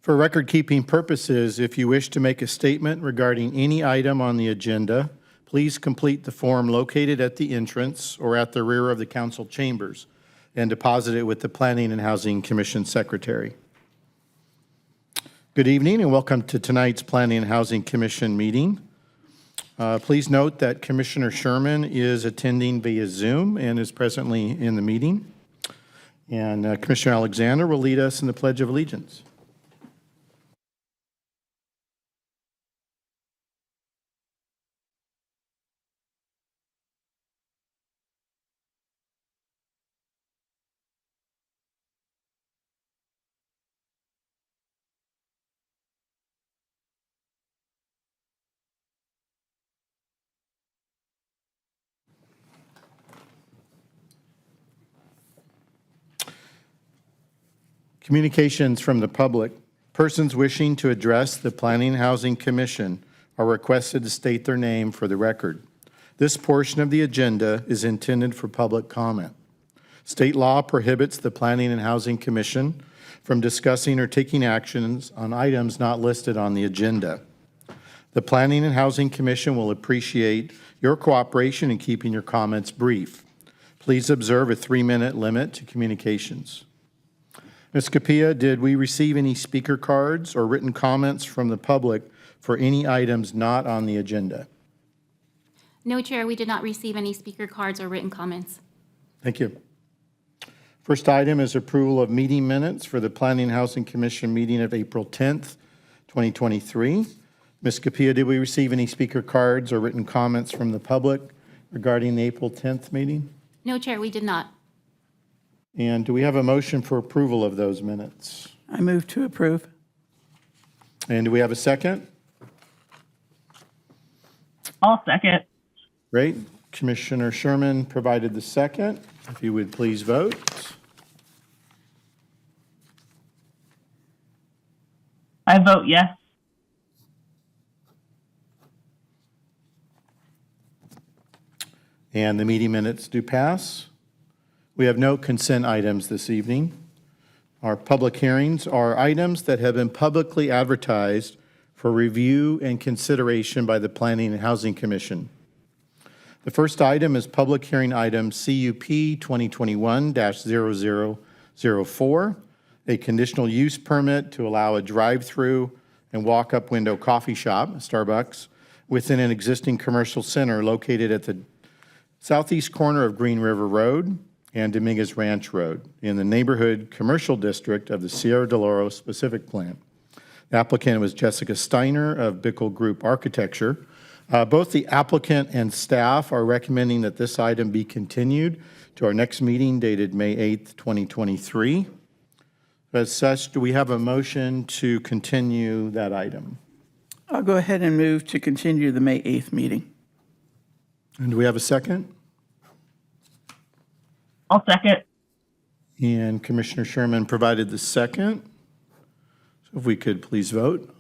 For record-keeping purposes, if you wish to make a statement regarding any item on the agenda, please complete the form located at the entrance or at the rear of the council chambers and deposit it with the Planning and Housing Commission Secretary. Good evening and welcome to tonight's Planning and Housing Commission meeting. Please note that Commissioner Sherman is attending via Zoom and is presently in the meeting. And Commissioner Alexander will lead us in the Pledge of Allegiance. Communications from the public. Persons wishing to address the Planning and Housing Commission are requested to state their name for the record. This portion of the agenda is intended for public comment. State law prohibits the Planning and Housing Commission from discussing or taking actions on items not listed on the agenda. The Planning and Housing Commission will appreciate your cooperation in keeping your comments brief. Please observe a 3-minute limit to communications. Ms. Capilla, did we receive any speaker cards or written comments from the public for any items not on the agenda? No, Chair, we did not receive any speaker cards or written comments. Thank you. First item is approval of meeting minutes for the Planning and Housing Commission meeting of April 10th, 2023. Ms. Capilla, did we receive any speaker cards or written comments from the public regarding the April 10th meeting? No, Chair, we did not. And do we have a motion for approval of those minutes? I move to approve. And do we have a second? I'll second. Great. Commissioner Sherman provided the second. If you would please vote. I vote yes. And the meeting minutes do pass. We have no consent items this evening. Our public hearings are items that have been publicly advertised for review and consideration by the Planning and Housing Commission. The first item is public hearing item CUP 2021-0004, a conditional use permit to allow a drive-through and walk-up window coffee shop, Starbucks, within an existing commercial center located at the southeast corner of Green River Road and Dominguez Ranch Road in the neighborhood commercial district of the Sierra del Oro Pacific Plant. The applicant was Jessica Steiner of Bickle Group Architecture. Both the applicant and staff are recommending that this item be continued to our next meeting dated May 8th, 2023. As such, do we have a motion to continue that item? I'll go ahead and move to continue the May 8th meeting. And do we have a second? I'll second. And Commissioner Sherman provided the second. So if we could please vote.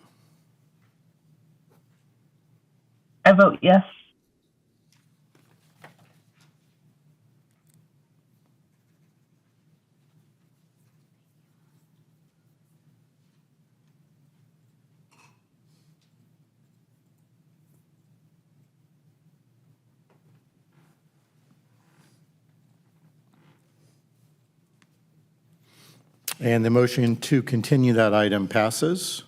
I vote yes. And the motion to continue that item passes.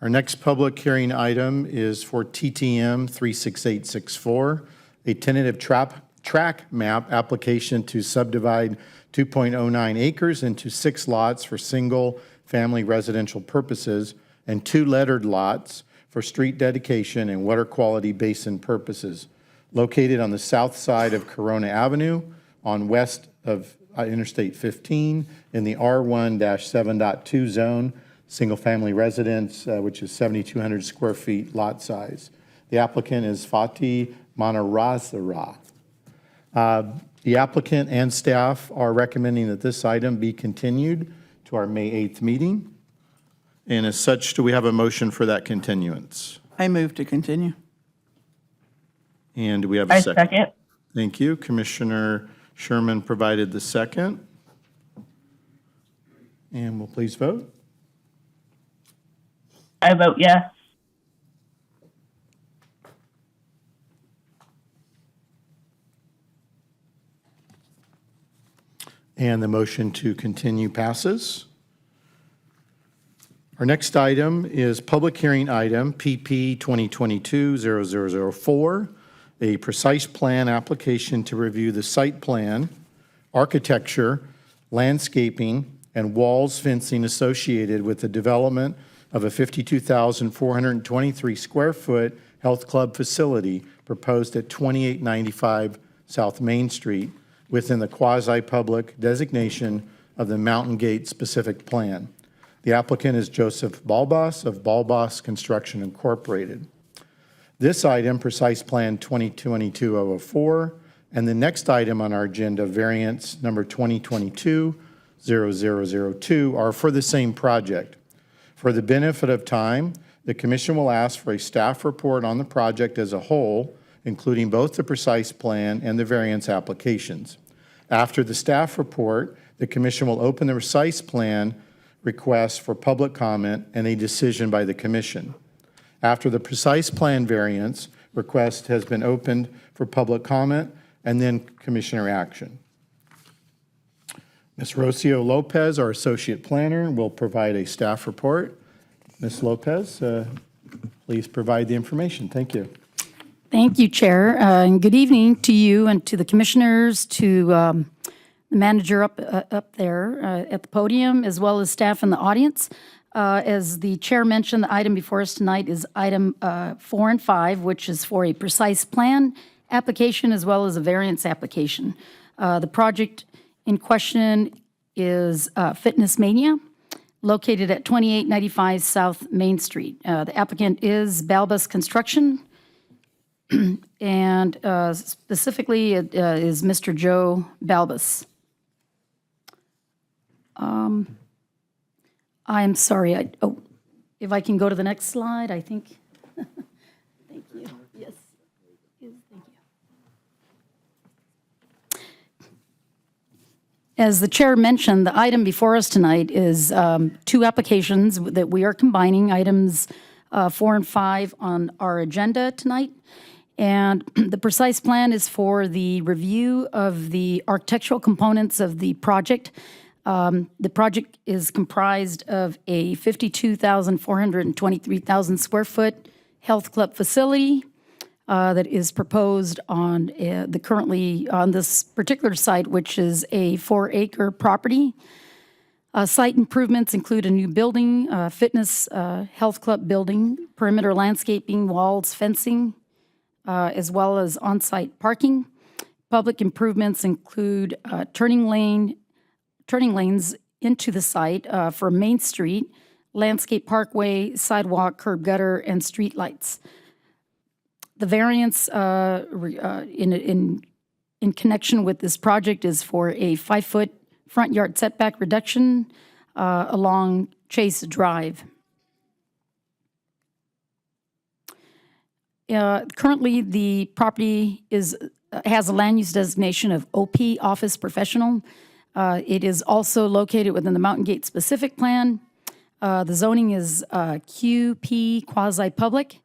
Our next public hearing item is for TTM 36864, a tentative track map application to subdivide 2.09 acres into 6 lots for single-family residential purposes and 2 lettered lots for street dedication and water quality basin purposes, located on the south side of Corona Avenue on west of Interstate 15 in the R1-7.2 zone, single-family residence, which is 7,200 square feet lot size. The applicant is Fatih Manarazara. The applicant and staff are recommending that this item be continued to our May 8th meeting. And as such, do we have a motion for that continuance? I move to continue. And do we have a I second? second. Thank you. Commissioner Sherman provided the second. And will please vote. I vote yes. And the motion to continue passes. Our next item is public hearing item PP 2022-0004, a precise plan application to review the site plan, architecture, landscaping, and walls fencing associated with the development of a 52,423 square foot health club facility proposed at 2895 South Main Street within the quasi-public designation of the Mountain Gate Specific Plan. The applicant is Joseph Balbas of Balbas Construction Incorporated. This item, Precise Plan 2022-004, and the next item on our agenda, variance number 2022-0002, are for the same project. For the benefit of time, the commission will ask for a staff report on the project as a whole, including both the precise plan and the variance applications. After the staff report, the commission will open the precise plan request for public comment and a decision by the commission. After the precise plan variance request has been opened for public comment and then commissioner action. Ms. Rocio Lopez, our associate planner, will provide a staff report. Ms. Lopez, please provide the information. Thank you. Thank you, Chair, and good evening to you and to the commissioners, to the manager up there at the podium, as well as staff in the audience. As the Chair mentioned, the item before us tonight is item 4 and 5, which is for a precise plan application as well as a variance application. The project in question is Fitness Mania, located at 2895 South Main Street. The applicant is Balbas Construction, and specifically it is Mr. Joe Balbas. I'm sorry, if I can go to the next slide, I think. Thank you. Yes. Thank you. As the chair mentioned, the item before us tonight is two applications that we are combining, items 4 and 5 on our agenda tonight. And the precise plan is for the review of the architectural components of the project. The project is comprised of a 52,423 square foot health club facility that is proposed on currently on this particular site, which is a 4-acre property. Site improvements include a new building, fitness health club building, perimeter landscaping, walls, fencing, as well as on-site parking. Public improvements include turning lanes into the site for Main Street, landscape parkway, sidewalk, curb gutter, and street lights. The variance in connection with this project is for a 5-foot front yard setback reduction along Chase Drive. Currently, the property has a land use designation of OP, Office Professional. It is also located within the Mountain Gate Specific Plan. The zoning is QP, quasi-public,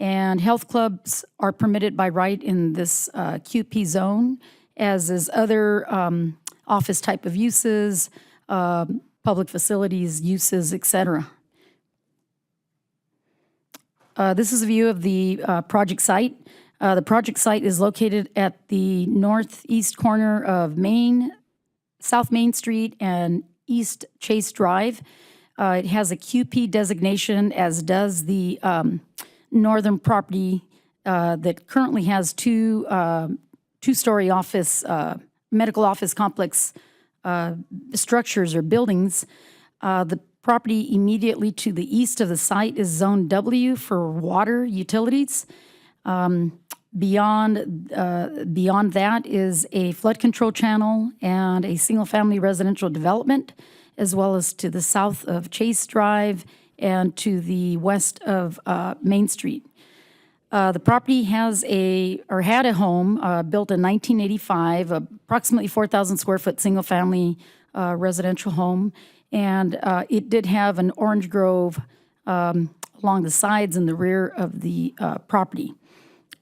and health clubs are permitted by right in this QP zone, as is other office type of uses, public facilities uses, etc. This is a view of the project site. The project site is located at the northeast corner of South Main Street and East Chase Drive. It has a QP designation, as does the northern property that currently has two-story office, medical office complex structures or buildings. The property immediately to the east of the site is Zone W for water utilities. Beyond that is a flood control channel and a single-family residential development, as well as to the south of Chase Drive and to the west of Main Street. The property had a home built in 1985, approximately 4,000 square foot single-family residential home. And it did have an orange grove along the sides and the rear of the property.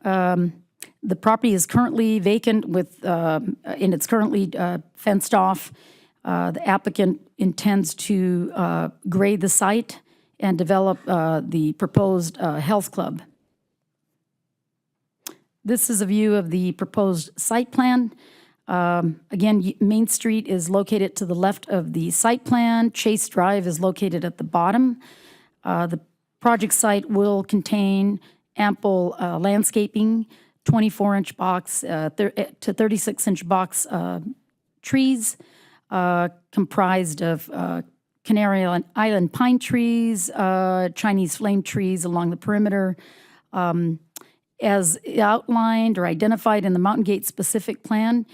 The property is currently vacant and it's currently fenced off. The applicant intends to grade the site and develop the proposed health club. This is a view of the proposed site plan. Again, Main Street is located to the left of the site plan. Chase Drive is located at the bottom. The project site will contain ample landscaping, 24-inch box to 36-inch box trees comprised of Canary Island pine trees, Chinese flame trees along the perimeter. As outlined or identified in the Mountain Gate specific plan,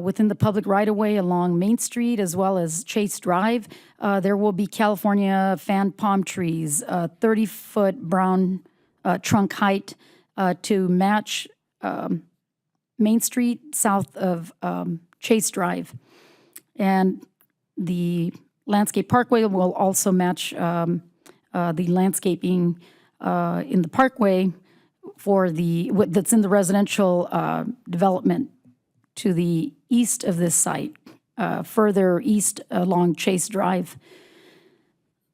within the public right-of-way along Main Street as well as Chase Drive, there will be California fan palm trees, 30-foot brown trunk height to match Main Street south of Chase Drive. And the landscape parkway will also match the landscaping in the parkway for that's in the residential development to the east of this site, further east along Chase Drive.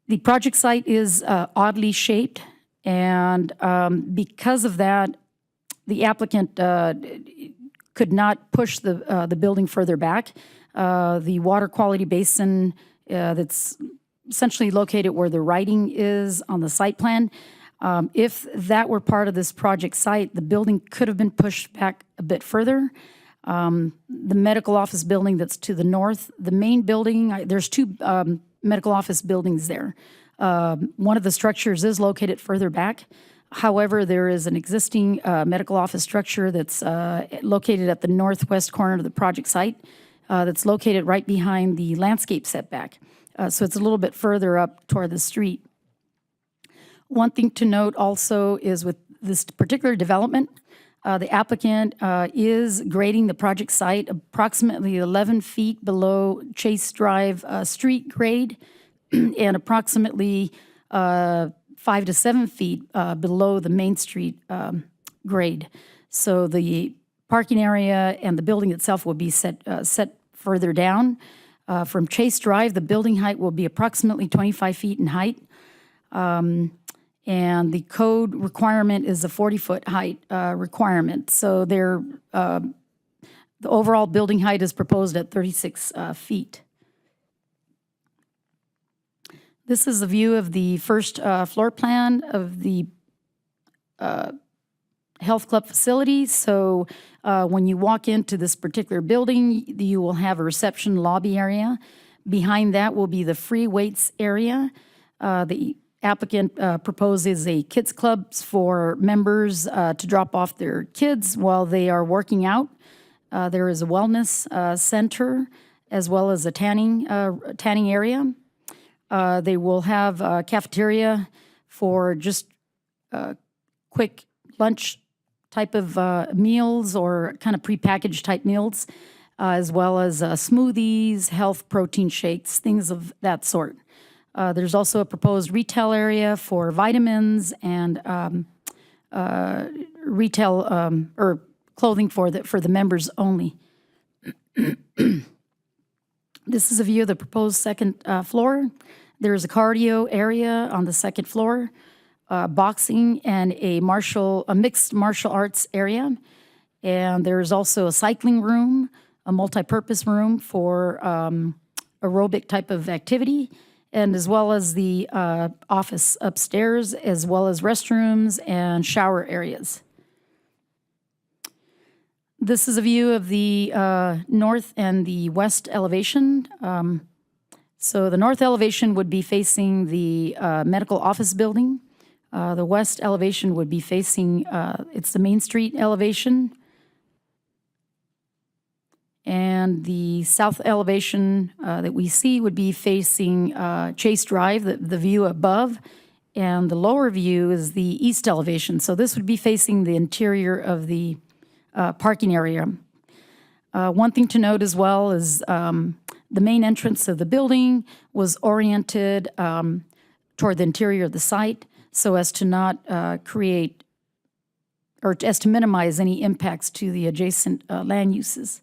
The project site is oddly shaped, and because of that, the applicant could not push the building further back. The water quality basin that's essentially located where the writing is on the site plan, if that were part of this project site, the building could have been pushed back a bit further. The medical office building that's to the north, the main building, there's two medical office buildings there. One of the structures is located further back. However, there is an existing medical office structure that's located at the northwest corner of the project site that's located right behind the landscape setback. So it's a little bit further up toward the street. One thing to note also is with this particular development, the applicant is grading the project site approximately 11 feet below Chase Drive street grade and approximately 5 to 7 feet below the Main Street grade. So the parking area and the building itself will be set further down. From Chase Drive, the building height will be approximately 25 feet in height. And the code requirement is a 40-foot height requirement. So the overall building height is proposed at 36 feet. This is a view of the first floor plan of the health club facility. So when you walk into this particular building, you will have a reception lobby area. Behind that will be the free weights area. The applicant proposes a kids clubs for members to drop off their kids while they are working out. There is a wellness center as well as a tanning area. They will have a cafeteria for just quick lunch type of meals or kind of prepackaged type meals, as well as smoothies, health protein shakes, things of that sort. There's also a proposed retail area for vitamins and retail or clothing for the members only. This is a view of the proposed second floor. There is a cardio area on the second floor, boxing, and a mixed martial arts area. And there is also a cycling room, a multi-purpose room for aerobic type of activity, and as well as the office upstairs, as well as restrooms and shower areas. This is a view of the north and the west elevation. So the north elevation would be facing the medical office building. The west elevation would be facing, it's the Main Street elevation. And the south elevation that we see would be facing Chase Drive, the view above. And the lower view is the east elevation. So this would be facing the interior of the parking area. One thing to note as well is the main entrance of the building was oriented toward the interior of the site so as to not create or as to minimize any impacts to the adjacent land uses.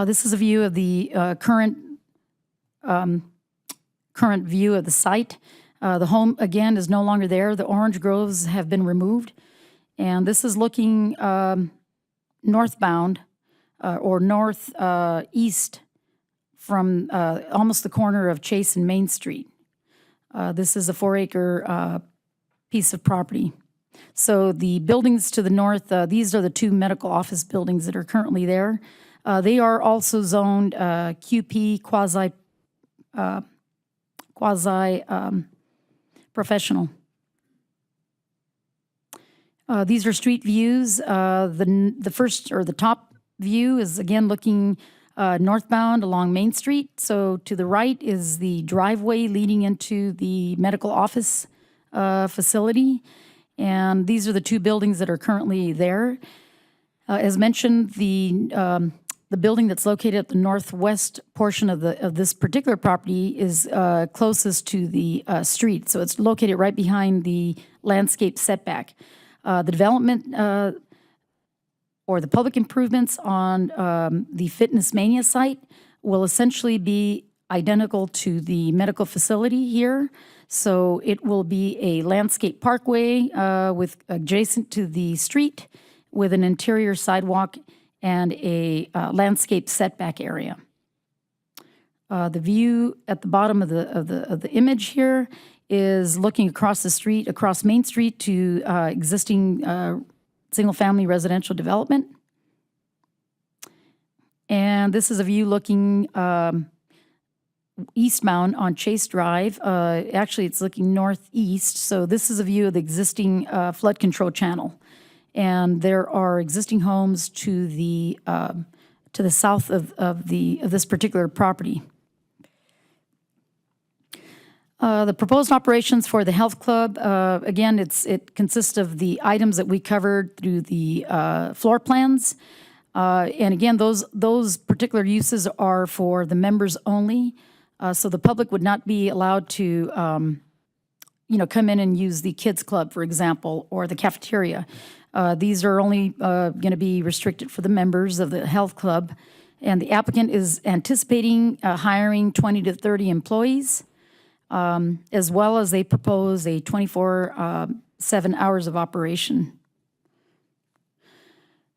This is a view of the current view of the site. The home, again, is no longer there. The orange groves have been removed. And this is looking northbound or northeast from almost the corner of Chase and Main Street. This is a 4-acre piece of property. So the buildings to the north, these are the 2 medical office buildings that are currently there. They are also zoned QP quasi professional. These are street views. The first or the top view is again looking northbound along Main Street. So to the right is the driveway leading into the medical office facility. And these are the 2 buildings that are currently there. As mentioned, the building that's located at the northwest portion of this particular property is closest to the street. So it's located right behind the landscape setback. The development or the public improvements on the Fitness Mania site will essentially be identical to the medical facility here. So it will be a landscape parkway with adjacent to the street with an interior sidewalk and a landscape setback area. The view at the bottom of the image here is looking across the street, across Main Street to existing single-family residential development. And this is a view looking eastbound on Chase Drive. Actually, it's looking northeast. So this is a view of the existing flood control channel. And there are existing homes to the south of this particular property. The proposed operations for the health club, again, it consists of the items that we covered through the floor plans. And again, those particular uses are for the members only. So the public would not be allowed to, come in and use the kids club, for example, or the cafeteria. These are only going to be restricted for the members of the health club. And the applicant is anticipating hiring 20 to 30 employees, as well as they propose a 24/7 hours of operation.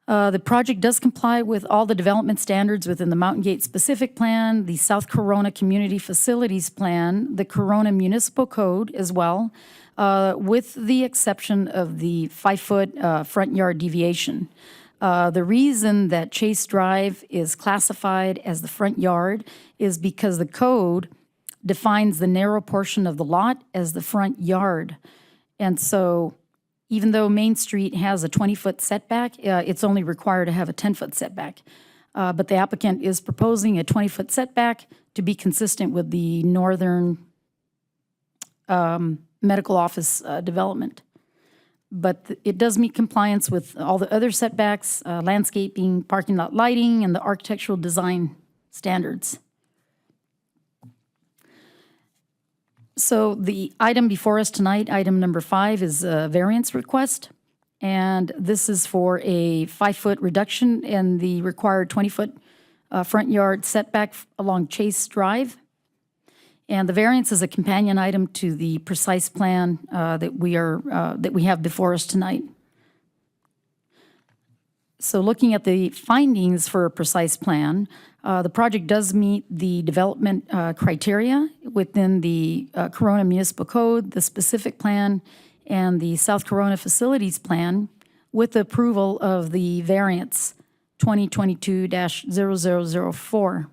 The project does comply with all the development standards within the Mountain Gate Specific Plan, the South Corona Community Facilities Plan, the Corona Municipal Code as well, with the exception of the 5-foot front yard deviation. The reason that Chase Drive is classified as the front yard is because the code defines the narrow portion of the lot as the front yard. And so even though Main Street has a 20-foot setback, it's only required to have a 10-foot setback. But the applicant is proposing a 20-foot setback to be consistent with the northern medical office development. But it does meet compliance with all the other setbacks, landscaping, parking lot lighting, and the architectural design standards. So the item before us tonight, item number 5, is a variance request. And this is for a 5-foot reduction in the required 20-foot front yard setback along Chase Drive. And the variance is a companion item to the precise plan that we have before us tonight. So looking at the findings for a precise plan, the project does meet the development criteria within the Corona Municipal Code, the specific plan, and the South Corona Facilities Plan with the approval of the variance 2022-0004.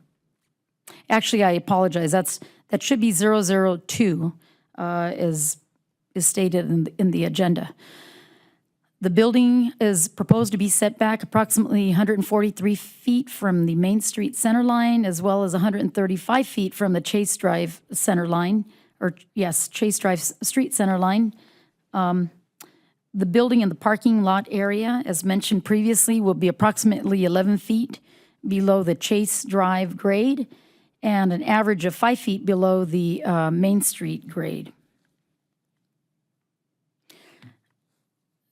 Actually, I apologize. That should be 002 as is stated in the agenda. The building is proposed to be set back approximately 143 feet from the Main Street center line, as well as 135 feet from the Chase Drive center line, Chase Drive street center line. The building and the parking lot area, as mentioned previously, will be approximately 11 feet below the Chase Drive grade and an average of 5 feet below the Main Street grade.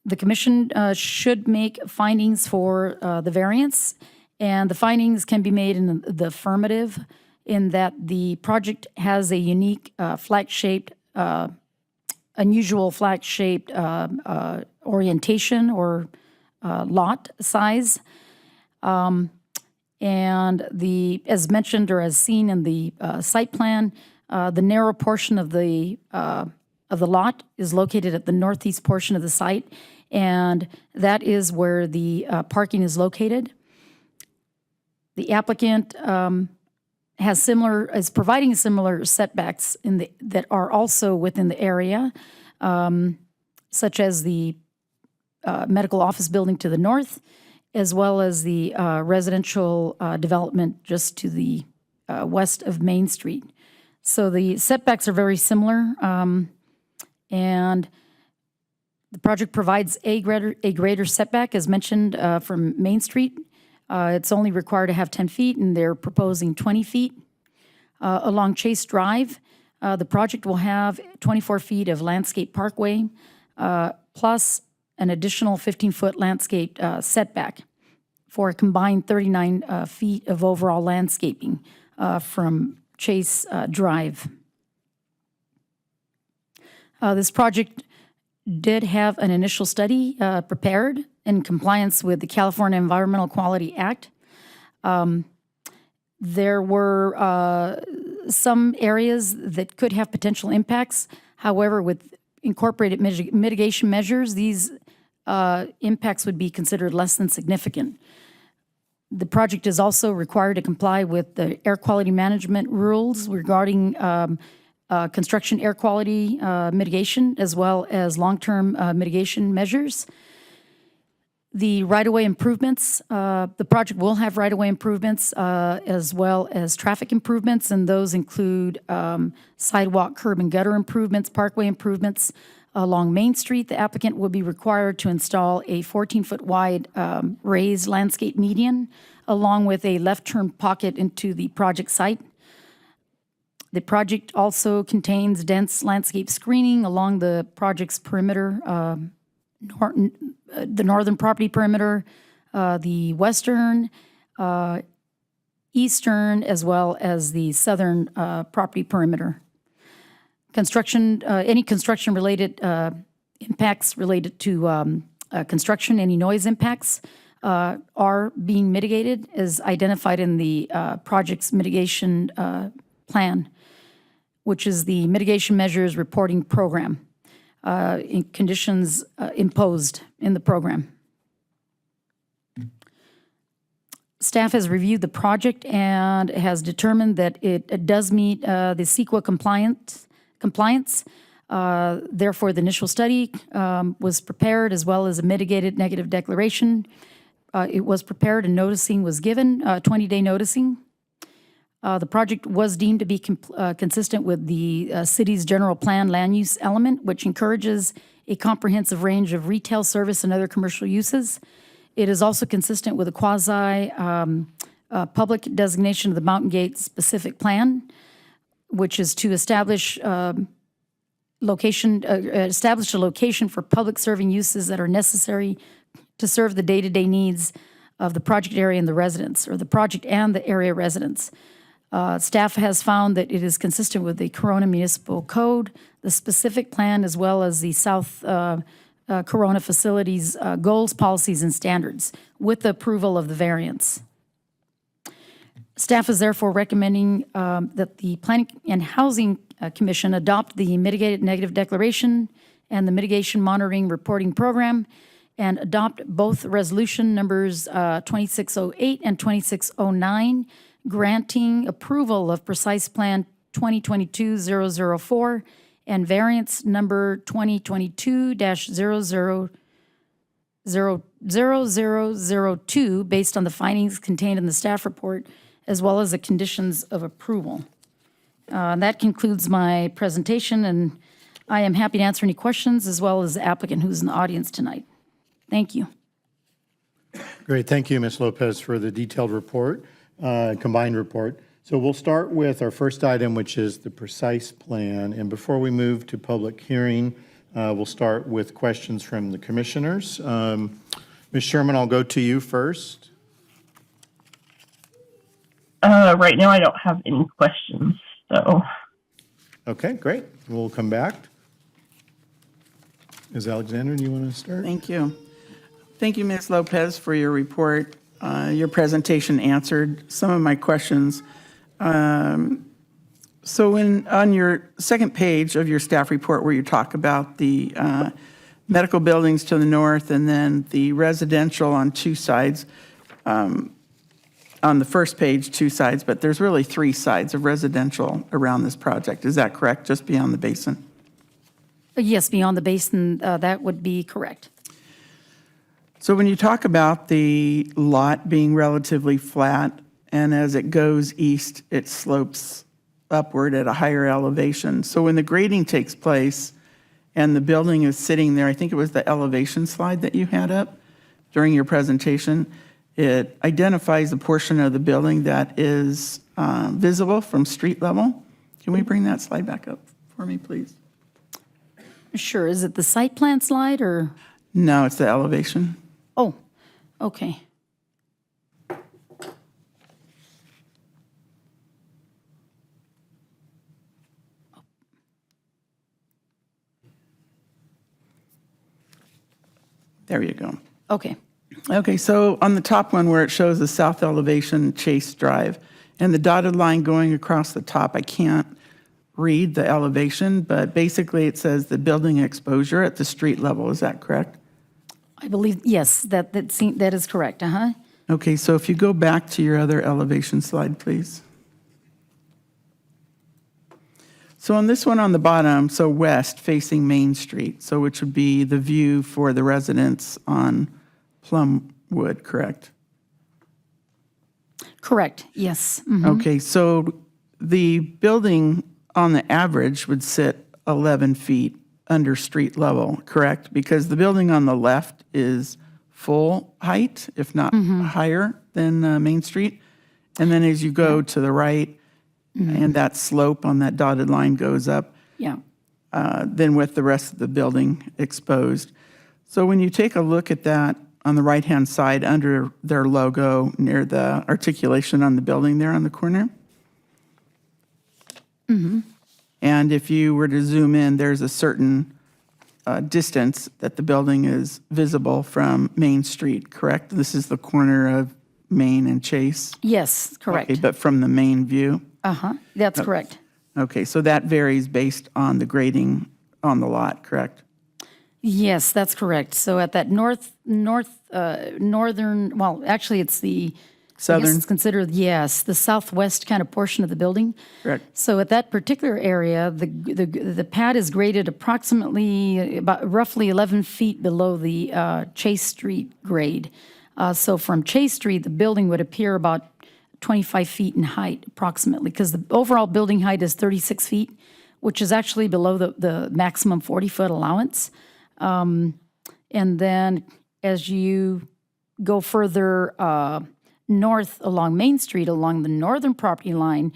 The commission should make findings for the variance, and the findings can be made in the affirmative in that the project has a unique flag-shaped, unusual flag-shaped orientation or lot size. And as mentioned or as seen in the site plan, the narrow portion of the lot is located at the northeast portion of the site, and that is where the parking is located. The applicant is providing similar setbacks that are also within the area, such as the medical office building to the north, as well as the residential development just to the west of Main Street. So the setbacks are very similar, and the project provides a greater setback, as mentioned, from Main Street. It's only required to have 10 feet, and they're proposing 20 feet. Along Chase Drive, the project will have 24 feet of landscape parkway, plus an additional 15-foot landscape setback for a combined 39 feet of overall landscaping from Chase Drive. This project did have an initial study prepared in compliance with the California Environmental Quality Act. There were some areas that could have potential impacts. However, with incorporated mitigation measures, these impacts would be considered less than significant. The project is also required to comply with the air quality management rules regarding construction air quality mitigation, as well as long-term mitigation measures. The right-of-way improvements, the project will have right-of-way improvements as well as traffic improvements, and those include sidewalk, curb and gutter improvements, parkway improvements. Along Main Street, the applicant will be required to install a 14-foot wide raised landscape median, along with a left turn pocket into the project site. The project also contains dense landscape screening along the project's perimeter, the northern property perimeter, the western, eastern, as well as the southern property perimeter. Any construction-related impacts related to construction, any noise impacts are being mitigated as identified in the project's mitigation plan, which is the mitigation measures reporting program, in conditions imposed in the program. Staff has reviewed the project and has determined that it does meet the CEQA compliance. Therefore, the initial study was prepared, as well as a mitigated negative declaration. It was prepared and noticing was given, 20-day noticing. The project was deemed to be consistent with the city's general plan land use element, which encourages a comprehensive range of retail, service, and other commercial uses. It is also consistent with a quasi-public designation of the Mountain Gate specific plan, which is to establish a location for public serving uses that are necessary to serve the day-to-day needs of the project area and the residents, or the project and the area residents. Staff has found that it is consistent with the Corona Municipal Code, the specific plan, as well as the South Corona facilities' goals, policies, and standards, with the approval of the variance. Staff is therefore recommending that the Planning and Housing Commission adopt the mitigated negative declaration and the mitigation monitoring reporting program, and adopt both resolution numbers 2608 and 2609, granting approval of precise plan 2022-004 and variance number 2022-0002 based on the findings contained in the staff report, as well as the conditions of approval. That concludes my presentation, and I am happy to answer any questions, as well as the applicant who's in the audience tonight. Thank you. Great, thank you, Ms. Lopez, for the detailed report, combined report. So we'll start with our first item, which is the precise plan. And before we move to public hearing, we'll start with questions from the commissioners. Ms. Sherman, I'll go to you first. Right now, I don't have any questions. So, Okay, great. We'll come back. Ms. Alexander, do you want to start? Thank you. Thank you, Ms. Lopez, for your report. Your presentation answered some of my questions. So on your second page of your staff report where you talk about the medical buildings to the north and then the residential on two sides, on the first page, two sides, but there's really three sides of residential around this project. Is that correct, just beyond the basin? Yes, beyond the basin, that would be correct. So when you talk about the lot being relatively flat, and as it goes east, it slopes upward at a higher elevation. So when the grading takes place and the building is sitting there, I think it was the elevation slide that you had up during your presentation, it identifies the portion of the building that is visible from street level. Can we bring that slide back up for me, please? Sure, is it the site plan slide or? No, it's the elevation. Oh, okay. There you go. Okay. Okay, so on the top one where it shows the south elevation Chase Drive and the dotted line going across the top, I can't read the elevation, but basically it says the building exposure at the street level. Is that correct? I believe, yes, that is correct, uh-huh. Okay, so if you go back to your other elevation slide, please. So on this one on the bottom, so west facing Main Street, so which would be the view for the residents on Plumwood, correct? Correct, yes. Okay, so the building on the average would sit 11 feet under street level, correct? Because the building on the left is full height, if not higher than Main Street. And then as you go to the right, and that slope on that dotted line goes up, Yeah, then with the rest of the building exposed. So when you take a look at that on the right-hand side under their logo near the articulation on the building there on the corner. And if you were to zoom in, there's a certain distance that the building is visible from Main Street, correct? This is the corner of Main and Chase. yes, correct. Okay, but from the main view? Uh-huh, that's correct. Okay, so that varies based on the grading on the lot, correct? Yes, that's correct. So at that northern, well, actually, it's the, I guess Southern? it's considered, yes, the southwest kind of portion of the building. Correct. So at that particular area, the pad is graded approximately about roughly 11 feet below the Chase Street grade. So from Chase Street, the building would appear about 25 feet in height approximately, because the overall building height is 36 feet, which is actually below the maximum 40-foot allowance. And then as you go further north along Main Street, along the northern property line,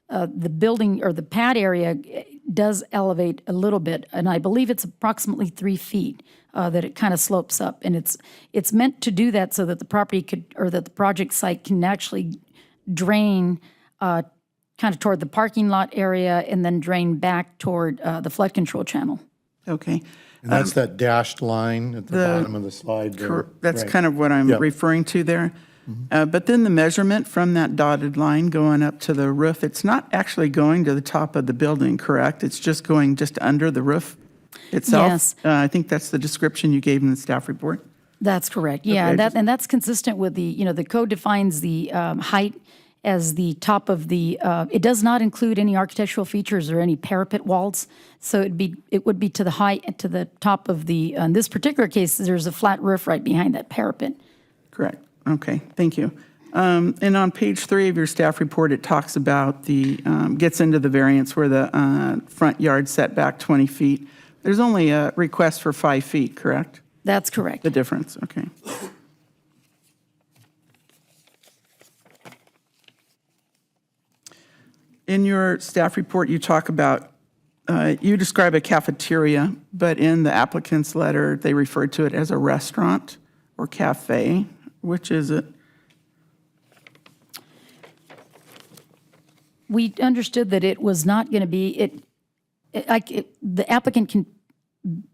the building or the pad area does elevate a little bit, and I believe it's approximately 3 feet that it kind of slopes up. And it's meant to do that so that the property could, or that the project site can actually drain kind of toward the parking lot area and then drain back toward the flood control channel. Okay. And that's that dashed line at the bottom of the slide there. That's Right. kind of what I'm Yep. referring to there. But then the measurement from that dotted line going up to the roof, it's not actually going to the top of the building, correct? It's just going just under the roof itself? Yes. I think that's the description you gave in the staff report. That's correct. Yeah, Okay, and that's consistent with the, the code defines the height as the top of the, it does not include any architectural features or any parapet walls. So it would be to the height, to the top of the, in this particular case, there's a flat roof right behind that parapet. Correct. Okay, thank you. And on page 3 of your staff report, it talks about gets into the variance where the front yard setback 20 feet. There's only a request for 5 feet, correct? That's correct. The difference, okay. In your staff report, you talk about, you describe a cafeteria, but in the applicant's letter, they refer to it as a restaurant or cafe. Which is it? We understood that it was not going to be, the applicant can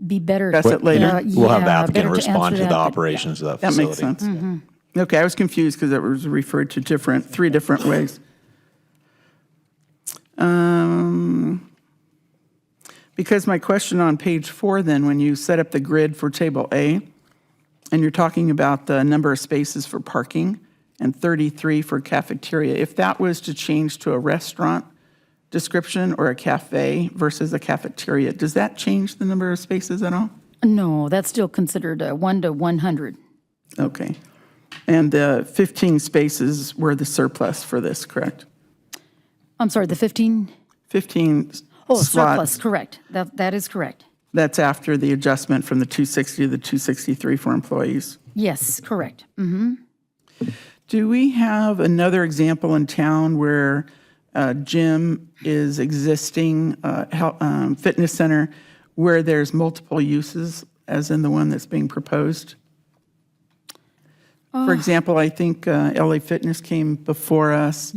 be better. Address it later. We'll have the Yeah, applicant better to respond answer to the that, but- operations of that That facility. makes sense. Okay, I was confused because it was referred to three different ways. Because my question on page 4 then, when you set up the grid for table A, and you're talking about the number of spaces for parking and 33 for cafeteria, if that was to change to a restaurant description or a cafe versus a cafeteria, does that change the number of spaces at all? No, that's still considered a 1 to 100. Okay. And the 15 spaces were the surplus for this, correct? I'm sorry, the 15? 15 Oh, slots. surplus, correct. That is correct. That's after the adjustment from the 260 to the 263 for employees. Yes, correct. Do we have another example in town where a gym is existing, fitness center, where there's multiple uses, as in the one that's being proposed? For example, I think LA Fitness came before us,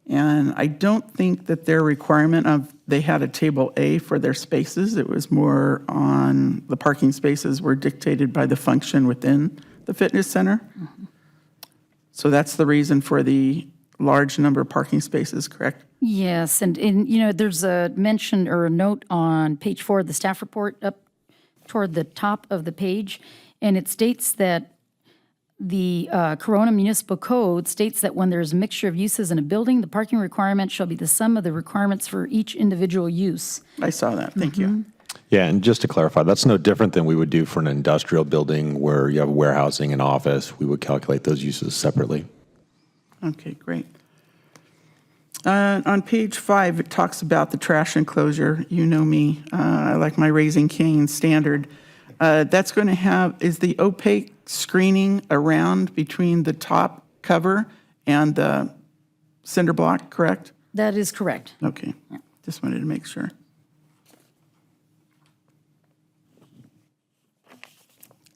and I don't think that their requirement of, they had a table A for their spaces. It was more on, the parking spaces were dictated by the function within the fitness center. So that's the reason for the large number of parking spaces, correct? Yes, and there's a mention or a note on page 4 of the staff report up toward the top of the page, and it states that the Corona Municipal Code states that when there's a mixture of uses in a building, the parking requirement shall be the sum of the requirements for each individual use. I saw that, thank you. Yeah, and just to clarify, that's no different than we would do for an industrial building where you have warehousing and office. We would calculate those uses separately. Okay, great. On page 5, it talks about the trash enclosure. You know me, I like my Raising Cane standard. That's going to have, is the opaque screening around between the top cover and the cinder block, correct? That is correct. Okay, just wanted to make sure.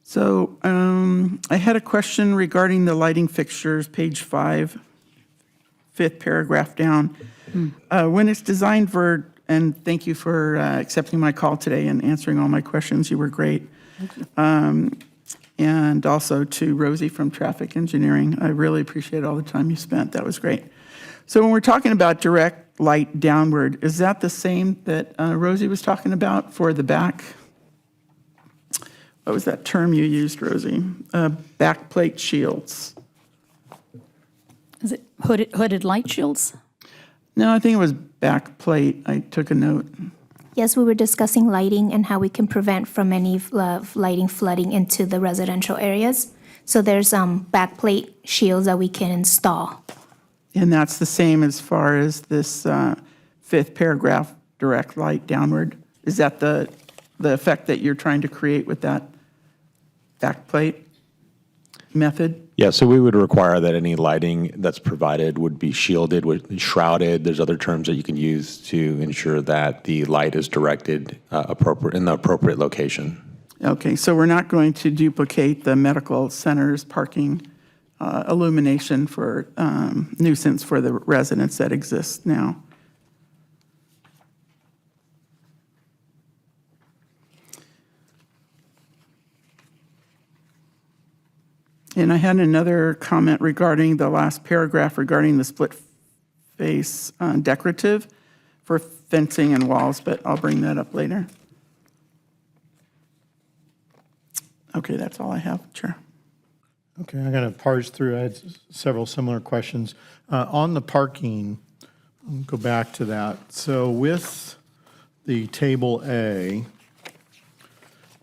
So I had a question regarding the lighting fixtures, page 5, 5th paragraph down. When it's designed for, and thank you for accepting my call today and answering all my questions, you were great. And also to Rosie from Traffic Engineering, I really appreciate all the time you spent, that was great. So when we're talking about direct light downward, is that the same that Rosie was talking about for the back? What was that term you used, Rosie? Backplate shields. Is it hooded light shields? No, I think it was backplate. I took a note. Yes, we were discussing lighting and how we can prevent from any lighting flooding into the residential areas. So there's backplate shields that we can install. And that's the same as far as this 5th paragraph, direct light downward. Is that the effect that you're trying to create with that backplate method? Yeah, so we would require that any lighting that's provided would be shielded, would be shrouded. There's other terms that you can use to ensure that the light is directed in the appropriate location. Okay, so we're not going to duplicate the medical center's parking illumination for nuisance for the residents that exist now. And I had another comment regarding the last paragraph regarding the split face decorative for fencing and walls, but I'll bring that up later. Okay, that's all I have, Chair. Okay, I'm going to parse through. I had several similar questions. On the parking, I'll go back to that. So with the table A,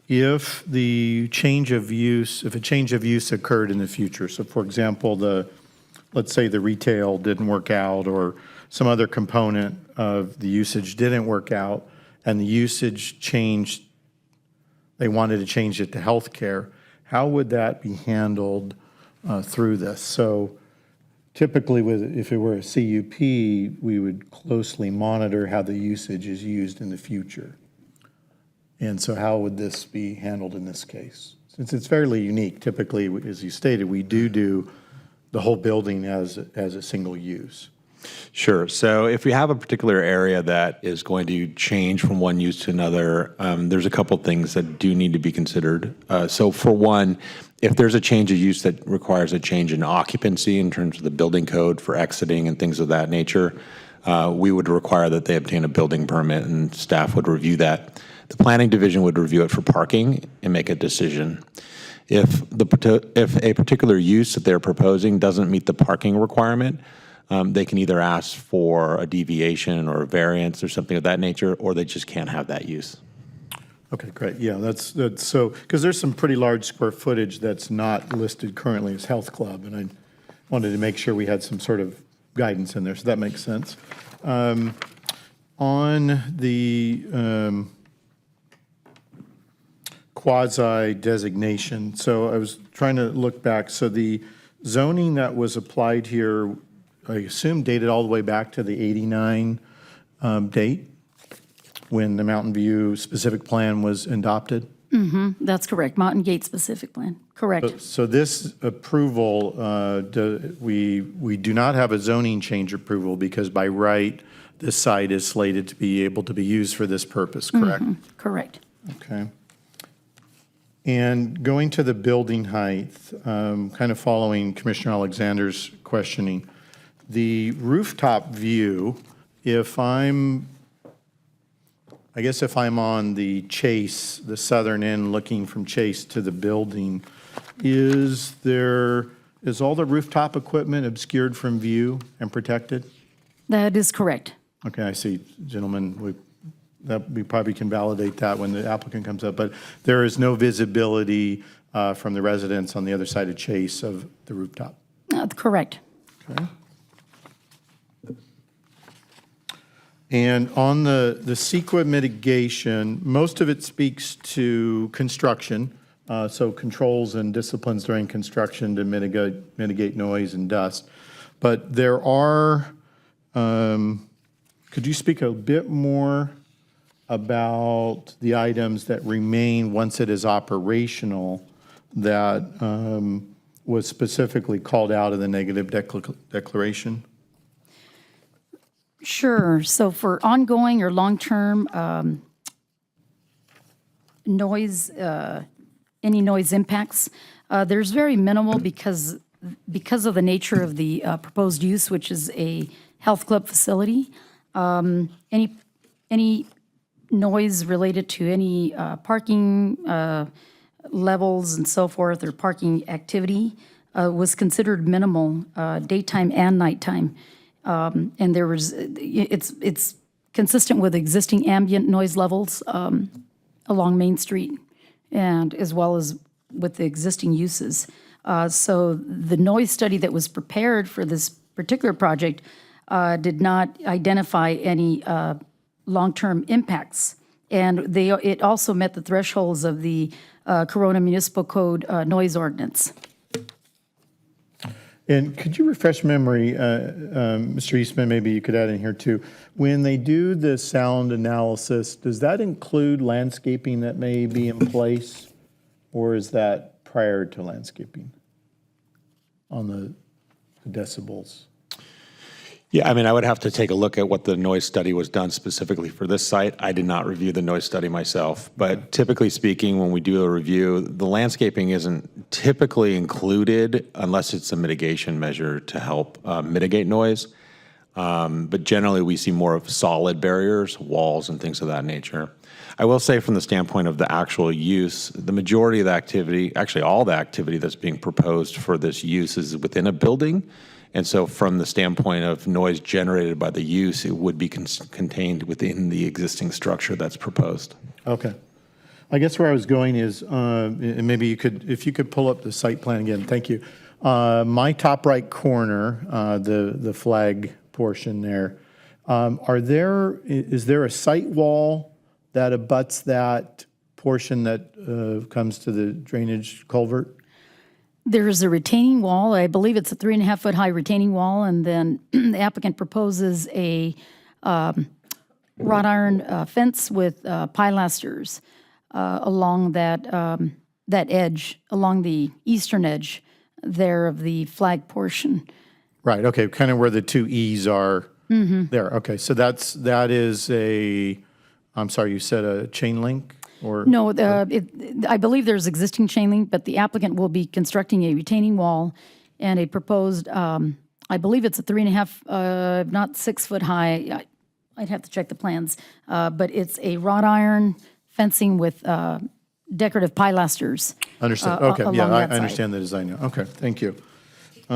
if the change of use, if a change of use occurred in the future, so for example, let's say the retail didn't work out or some other component of the usage didn't work out and the usage changed, they wanted to change it to healthcare, how would that be handled through this? So typically if it were a CUP, we would closely monitor how the usage is used in the future. And so how would this be handled in this case? Since it's fairly unique, typically, as you stated, we do the whole building as a single use. Sure. So if we have a particular area that is going to change from one use to another, there's a couple things that do need to be considered. So for one, if there's a change of use that requires a change in occupancy in terms of the building code for exiting and things of that nature, we would require that they obtain a building permit, and staff would review that. The planning division would review it for parking and make a decision. If a particular use that they're proposing doesn't meet the parking requirement, they can either ask for a deviation or a variance or something of that nature, or they just can't have that use. Okay, great. Yeah, that's so, because there's some pretty large square footage that's not listed currently as health club, and I wanted to make sure we had some sort of guidance in there, so that makes sense. On the quasi designation, so I was trying to look back. So the zoning that was applied here, I assume dated all the way back to the 89 date when the Mountain View specific plan was adopted. That's correct. Mountain Gate specific plan, correct. So this approval, we do not have a zoning change approval because by right, this site is slated to be able to be used for this purpose, correct? Correct. Okay. And going to the building height, kind of following Commissioner Alexander's questioning, the rooftop view, if I'm on the Chase, the southern end, looking from Chase to the building, is all the rooftop equipment obscured from view and protected? That is correct. Okay, I see, gentlemen, we probably can validate that when the applicant comes up, but there is no visibility from the residents on the other side of Chase of the rooftop. Correct. Okay. And on the CEQA mitigation, most of it speaks to construction, so controls and disciplines during construction to mitigate noise and dust. But there are, could you speak a bit more about the items that remain once it is operational that was specifically called out in the negative declaration? Sure. So for ongoing or long-term noise, any noise impacts, there's very minimal because of the nature of the proposed use, which is a health club facility. Any noise related to any parking levels and so forth, or parking activity, was considered minimal, daytime and nighttime. And there was, it's consistent with existing ambient noise levels along Main Street, and as well as with the existing uses. So the noise study that was prepared for this particular project did not identify any long-term impacts. And it also met the thresholds of the Corona Municipal Code noise ordinance. And could you refresh memory, Mr. Eastman, maybe you could add in here too, when they do the sound analysis, does that include landscaping that may be in place, or is that prior to landscaping on the decibels? Yeah, I mean, I would have to take a look at what the noise study was done specifically for this site. I did not review the noise study myself, but typically speaking, when we do a review, the landscaping isn't typically included unless it's a mitigation measure to help mitigate noise. But generally, we see more of solid barriers, walls, and things of that nature. I will say from the standpoint of the actual use, the majority of the activity, actually all the activity that's being proposed for this use is within a building. And so from the standpoint of noise generated by the use, it would be contained within the existing structure that's proposed. Okay. I guess where I was going is, and maybe you could, if you could pull up the site plan again, thank you. My top right corner, the flag portion there, is there a site wall that abuts that portion that comes to the drainage culvert? There is a retaining wall. I believe it's a 3.5-foot high retaining wall, and then the applicant proposes a wrought iron fence with pilasters along that edge, along the eastern edge there of the flag portion. Right, okay, kind of where the two E's are there. Okay, so that is I'm sorry, you said a chain link or? No, I believe there's existing chain link, but the applicant will be constructing a retaining wall and a proposed, I believe it's a 3.5, not 6-foot high. I'd have to check the plans, but it's a wrought iron fencing with decorative pilasters. Understood, okay, yeah, along I that side. understand the design now. Okay, thank you. Go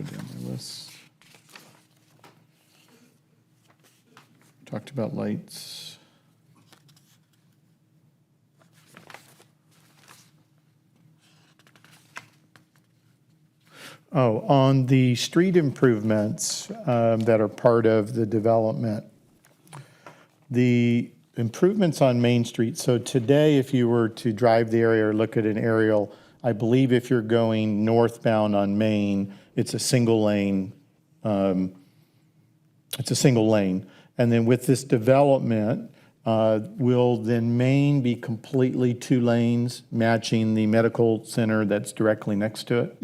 down my list. Talked about lights. Oh, on the street improvements that are part of the development, the improvements on Main Street, so today, if you were to drive the area or look at an aerial, I believe if you're going northbound on Main, it's a single lane. And then with this development, will then Main be completely 2 lanes, matching the medical center that's directly next to it?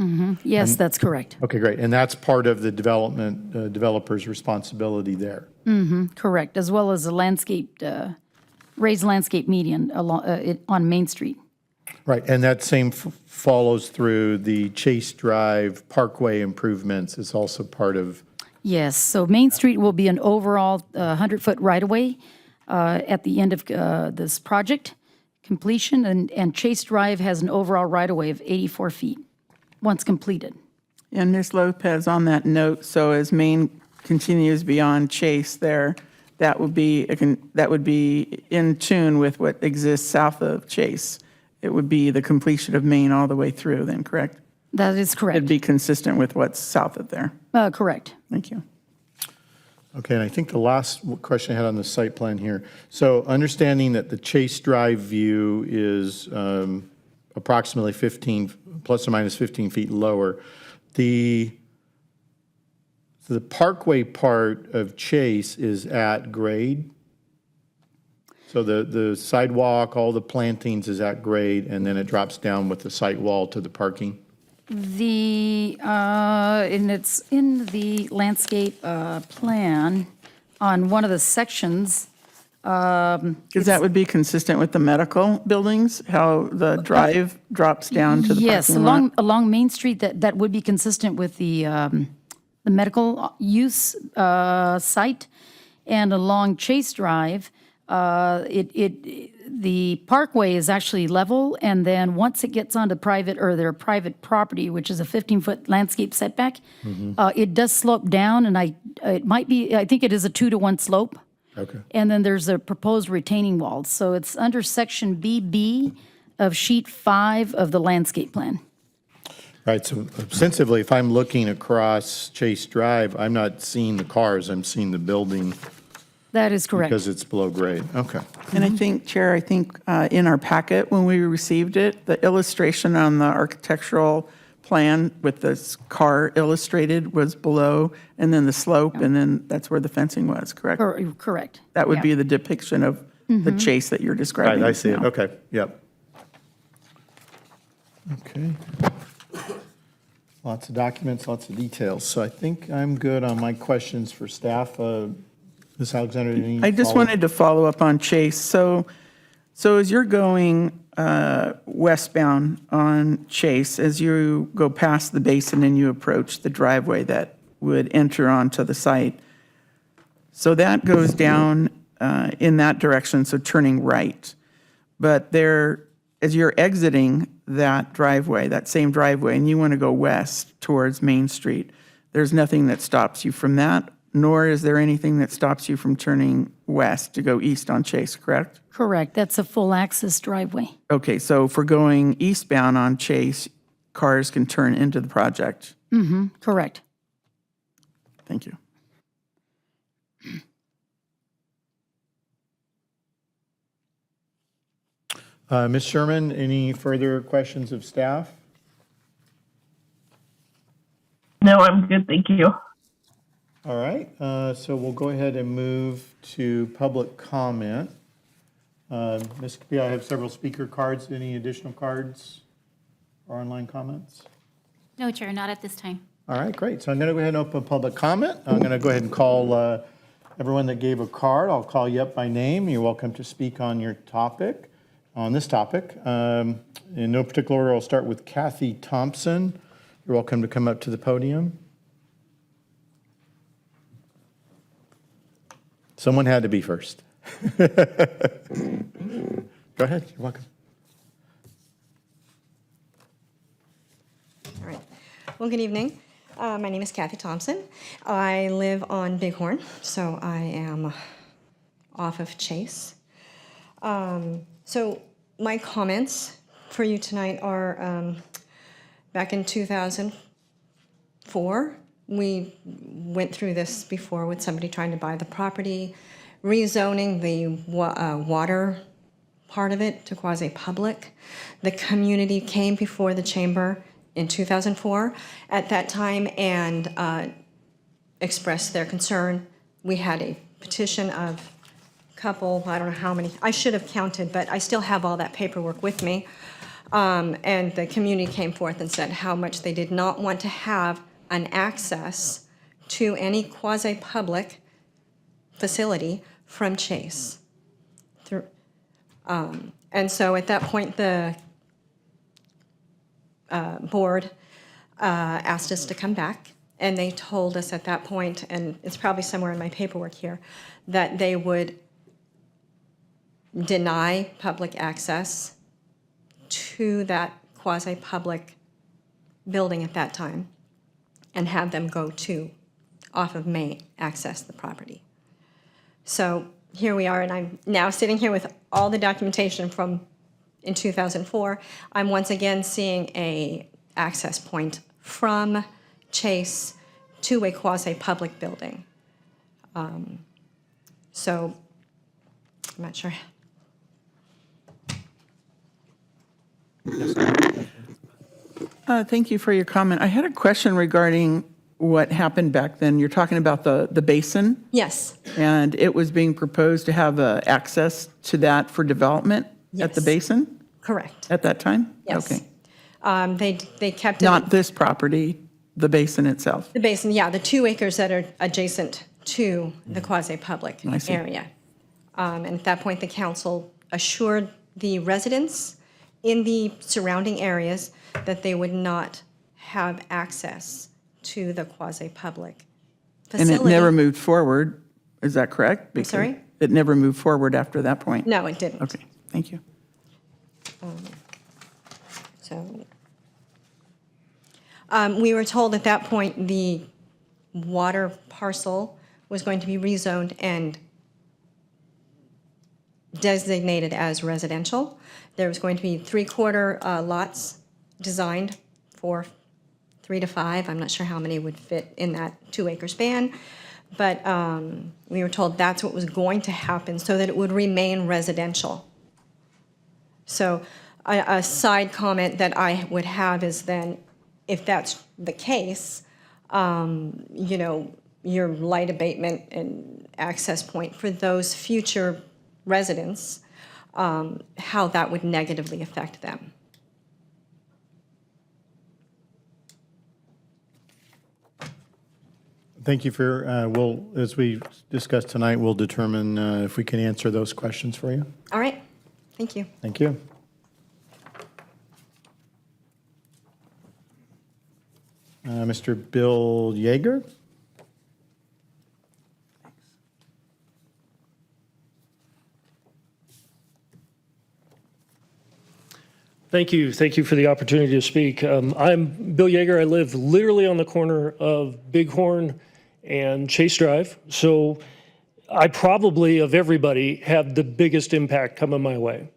Yes, that's correct. Okay, great. And that's part of the development, developer's responsibility there? Correct, as well as a landscaped, raised landscape median on Main Street. Right, and that same follows through the Chase Drive Parkway improvements is also part of, Yes, so Main Street will be an overall 100-foot right-of-way at the end of this project completion, and Chase Drive has an overall right-of-way of 84 feet once completed. And Ms. Lopez, on that note, so as Main continues beyond Chase there, that would be in tune with what exists south of Chase. It would be the completion of Main all the way through then, correct? That is correct. It'd be consistent with what's south of there. Correct. Thank you. okay, and I think the last question I had on the site plan here. So understanding that the Chase Drive view is approximately 15, plus or minus 15 feet lower, the Parkway part of Chase is at grade? So the sidewalk, all the plantings is at grade, and then it drops down with the site wall to the parking? And it's in the landscape plan on one of the sections. Because that would be consistent with the medical buildings, how the drive drops down to the Yes, parking lot? along Main Street, that would be consistent with the medical use site. And along Chase Drive, the parkway is actually level, and then once it gets onto private or their private property, which is a 15-foot landscape setback, it does slope down, and I think it is a 2-to-1 slope. Okay. And then there's a proposed retaining wall. So it's under section BB of sheet 5 of the landscape plan. Right, so ostensibly, if I'm looking across Chase Drive, I'm not seeing the cars, I'm seeing the building That is correct. because it's below grade. Okay. And I think, Chair, in our packet, when we received it, the illustration on the architectural plan with this car illustrated was below, and then the slope, and then that's where the fencing was, correct? Correct. That would Yeah. be the depiction of the chase that you're describing. Right, I see it, now. okay, yep. Okay. Lots of documents, lots of details, so I think I'm good on my questions for staff. Ms. Alexander, any I just follow-up? wanted to follow up on Chase. So as you're going westbound on Chase, as you go past the basin and you approach the driveway that would enter onto the site, so that goes down in that direction, so turning right. But there, as you're exiting that driveway, that same driveway, and you want to go west towards Main Street, there's nothing that stops you from that, nor is there anything that stops you from turning west to go east on Chase, correct? Correct. That's a full access driveway. Okay, so for going eastbound on Chase, cars can turn into the project. Correct. Thank you. Ms. Sherman, any further questions of staff? No, I'm good, thank you. All right, so we'll go ahead and move to public comment. Ms. Capilla, I have several speaker cards. Any additional cards or online comments? No, Chair, not at this time. All right, great. So I'm going to go ahead and open public comment. I'm going to go ahead and call everyone that gave a card. I'll call you up by name. You're welcome to speak on your topic, on this topic. In no particular order, I'll start with Kathy Thompson. You're welcome to come up to the podium. Someone had to be first. Go ahead, you're welcome. All right. Well, good evening. My name is Kathy Thompson. I live on Bighorn, so I am off of Chase. So my comments for you tonight are back in 2004. We went through this before with somebody trying to buy the property, rezoning the water part of it to quasi-public. The community came before the chamber in 2004 at that time and expressed their concern. We had a petition of couple, I don't know how many, I should have counted, but I still have all that paperwork with me. And the community came forth and said how much they did not want to have an access to any quasi-public facility from Chase. And so at that point, the board asked us to come back, and they told us at that point, and it's probably somewhere in my paperwork here, that they would deny public access to that quasi-public building at that time and have them go to, off of Main, access the property. So here we are, and I'm now sitting here with all the documentation from in 2004. I'm once again seeing a access point from Chase to a quasi-public building. So I'm not sure. Thank you for your comment. I had a question regarding what happened back then. You're talking about the basin, Yes, and it was being proposed to have access to that for development at the Yes. basin correct. at that time? Yes. Okay. They kept it. Not this property, the basin itself. The basin, yeah, the 2 acres that are adjacent to the quasi-public I see. area. And at that point, the council assured the residents in the surrounding areas that they would not have access to the quasi-public And facility. it never moved forward, is that correct? Because sorry? It never moved forward after that point? No, it didn't. Okay, thank you. So we were told at that point the water parcel was going to be rezoned and designated as residential. There was going to be 3/4 lots designed for 3 to 5. I'm not sure how many would fit in that 2-acre span. But we were told that's what was going to happen so that it would remain residential. So a side comment that I would have is then, if that's the case, you know, your light abatement and access point for those future residents, how that would negatively affect them. Thank you for, as we discussed tonight, we'll determine if we can answer those questions for you. All right, thank you. Thank you. Mr. Bill Yeager? Thank you. Thank you for the opportunity to speak. I'm Bill Yeager. I live literally on the corner of Bighorn and Chase Drive. So I probably, of everybody, have the biggest impact coming my way.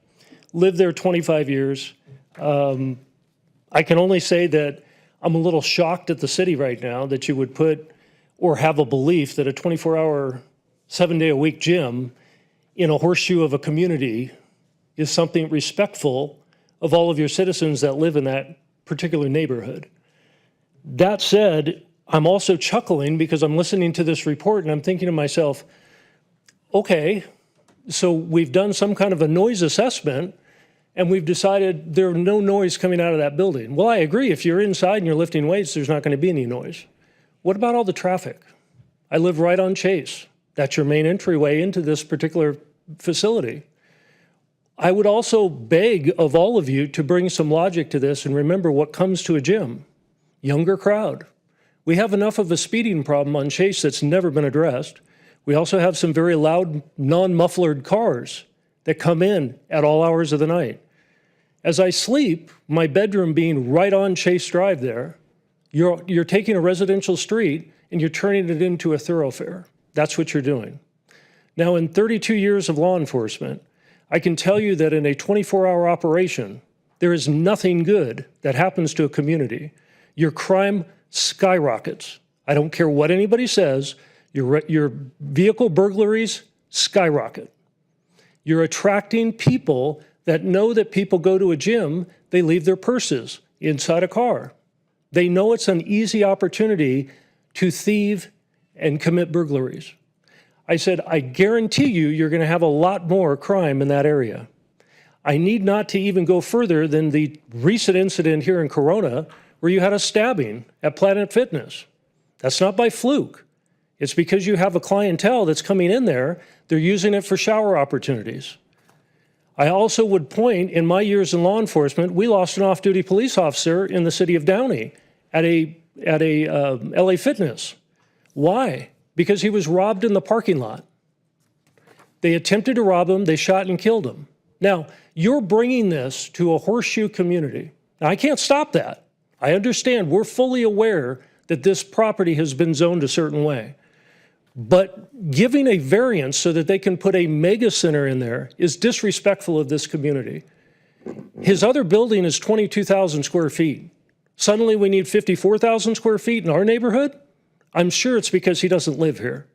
Lived there 25 years. I can only say that I'm a little shocked at the city right now that you would put or have a belief that a 24-hour, 7-day-a-week gym in a horseshoe of a community is something respectful of all of your citizens that live in that particular neighborhood. That said, I'm also chuckling because I'm listening to this report and I'm thinking to myself, okay, so we've done some kind of a noise assessment and we've decided there's no noise coming out of that building. Well, I agree. If you're inside and you're lifting weights, there's not going to be any noise. What about all the traffic? I live right on Chase. That's your main entryway into this particular facility. I would also beg of all of you to bring some logic to this and remember what comes to a gym. Younger crowd. We have enough of a speeding problem on Chase that's never been addressed. We also have some very loud, non-mufflered cars that come in at all hours of the night. As I sleep, my bedroom being right on Chase Drive there, you're taking a residential street and you're turning it into a thoroughfare. That's what you're doing. Now, in 32 years of law enforcement, I can tell you that in a 24-hour operation, there is nothing good that happens to a community. Your crime skyrockets. I don't care what anybody says, your vehicle burglaries skyrocket. You're attracting people that know that people go to a gym, they leave their purses inside a car. They know it's an easy opportunity to thieve and commit burglaries. I said, I guarantee you're going to have a lot more crime in that area. I need not to even go further than the recent incident here in Corona where you had a stabbing at Planet Fitness. That's not by fluke. It's because you have a clientele that's coming in there, they're using it for shower opportunities. I also would point, in my years in law enforcement, we lost an off-duty police officer in the city of Downey at a LA Fitness. Why? Because he was robbed in the parking lot. They attempted to rob him, they shot and killed him. Now, you're bringing this to a horseshoe community. Now, I can't stop that. I understand, we're fully aware that this property has been zoned a certain way. But giving a variance so that they can put a mega center in there is disrespectful of this community. His other building is 22,000 square feet. Suddenly we need 54,000 square feet in our neighborhood? I'm sure it's because he doesn't live here.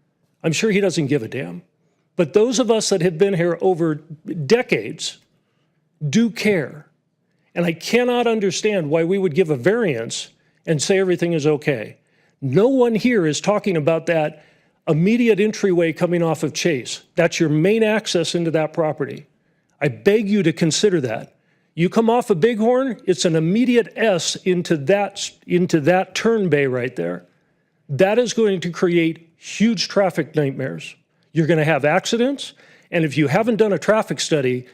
I'm sure he doesn't give a damn. But those of us that have been here over decades do care. And I cannot understand why we would give a variance and say everything is okay. No one here is talking about that immediate entryway coming off of Chase. That's your main access into that property. I beg you to consider that. You come off of Bighorn, it's an immediate S into that turn bay right there. That is going to create huge traffic nightmares. You're going to have accidents, and if you haven't done a traffic study,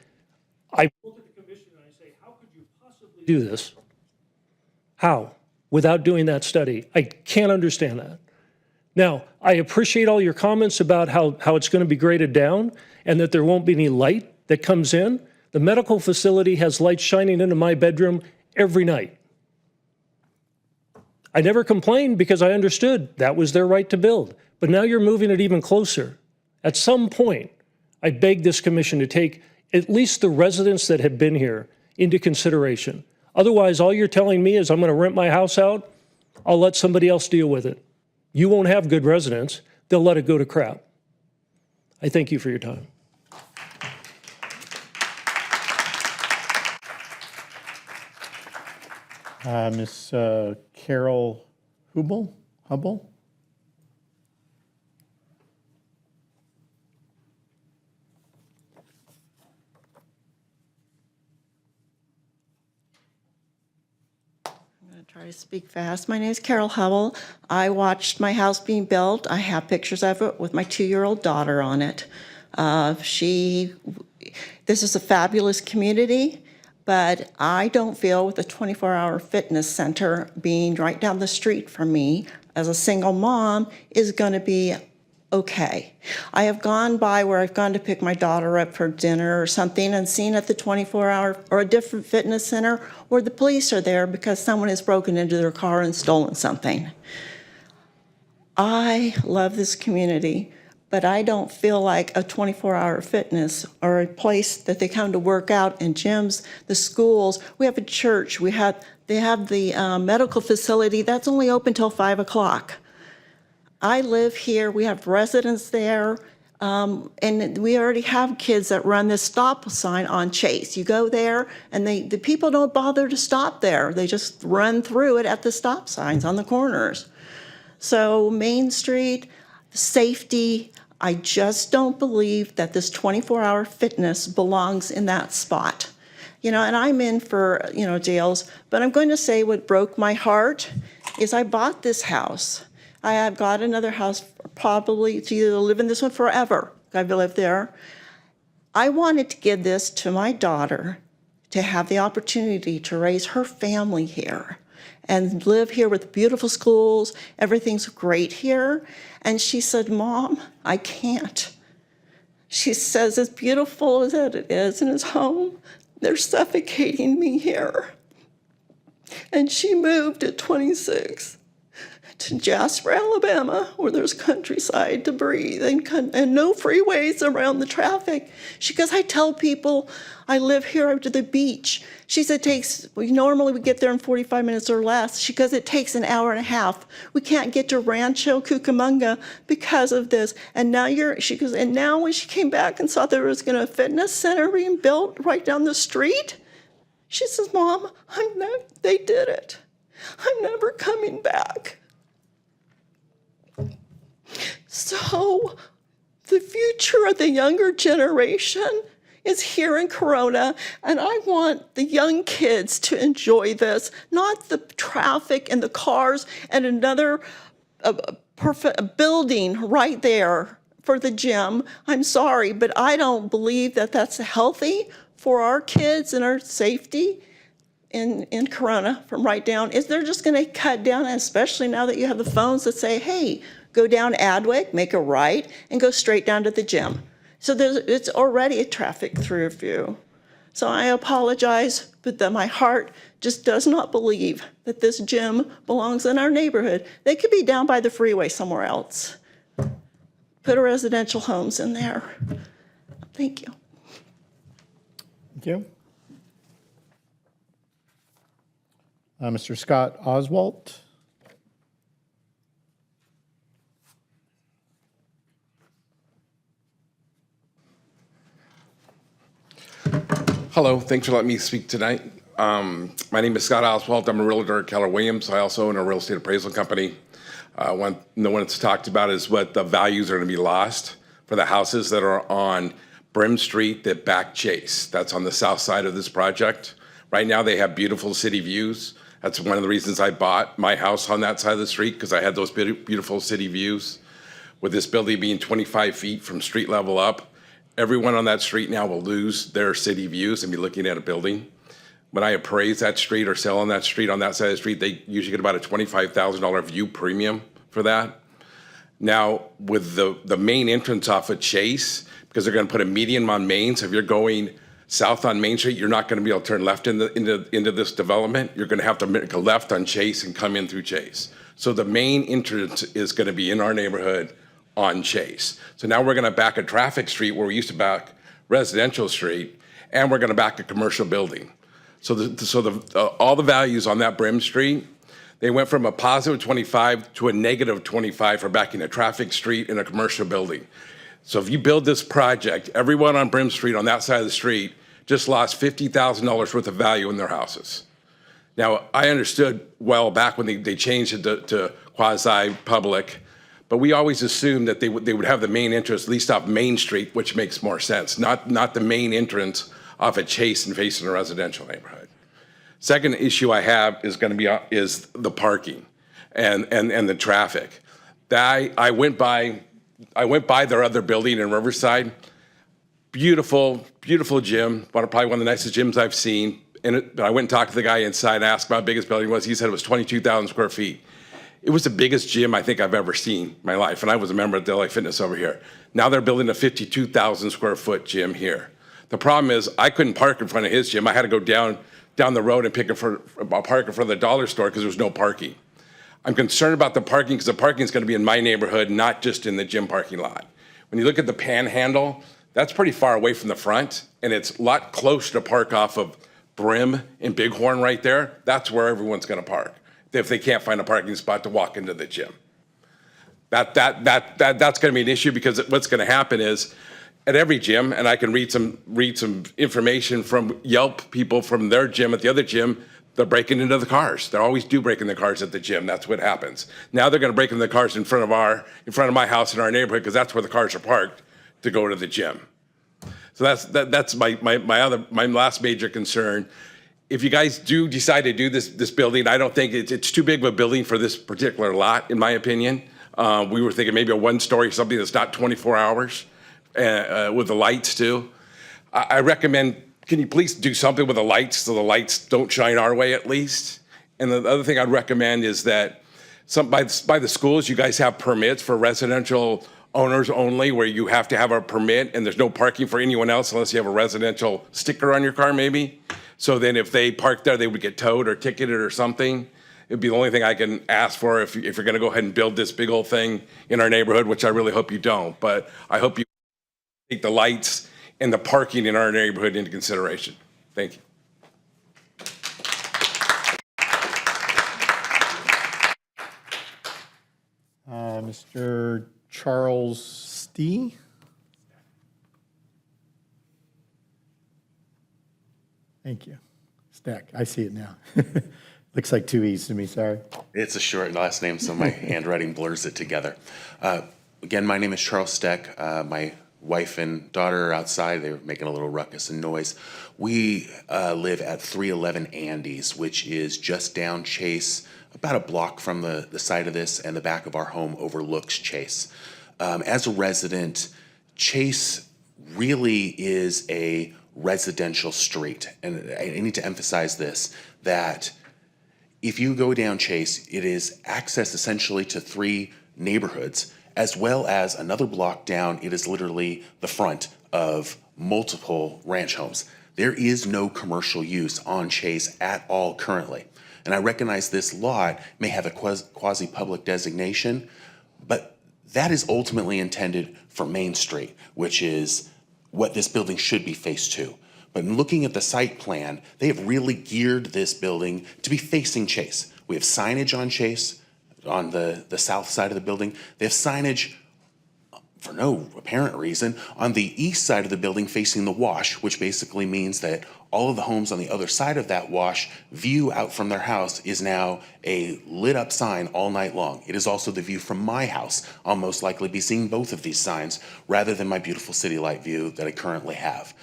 I look at the commission and I say, how could you possibly do this? How? Without doing that study. I can't understand that. Now, I appreciate all your comments about how it's going to be graded down and that there won't be any light that comes in. The medical facility has light shining into my bedroom every night. I never complained because I understood that was their right to build. But now you're moving it even closer. At some point, I beg this commission to take at least the residents that have been here into consideration. Otherwise, all you're telling me is I'm going to rent my house out. I'll let somebody else deal with it. You won't have good residents. They'll let it go to crap. I thank you for your time. Ms. Carol Hubel? Try to speak fast. My name is Carol Hubble. I watched my house being built. I have pictures of it with my 2-year-old daughter on it. This is a fabulous community, but I don't feel with a 24-hour fitness center being right down the street from me as a single mom is going to be okay. I have gone by where I've gone to pick my daughter up for dinner or something and seen at the 24-hour or a different fitness center where the police are there because someone has broken into their car and stolen something. I love this community, but I don't feel like a 24-hour fitness or a place that they come to work out and gyms, the schools. We have a church. They have the medical facility. That's only open till 5 o'clock. I live here. We have residents there. And we already have kids that run this stop sign on Chase. You go there and the people don't bother to stop there. They just run through it at the stop signs on the corners. So Main Street, safety, I just don't believe that this 24-hour fitness belongs in that spot. And I'm in for, jails, but I'm going to say what broke my heart is I bought this house. I have got another house probably to either live in this one forever. I've lived there. I wanted to give this to my daughter to have the opportunity to raise her family here and live here with beautiful schools. Everything's great here. And she said, Mom, I can't. She says, as beautiful as it is in his home, they're suffocating me here. And she moved at 26 to Jasper, Alabama, where there's countryside to breathe and no freeways around the traffic. She goes, I tell people I live here up to the beach. She said, normally we get there in 45 minutes or less. She goes, it takes an hour and a half. We can't get to Rancho Cucamonga because of this. And now she goes, and now when she came back and saw there was going to a fitness center being built right down the street, she says, Mom, they did it. I'm never coming back. So the future of the younger generation is here in Corona, and I want the young kids to enjoy this, not the traffic and the cars and another perfect building right there for the gym. I'm sorry, but I don't believe that that's healthy for our kids and our safety in Corona from right down. They're just going to cut down, especially now that you have the phones that say, hey, go down Adwick, make a right, and go straight down to the gym. So it's already a traffic through. So I apologize, but my heart just does not believe that this gym belongs in our neighborhood. They could be down by the freeway somewhere else. Put residential homes in there. Thank you. Thank you. Mr. Scott Oswalt. Hello, thanks for letting me speak tonight. My name is Scott Oswalt. I'm a realtor at Keller Williams. I also own a real estate appraisal company. One it's talked about is what the values are going to be lost for the houses that are on Brim Street that back Chase. That's on the south side of this project. Right now they have beautiful city views. That's one of the reasons I bought my house on that side of the street, because I had those beautiful city views. With this building being 25 feet from street level up, everyone on that street now will lose their city views and be looking at a building. When I appraise that street or sell on that street, on that side of the street, they usually get about a $25,000 view premium for that. Now, with the main entrance off of Chase, because they're going to put a median on Main, so if you're going south on Main Street, you're not going to be able to turn left into this development. You're going to have to make a left on Chase and come in through Chase. So the main entrance is going to be in our neighborhood on Chase. So now we're going to back a traffic street where we used to back residential street, and we're going to back a commercial building. So all the values on that Brim Street, they went from a positive 25 to a negative 25 for backing a traffic street in a commercial building. So if you build this project, everyone on Brim Street on that side of the street just lost $50,000 worth of value in their houses. Now, I understood well back when they changed it to quasi-public, but we always assumed that they would have the main entrance at least off Main Street, which makes more sense, not the main entrance off of Chase and facing a residential neighborhood. Second issue I have is going to be is the parking and the traffic. I went by their other building in Riverside. Beautiful gym, probably one of the nicest gyms I've seen. And I went and talked to the guy inside and asked him how big his building was. He said it was 22,000 square feet. It was the biggest gym I think I've ever seen in my life. And I was a member of LA Fitness over here. Now they're building a 52,000 square foot gym here. The problem is I couldn't park in front of his gym. I had to go down the road and park in front of the dollar store because there was no parking. I'm concerned about the parking because the parking is going to be in my neighborhood, not just in the gym parking lot. When you look at the panhandle, that's pretty far away from the front, and it's a lot closer to park off of Brim and Bighorn right there. That's where everyone's going to park if they can't find a parking spot to walk into the gym. That's going to be an issue, because what's going to happen is at every gym, and I can read some information from Yelp people from their gym at the other gym, they're breaking into the cars. They always do break in the cars at the gym. That's what happens. Now they're going to break into the cars in front of my house in our neighborhood, because that's where the cars are parked to go to the gym. So that's my last major concern. If you guys do decide to do this building, I don't think it's too big of a building for this particular lot, in my opinion. We were thinking maybe a one-story, something that's not 24 hours with the lights too. I recommend, can you please do something with the lights so the lights don't shine our way at least? And the other thing I'd recommend is that by the schools, you guys have permits for residential owners only, where you have to have a permit and there's no parking for anyone else unless you have a residential sticker on your car maybe. So then if they park there, they would get towed or ticketed or something. It'd be the only thing I can ask for if you're going to go ahead and build this big old thing in our neighborhood, which I really hope you don't. But I hope you take the lights and the parking in our neighborhood into consideration. Thank you. Mr. Charles Stee? Thank you. Stack, I see it now. Looks like two E's to me, sorry. It's a short last name, so my handwriting blurs it together. Again, my name is Charles Steck. My wife and daughter are outside. They're making a little ruckus and noise. We live at 311 Andes, which is just down Chase, about a block from the site of this, and the back of our home overlooks Chase. As a resident, Chase really is a residential street. And I need to emphasize this, that if you go down Chase, it is access essentially to 3 neighborhoods, as well as another block down, it is literally the front of multiple ranch homes. There is no commercial use on Chase at all currently. And I recognize this lot may have a quasi-public designation, but that is ultimately intended for Main Street, which is what this building should be faced to. But in looking at the site plan, they have really geared this building to be facing Chase. We have signage on Chase, on the south side of the building. They have signage, for no apparent reason, on the east side of the building facing the wash, which basically means that all of the homes on the other side of that wash view out from their house is now a lit up sign all night long. It is also the view from my house. I'll most likely be seeing both of these signs rather than my beautiful city light view that I currently have.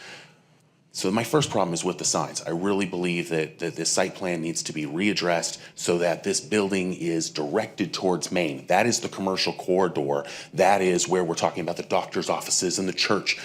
So my first problem is with the signs. I really believe that this site plan needs to be readdressed so that this building is directed towards Main. That is the commercial corridor. That is where we're talking about the doctor's offices and the church.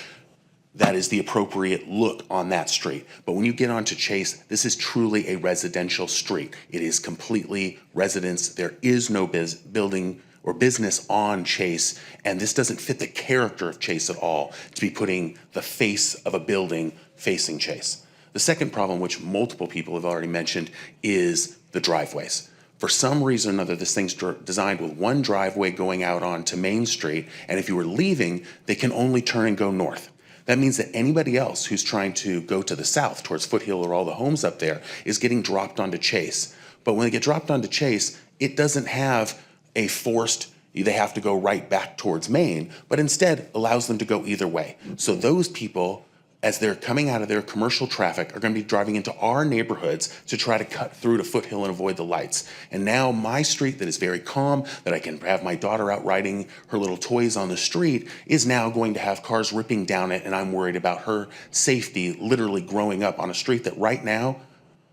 That is the appropriate look on that street. But when you get onto Chase, this is truly a residential street. It is completely residence. There is no building or business on Chase, and this doesn't fit the character of Chase at all to be putting the face of a building facing Chase. The second problem, which multiple people have already mentioned, is the driveways. For some reason or another, this thing's designed with one driveway going out onto Main Street, and if you were leaving, they can only turn and go north. That means that anybody else who's trying to go to the south towards Foothill or all the homes up there is getting dropped onto Chase. But when they get dropped onto Chase, it doesn't have a forced, they have to go right back towards Main, but instead allows them to go either way. So those people, as they're coming out of their commercial traffic, are going to be driving into our neighborhoods to try to cut through to Foothill and avoid the lights. And now my street that is very calm, that I can have my daughter out riding her little toys on the street, is now going to have cars ripping down it, and I'm worried about her safety literally growing up on a street that right now,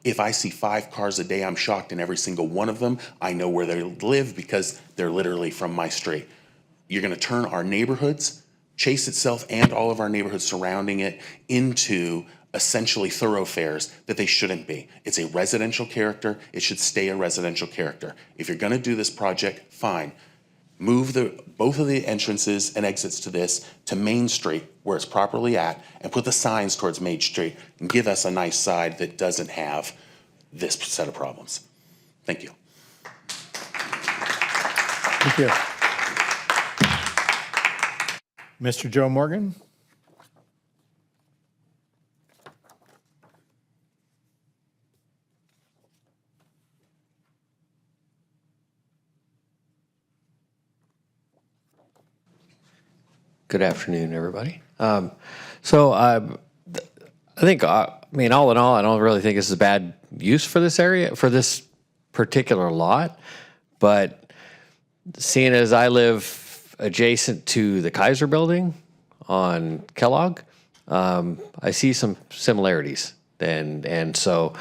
if I see 5 cars a day, I'm shocked, and every single one of them, I know where they live because they're literally from my street. You're going to turn our neighborhoods, Chase itself and all of our neighborhoods surrounding it, into essentially thoroughfares that they shouldn't be. It's a residential character. It should stay a residential character. If you're going to do this project, fine. Move both of the entrances and exits to this to Main Street, where it's properly at, and put the signs towards Main Street, and give us a nice side that doesn't have this set of problems. Thank you. Thank you. Mr. Joe Morgan? Good afternoon, everybody. I think, I mean, all in all, I don't really think this is a bad use for this area, for this particular lot. But seeing as I live adjacent to the Kaiser Building on Kellogg, I see some similarities. And so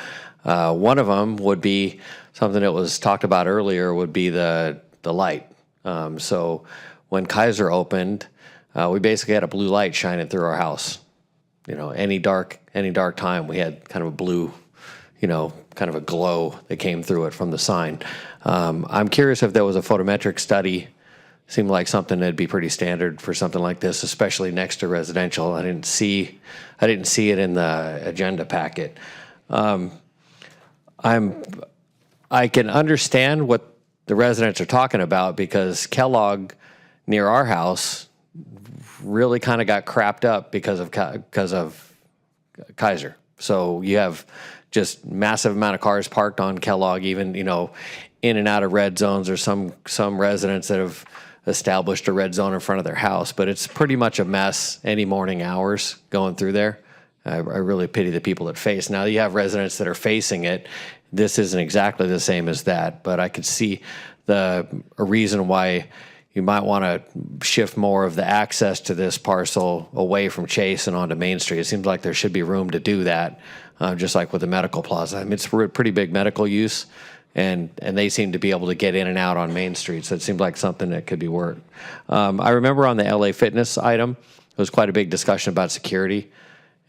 one of them would be something that was talked about earlier would be the light. So when Kaiser opened, we basically had a blue light shining through our house. You know, any dark time, we had kind of a blue, you know, kind of a glow that came through it from the sign. I'm curious if there was a photometric study. Seemed like something that'd be pretty standard for something like this, especially next to residential. I didn't see it in the agenda packet. I can understand what the residents are talking about because Kellogg near our house really kind of got crapped up because of Kaiser. So you have just massive amount of cars parked on Kellogg, even, you know, in and out of red zones, or some residents that have established a red zone in front of their house. But it's pretty much a mess any morning hours going through there. I really pity the people that face. Now you have residents that are facing it. This isn't exactly the same as that, but I could see a reason why you might want to shift more of the access to this parcel away from Chase and onto Main Street. It seems like there should be room to do that, just like with the medical plaza. I mean, it's pretty big medical use, and they seem to be able to get in and out on Main Street, so it seems like something that could be worked. I remember on the LA Fitness item, there was quite a big discussion about security,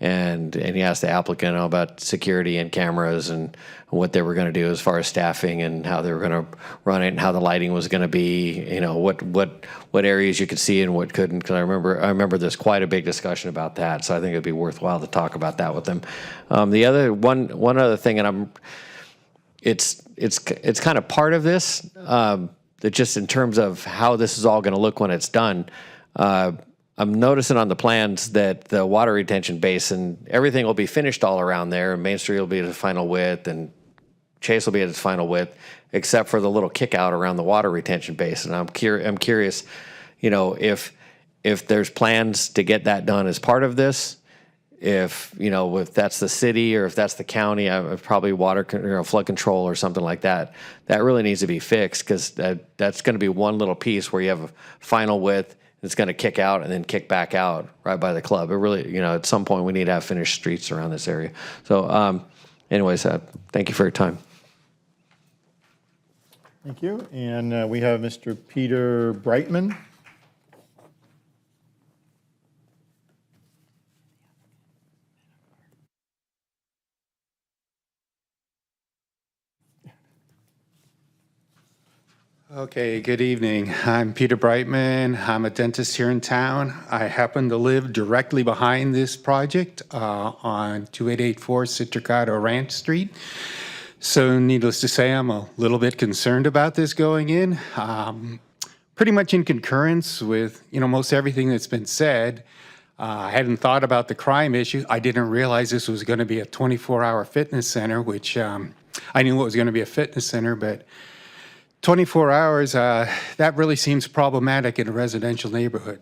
and he asked the applicant about security and cameras and what they were going to do as far as staffing and how they were going to run it and how the lighting was going to be, you know, what areas you could see and what couldn't. Because I remember there's quite a big discussion about that, so I think it'd be worthwhile to talk about that with them. The other one other thing, and it's kind of part of this, that just in terms of how this is all going to look when it's done. I'm noticing on the plans that the water retention basin, everything will be finished all around there, and Main Street will be at its final width, and Chase will be at its final width, except for the little kick out around the water retention basin. I'm curious, you know, if there's plans to get that done as part of this, if that's the city or if that's the county, probably flood control or something like that. That really needs to be fixed, because that's going to be one little piece where you have a final width. It's going to kick out and then kick back out right by the club. It really, at some point we need to have finished streets around this area. So anyways, thank you for your time. Thank you. And we have Mr. Peter Brightman. Okay, good evening. I'm Peter Brightman. I'm a dentist here in town. I happen to live directly behind this project on 2884 Citricado Ranch Street. So needless to say, I'm a little bit concerned about this going in. Pretty much in concurrence with, most everything that's been said. I hadn't thought about the crime issue. I didn't realize this was going to be a 24-hour fitness center, which I knew it was going to be a fitness center, but 24 hours, that really seems problematic in a residential neighborhood.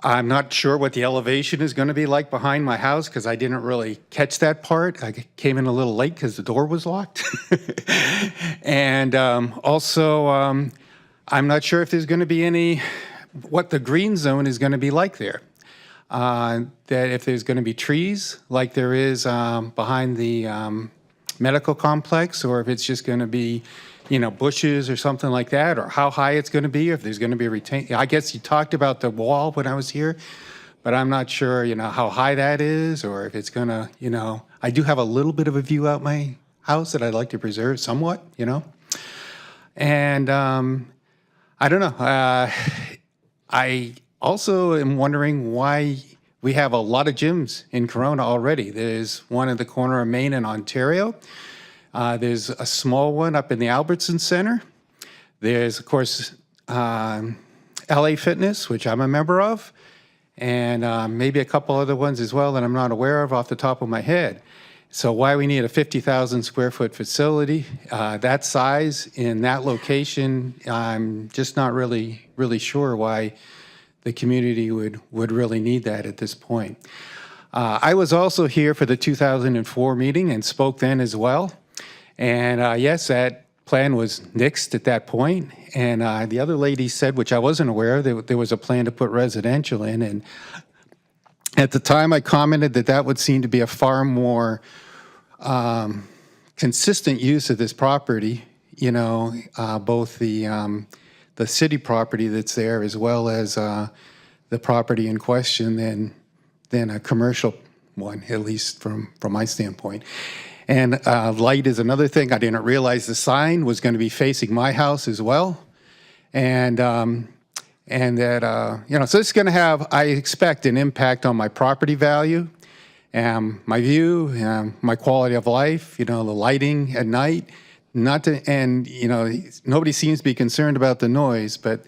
I'm not sure what the elevation is going to be like behind my house, because I didn't really catch that part. I came in a little late because the door was locked. And also, I'm not sure if there's going to be what the green zone is going to be like there. That if there's going to be trees like there is behind the medical complex, or if it's just going to be bushes or something like that, or how high it's going to be, or if there's going to be I guess you talked about the wall when I was here, but I'm not sure, how high that is, or if it's going to, I do have a little bit of a view out my house that I'd like to preserve somewhat, And I don't know. I also am wondering why we have a lot of gyms in Corona already. There's one at the corner of Main and Ontario. There's a small one up in the Albertson Center. There's, of course, LA Fitness, which I'm a member of, and maybe a couple other ones as well that I'm not aware of off the top of my head. So why we need a 50,000 square foot facility that size in that location, I'm just not really sure why the community would really need that at this point. I was also here for the 2004 meeting and spoke then as well. And yes, that plan was nixed at that point. And the other lady said, which I wasn't aware of, that there was a plan to put residential in. And at the time, I commented that that would seem to be a far more consistent use of this property, you know, both the city property that's there as well as the property in question than a commercial one, at least from my standpoint. And light is another thing. I didn't realize the sign was going to be facing my house as well. And that, you know, so it's going to have, I expect, an impact on my property value, my view, my quality of life, you know, the lighting at night. And, you know, nobody seems to be concerned about the noise, but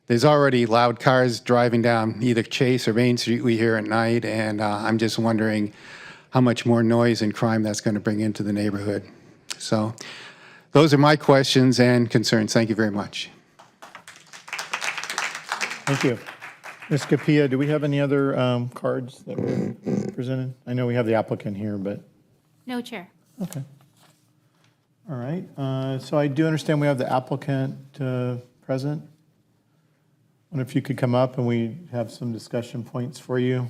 there's already loud cars driving down either Chase or Main Street we hear at night, and I'm just wondering how much more noise and crime that's going to bring into the neighborhood. So those are my questions and concerns. Thank you very much. Thank you. Ms. Capilla, do we have any other cards that were presented? I know we have the applicant here, but, No, Chair. okay. All right, so I do understand we have the applicant present. I wonder if you could come up and we have some discussion points for you.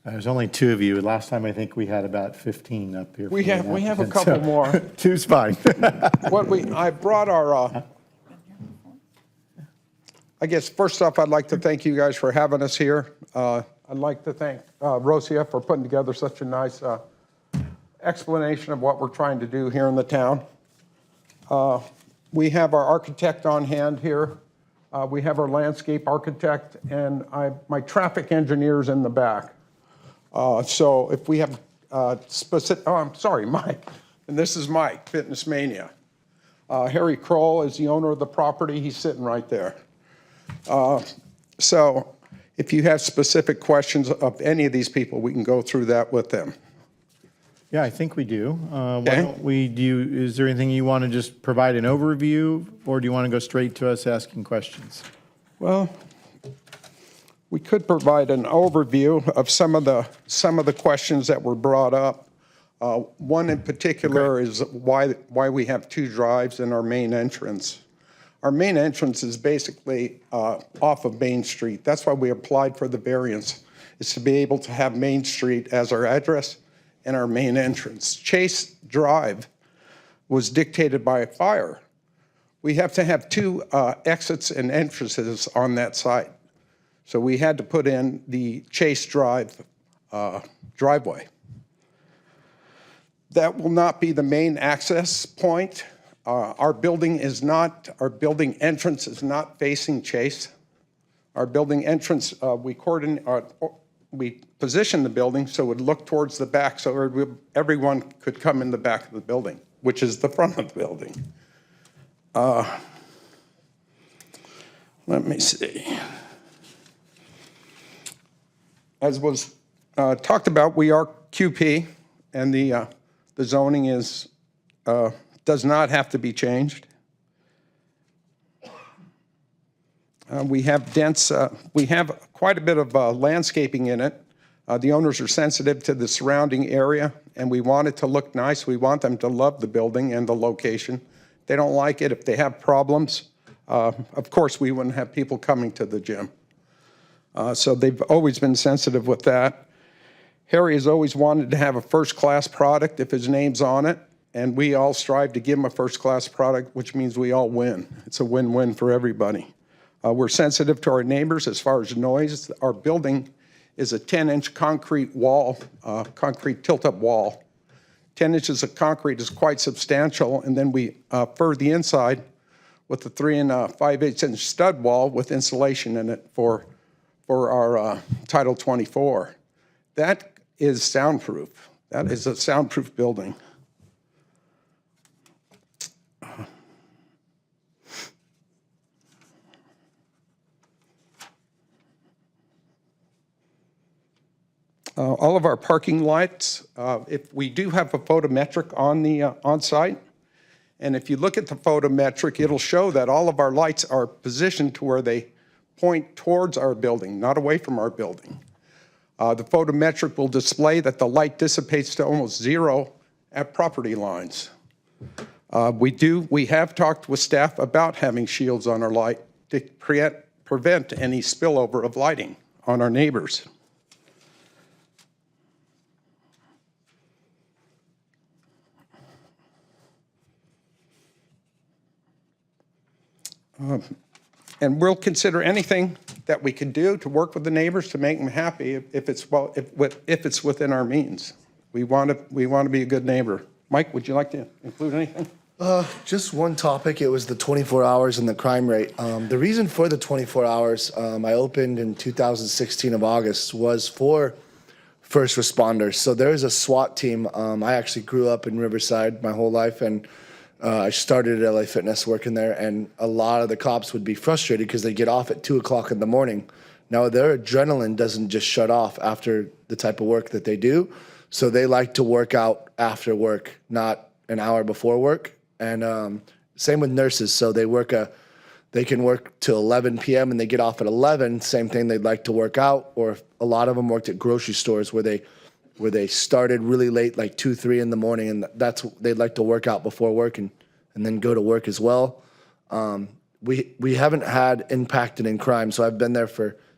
There's only two of you. Last time I think we had about 15 up here. We for the have a applicant, couple so more. Two's fine. I brought our, I guess, first off, I'd like to thank you guys for having us here. I'd like to thank Rosia for putting together such a nice explanation of what we're trying to do here in the town. We have our architect on hand here. We have our landscape architect, and my traffic engineer's in the back. So if we have specific, oh, I'm sorry, Mike. And this is Mike, Fitness Mania. Harry Kroll is the owner of the property. He's sitting right there. So if you have specific questions of any of these people, we can go through that with them. Yeah, I think we do. Why don't we, is there anything you want to just provide an overview, or do you want to go straight to us asking questions? Well, we could provide an overview of some of the questions that were brought up. One in particular is why we have two drives in our main entrance. Our main entrance is basically off of Main Street. That's why we applied for the variance, is to be able to have Main Street as our address and our main entrance. Chase Drive was dictated by a fire. We have to have two exits and entrances on that site. So we had to put in the Chase Drive driveway. That will not be the main access point. Our building entrance is not facing Chase. Our building entrance, we positioned the building so it would look towards the back so everyone could come in the back of the building, which is the front of the building. Let me see. As was talked about, we are QP, and the zoning does not have to be changed. We have quite a bit of landscaping in it. The owners are sensitive to the surrounding area, and we want it to look nice. We want them to love the building and the location. If they don't like it, if they have problems, of course, we wouldn't have people coming to the gym. So they've always been sensitive with that. Harry has always wanted to have a first-class product if his name's on it, and we all strive to give him a first-class product, which means we all win. It's a win-win for everybody. We're sensitive to our neighbors as far as noise. Our building is a 10-inch concrete wall, concrete tilt-up wall. 10 inches of concrete is quite substantial, and then we fur the inside with a 3 5/8 inch stud wall with insulation in it for our Title 24. That is soundproof. That is a soundproof building. all of our parking lights, if we do have a photometric on the on-site, and if you look at the photometric, it'll show that all of our lights are positioned to where they point towards our building, not away from our building. The photometric will display that the light dissipates to almost zero at property lines. We have talked with staff about having shields on our light to prevent any spillover of lighting on our neighbors. And we'll consider anything that we can do to work with the neighbors to make them happy if it's within our means. We want to be a good neighbor. Mike, would you like to include anything? Just one topic. It was the 24 hours and the crime rate. The reason for the 24 hours, I opened in 2016 of August, was for first responders. So there is a SWAT team. I actually grew up in Riverside my whole life, and I started at LA Fitness working there, and a lot of the cops would be frustrated because they get off at 2 o'clock in the morning. Now, their adrenaline doesn't just shut off after the type of work that they do, so they like to work out after work, not an hour before work. And same with nurses, so they can work till 11 p.m. and they get off at 11. Same thing, they'd like to work out, or a lot of them worked at grocery stores where they started really late, like 2, 3 in the morning, and they'd like to work out before work and then go to work as well. We haven't had impacted in crime, so I've been there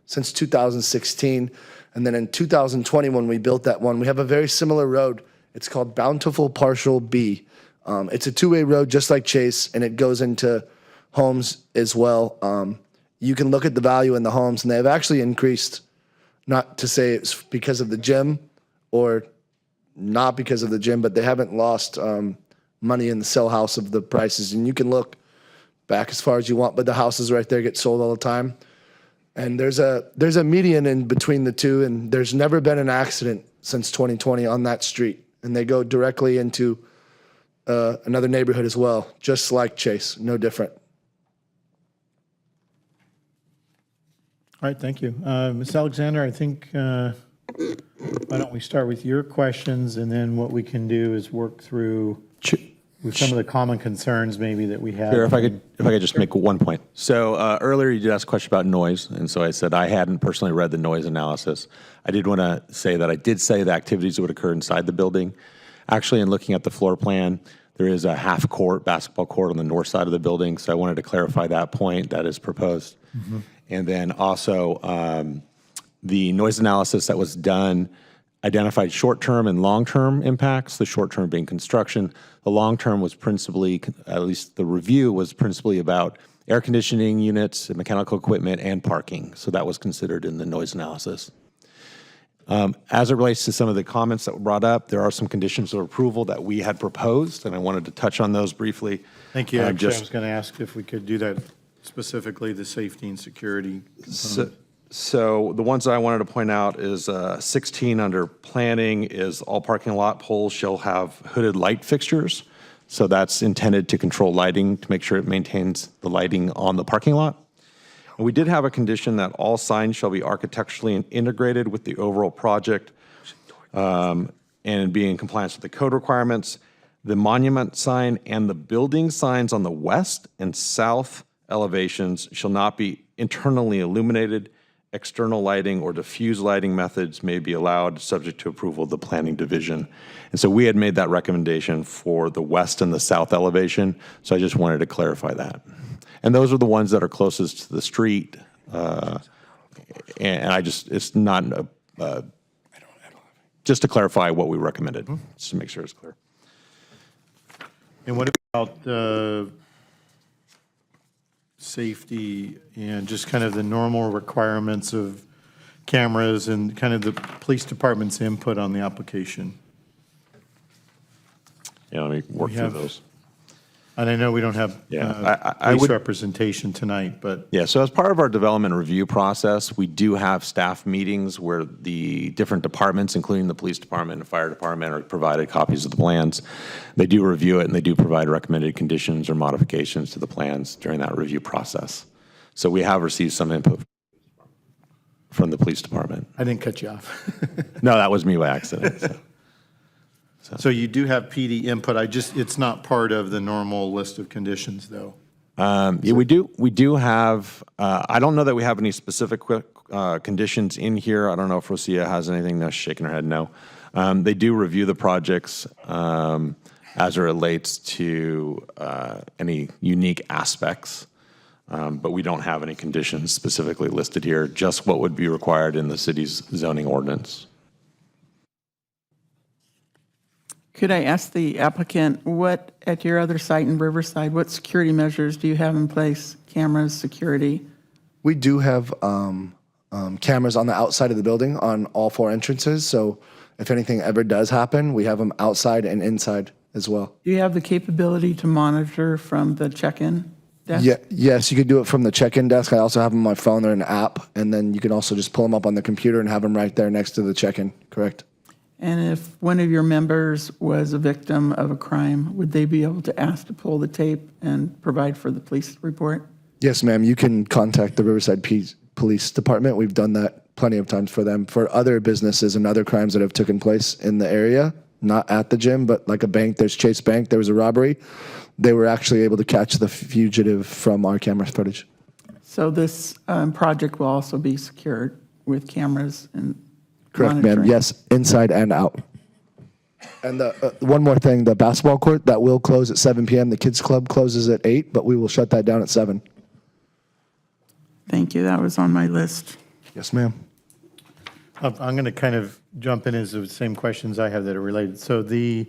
since 2016. And then in 2020, when we built that one, we have a very similar road. It's called Bountiful Partial B. It's a two-way road just like Chase, and it goes into homes as well. You can look at the value in the homes, and they have actually increased, not to say it's because of the gym or not because of the gym, but they haven't lost money in the sell house of the prices. And you can look back as far as you want, but the houses right there get sold all the time. And there's a median in between the two, and there's never been an accident since 2020 on that street. And they go directly into another neighborhood as well, just like Chase, no different. All right, thank you. Ms. Alexander, I think, why don't we start with your questions, and then what we can do is work through with some of the common concerns maybe that we have. Sure, if I could just make one point. So earlier you did ask a question about noise, and so I said I hadn't personally read the noise analysis. I did want to say that I did say the activities would occur inside the building. Actually, in looking at the floor plan, there is a half-court basketball court on the north side of the building, so I wanted to clarify that point that is proposed. Mm-hmm. And then also the noise analysis that was done identified short-term and long-term impacts, the short-term being construction. The long-term was principally, at least the review was principally about air conditioning units, mechanical equipment, and parking. So that was considered in the noise analysis. As it relates to some of the comments that were brought up, there are some conditions of approval that we had proposed, and I wanted to touch on those briefly. Thank you. Actually, I was going to ask if we could do that specifically, the safety and security component. So the ones that I wanted to point out is 16 under planning is all parking lot poles shall have hooded light fixtures. So that's intended to control lighting to make sure it maintains the lighting on the parking lot. And we did have a condition that all signs shall be architecturally integrated with the overall project and be in compliance with the code requirements. The monument sign and the building signs on the west and south elevations shall not be internally illuminated. External lighting or diffuse lighting methods may be allowed subject to approval of the planning division. And so we had made that recommendation for the west and the south elevation. So I just wanted to clarify that. And those are the ones that are closest to the street. And it's not, just to clarify what we recommended, just to make sure it's clear. And what about safety and just kind of the normal requirements of cameras and kind of the police department's input on the application? Yeah, let me work through those. And I know we don't have police representation tonight, but. Yeah, so as part of our development review process, we do have staff meetings where the different departments, including the police department and fire department, are provided copies of the plans. They do review it, and they do provide recommended conditions or modifications to the plans during that review process. So we have received some input. from the police department. I didn't cut you off. No, that was me by accident. So you do have PD input. It's not part of the normal list of conditions, though. Yeah, we do have, I don't know that we have any specific conditions in here. I don't know if Rosia has anything. No, she's shaking her head no. They do review the projects as it relates to any unique aspects, but we don't have any conditions specifically listed here, just what would be required in the city's zoning ordinance. Could I ask the applicant, what, at your other site in Riverside, what security measures do you have in place? Cameras, security? We do have cameras on the outside of the building on all 4 entrances. So if anything ever does happen, we have them outside and inside as well. Do you have the capability to monitor from the check-in desk? Yeah, yes, you could do it from the check-in desk. I also have them on my phone. They're an app. And then you can also just pull them up on the computer and have them right there next to the check-in, correct? And if one of your members was a victim of a crime, would they be able to ask to pull the tape and provide for the police report? Yes, ma'am. You can contact the Riverside Police Department. We've done that plenty of times for them. For other businesses and other crimes that have taken place in the area, not at the gym, but like a bank, there's Chase Bank, there was a robbery. They were actually able to catch the fugitive from our camera footage. So this project will also be secured with cameras and Correct, ma'am. monitoring? Yes, inside and out. And one more thing, the basketball court, that will close at 7 p.m. The kids club closes at 8, but we will shut that down at 7. Thank you. That was on my list. Yes, ma'am. I'm going to kind of jump in as the same questions I have that are related. So you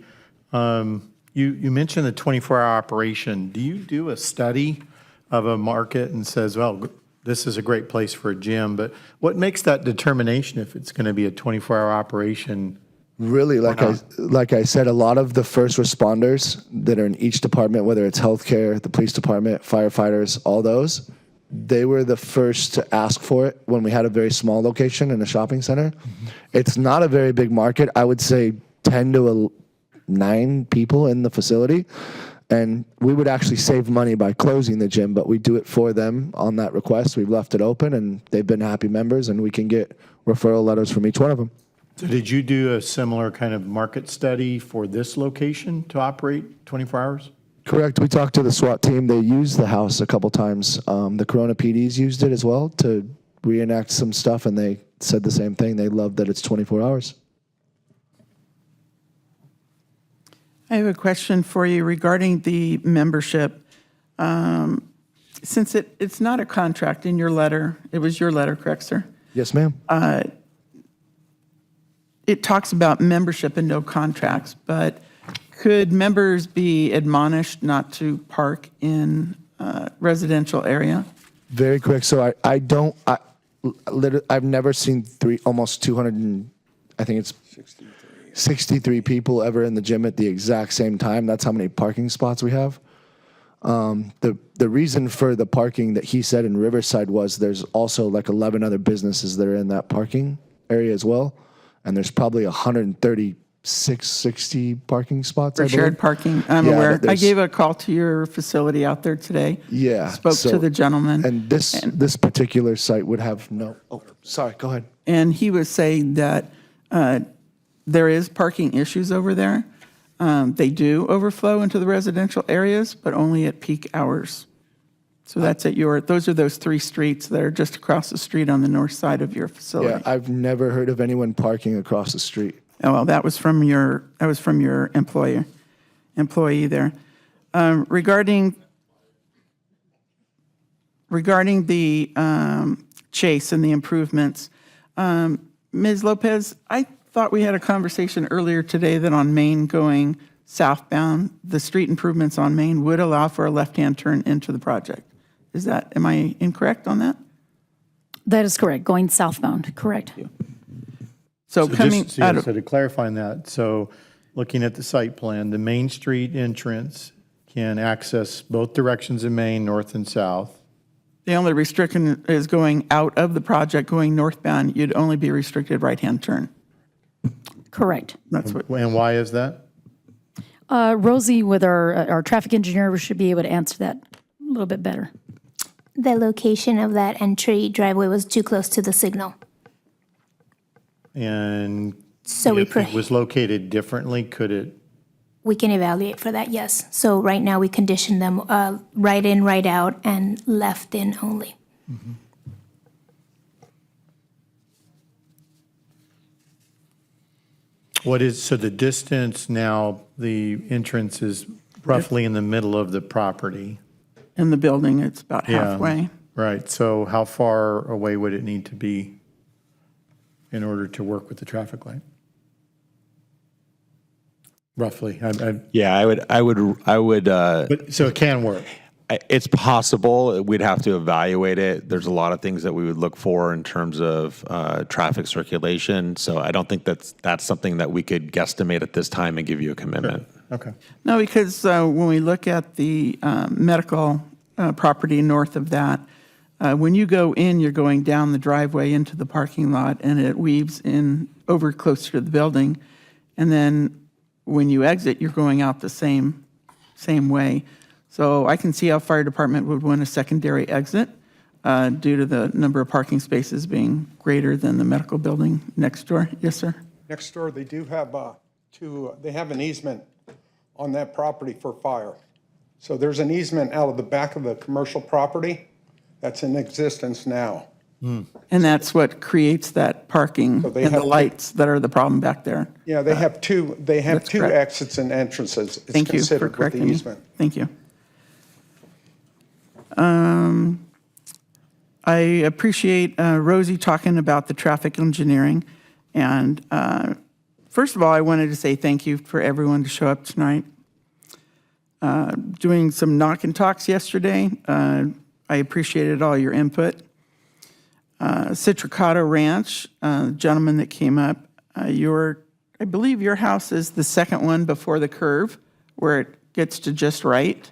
mentioned the 24-hour operation. Do you do a study of a market and says, well, this is a great place for a gym, but what makes that determination if it's going to be a 24-hour operation? Really, like I said, a lot of the first responders that are in each department, whether it's healthcare, the police department, firefighters, all those, they were the first to ask for it when we had a very small location in a shopping center. Mm-hmm. It's not a very big market. I would say 10 to 9 people in the facility. And we would actually save money by closing the gym, but we do it for them on that request. We've left it open, and they've been happy members, and we can get referral letters from each one of them. So did you do a similar kind of market study for this location to operate 24 hours? Correct. We talked to the SWAT team. They used the house a couple times. The Corona PDs used it as well to reenact some stuff, and they said the same thing. They love that it's 24 hours. I have a question for you regarding the membership. Since it's not a contract in your letter, it was your letter, correct, sir? Yes, ma'am. It talks about membership and no contracts, but could members be admonished not to park in residential area? Very quick. So I've never seen almost 200, I think it's 63 people ever in the gym at the exact same time. That's how many parking spots we have. The reason for the parking that he said in Riverside was there's also like 11 other businesses that are in that parking area as well. And there's probably 60 parking spots. For I believe. shared parking, I'm Yeah, aware. but I there's- gave a call to your facility out there today. Yeah. Spoke so- to the gentleman. And this particular site would have no, oh, sorry, go ahead. And he was saying that there is parking issues over there. They do overflow into the residential areas, but only at peak hours. So that's at those are those 3 streets that are just across the street on the north side of your facility. Yeah, I've never heard of anyone parking across the street. Oh, well, that was from your employee there. Regarding the Chase and the improvements, Ms. Lopez, I thought we had a conversation earlier today that on Main going southbound, the street improvements on Main would allow for a left-hand turn into the project. Am I incorrect on that? That is correct, going southbound, correct. So coming out of, So to clarify on that, so looking at the site plan, the Main Street entrance can access both directions in Main, north and south. the only restriction is going out of the project, going northbound, you'd only be restricted right-hand turn. Correct. That's what. And why is that? Rosie, with our traffic engineer, should be able to answer that a little bit better. The location of that entry driveway was too close to the signal. And So we if it was located differently, could it? We can evaluate for that, yes. So right now, we condition them right in, right out, and left in only. So the distance now, the entrance is roughly in the middle of the property? In the building, it's about Yeah. halfway. Right, so how far away would it need to be in order to work with the traffic light? Roughly, Yeah, I would, but, so it can work? it's possible. We'd have to evaluate it. There's a lot of things that we would look for in terms of traffic circulation. So I don't think that's something that we could guesstimate at this time and give you a commitment. Okay. No, because when we look at the medical property north of that, when you go in, you're going down the driveway into the parking lot, and it weaves in over closer to the building. And then when you exit, you're going out the same way. So I can see how fire department would want a secondary exit due to the number of parking spaces being greater than the medical building next door. Yes, sir? Next door, they do have they have an easement on that property for fire. So there's an easement out of the back of the commercial property that's in existence now. And that's what creates that parking So they and the have- lights that are the problem back there. Yeah, they have two That's correct. exits and entrances. It's Thank you for considered with the correcting me. easement. Thank you. I appreciate Rosie talking about the traffic engineering. And first of all, I wanted to say thank you for everyone to show up tonight. Doing some knock and talks yesterday, I appreciated all your input. Citricado Ranch, gentleman that came up, I believe your house is the second one before the curve where it gets to just right.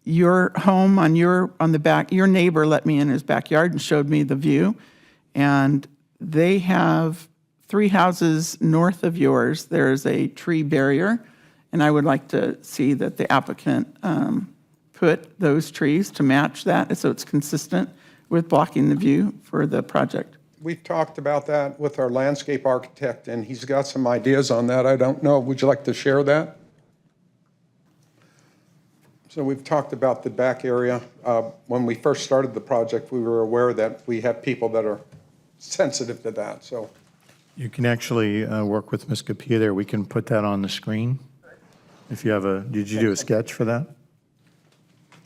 Your home on the back, your neighbor let me in his backyard and showed me the view. And they have 3 houses north of yours. There's a tree barrier. And I would like to see that the applicant put those trees to match that so it's consistent with blocking the view for the project. We've talked about that with our landscape architect, and he's got some ideas on that. I don't know, would you like to share that? So we've talked about the back area. When we first started the project, we were aware that we have people that are sensitive to that, so. You can actually work with Ms. Capia there. We can put that on the screen. If you have did you do a sketch for that?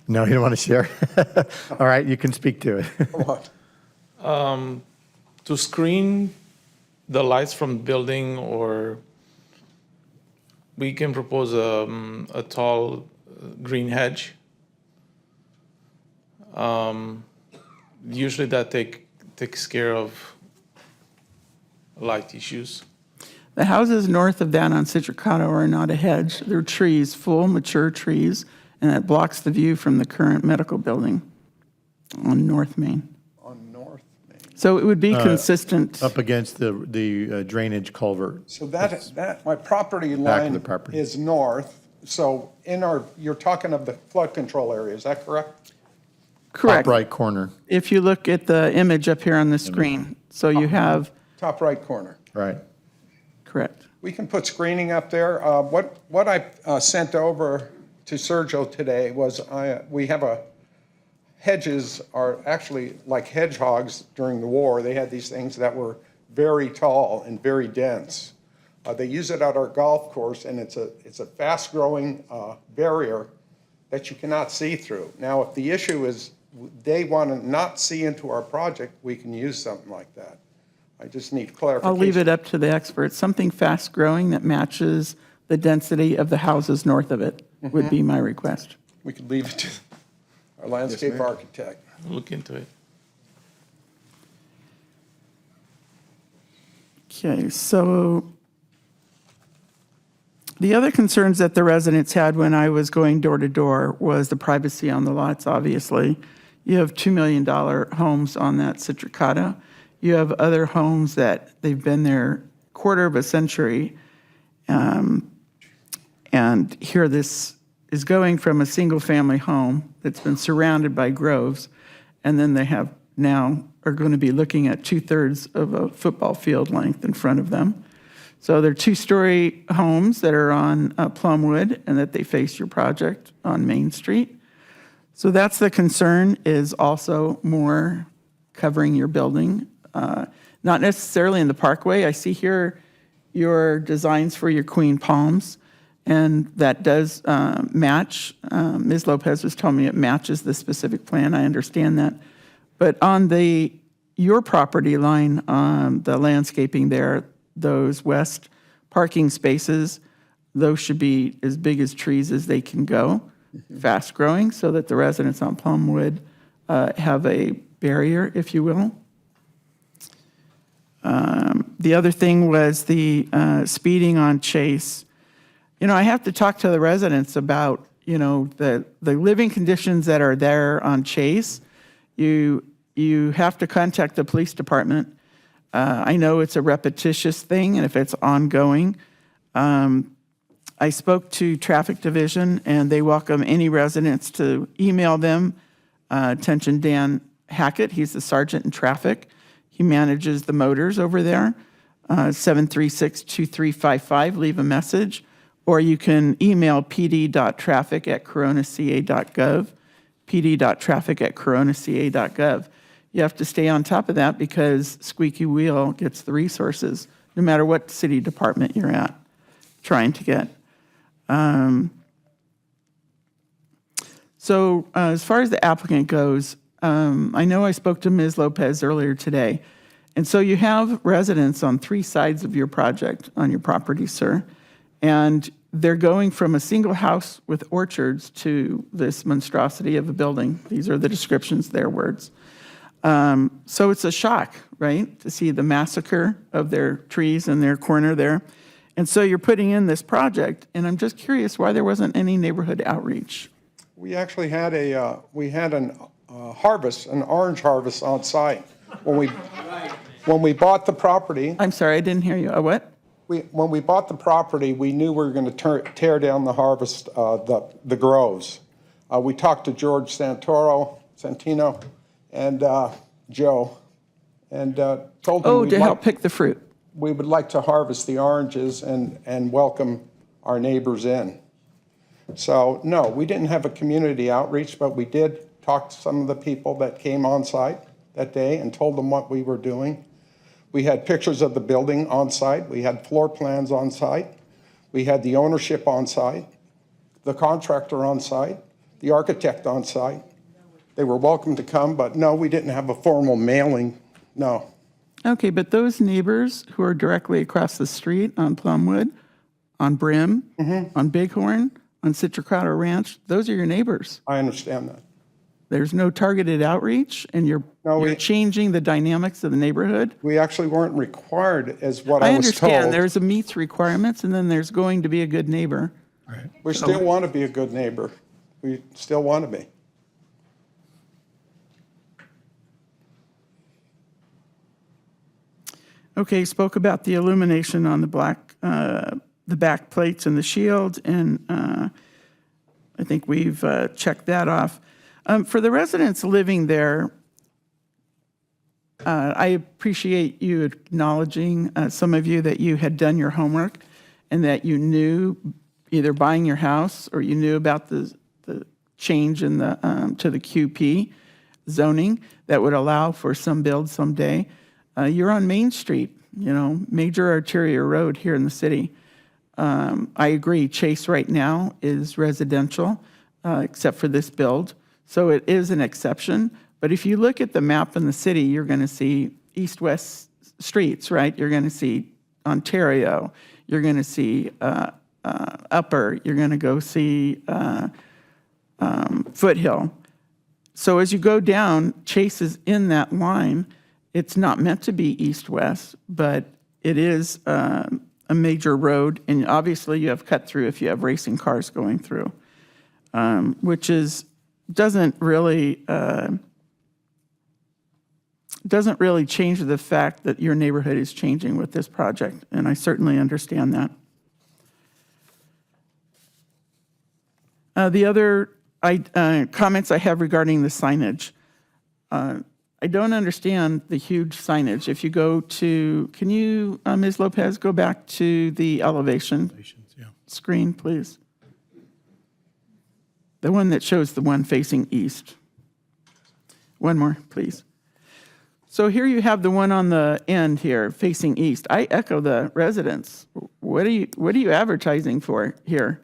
No, you don't want to share? All right, you can speak to it. To screen the lights from the building, or we can propose a tall green hedge. Usually that takes care of light issues. The houses north of that on Citricado are not a hedge. They're trees, full mature trees, and that blocks the view from the current medical building on North Main. On North Main. So it would be consistent. Up against the drainage culvert. So that my property Back of line the property. is north. So you're talking of the flood control area, is that correct? Correct. Top right corner. If you look at the image up here on the screen, so you have, Top right corner. Right. correct. We can put screening up there. What I sent over to Sergio today was we have hedges are actually like hedgehogs during the war. They had these things that were very tall and very dense. They use it at our golf course, and it's a fast-growing barrier that you cannot see through. Now, if the issue is they want to not see into our project, we can use something like that. I just need clarification. I'll leave it up to the experts. Something fast-growing that matches the density of the houses north of it would be my request. We could leave it to our landscape architect. Look into it. Okay, so the other concerns that the residents had when I was going door to door was the privacy on the lots, obviously. You have $2 million homes on that Citricado. You have other homes that they've been there quarter of a century. And here this is going from a single family home that's been surrounded by groves. And then they have now are going to be looking at 2/3 of a football field length in front of them. So they're 2-story homes that are on Plumwood and that they face your project on Main Street. So that's the concern, is also more covering your building. Not necessarily in the parkway. I see here your designs for your Queen Palms, and that does match. Ms. Lopez was telling me it matches the specific plan. I understand that. But on your property line, the landscaping there, those west parking spaces, those should be as big as trees as they can go, fast growing, so that the residents on Plumwood have a barrier, if you will. The other thing was the speeding on Chase. I have to talk to the residents about, the living conditions that are there on Chase. You have to contact the police department. I know it's a repetitious thing, and if it's ongoing, I spoke to Traffic Division, and they welcome any residents to email them. Attention Dan Hackett, he's the sergeant in traffic. He manages the motors over there. 736-2355, leave a message. Or you can email pd.traffic@coronaca.gov, pd.traffic@coronaca.gov. You have to stay on top of that because Squeaky Wheel gets the resources, no matter what city department you're at, trying to get. So as far as the applicant goes, I know I spoke to Ms. Lopez earlier today. And so you have residents on 3 sides of your project on your property, sir. And they're going from a single house with orchards to this monstrosity of a building. These are the descriptions, their words. So it's a shock, right, to see the massacre of their trees in their corner there. And so you're putting in this project, and I'm just curious why there wasn't any neighborhood outreach. We actually had an orange harvest on site when we bought the property. I'm sorry, I didn't hear you. A what? When we bought the property, we knew we were going to tear down the harvest, the groves. We talked to George Santino, and Joe, and told them to help pick the fruit. We would like to harvest the oranges and welcome our neighbors in. So no, we didn't have a community outreach, but we did talk to some of the people that came on site that day and told them what we were doing. We had pictures of the building on site. We had floor plans on site. We had the ownership on site, the contractor on site, the architect on site. They were welcome to come, but no, we didn't have a formal mailing, no. Okay, but those neighbors who are directly across the street on Plumwood, on Brim, on Bighorn, on Citricado Ranch, those are your neighbors. I understand that. There's no targeted outreach, and you're changing the dynamics of the neighborhood. We actually weren't required, as what I was told. I understand there's a meets requirements, and then there's going to be a good neighbor. Right. We still want to be a good neighbor. We still want to be. Okay, spoke about the illumination on the back plates and the shield, and I think we've checked that off. For the residents living there, I appreciate you acknowledging, some of you, that you had done your homework and that you knew either buying your house or you knew about the change in the to the QP zoning that would allow for some build someday. You're on Main Street, major arterial road here in the city. I agree, Chase right now is residential, except for this build. So it is an exception. But if you look at the map in the city, you're going to see east-west streets, right? You're going to see Ontario. You're going to see Upper. You're going to go see Foothill. So as you go down, Chase is in that line. It's not meant to be east-west, but it is a major road. And obviously you have cut through if you have racing cars going through, which doesn't really change the fact that your neighborhood is changing with this project, and I certainly understand that. The other comments I have regarding the signage. I don't understand the huge signage. If you go to, can you, Ms. Lopez, go back to the elevation screen, please? The one that shows the one facing east. One more, please. So here you have the one on the end here facing east. I echo the residents. What are you advertising for here?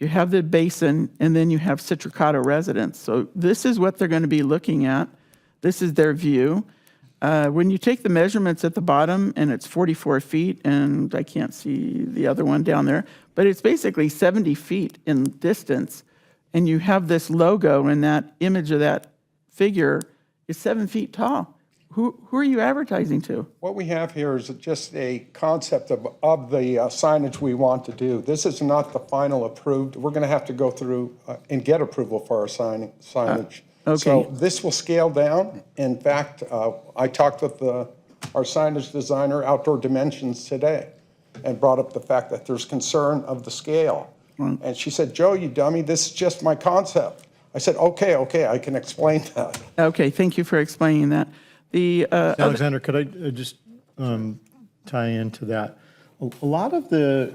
You have the basin and then you have Citricato residents. So this is what they're going to be looking at. This is their view. When you take the measurements at the bottom and it's 44 feet, and I can't see the other one down there, but it's basically 70 feet in distance, and you have this logo and that image of that figure is 7 feet tall. Who are you advertising to? What we have here is just a concept of the signage we want to do. This is not the final approved. We're going to have to go through and get approval for our signage. Okay. So this will scale down. In fact, I talked with our signage designer, Outdoor Dimensions, today and brought up the fact that there's concern of the scale. And she said, Joe, you dummy, this is just my concept. I said, okay, I can explain that. Okay, thank you for explaining that. Alexander, could I just tie into that? A lot of the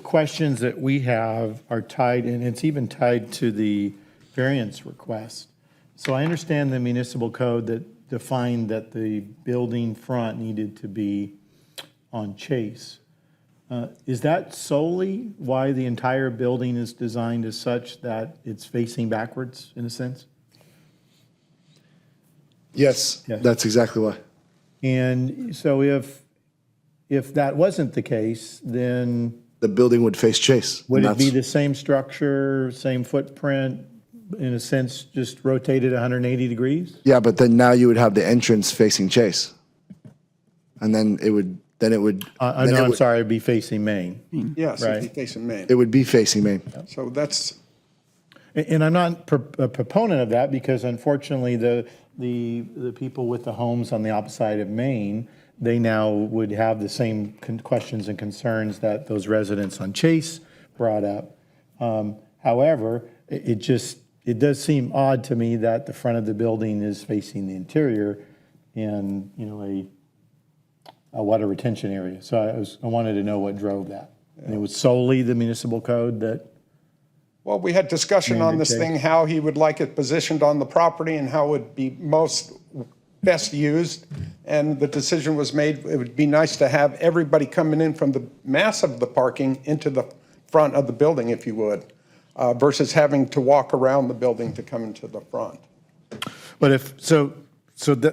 questions that we have are tied, and it's even tied to the variance request. So I understand the municipal code that defined that the building front needed to be on Chase. Is that solely why the entire building is designed as such that it's facing backwards, in a sense? Yes, that's exactly why. And so if that wasn't the case, then the building would face Chase. would and it be that's- the same structure, same footprint, in a sense, just rotated 180 degrees? Yeah, but then now you would have the entrance facing Chase. And then it would. I'm sorry, it'd be facing Main. Yes, it'd be Right. facing Main. It would be facing Main. So that's, And I'm not a proponent of that because unfortunately, the people with the homes on the opposite side of Main, they now would have the same questions and concerns that those residents on Chase brought up. However, it does seem odd to me that the front of the building is facing the interior in, a water retention area. So I wanted to know what drove that. And it was solely the municipal code that. well, we had discussion on this thing, how he would like it positioned on the property and how it would be best used. And the decision was made, it would be nice to have everybody coming in from the mass of the parking into the front of the building, if you would, versus having to walk around the building to come into the front. But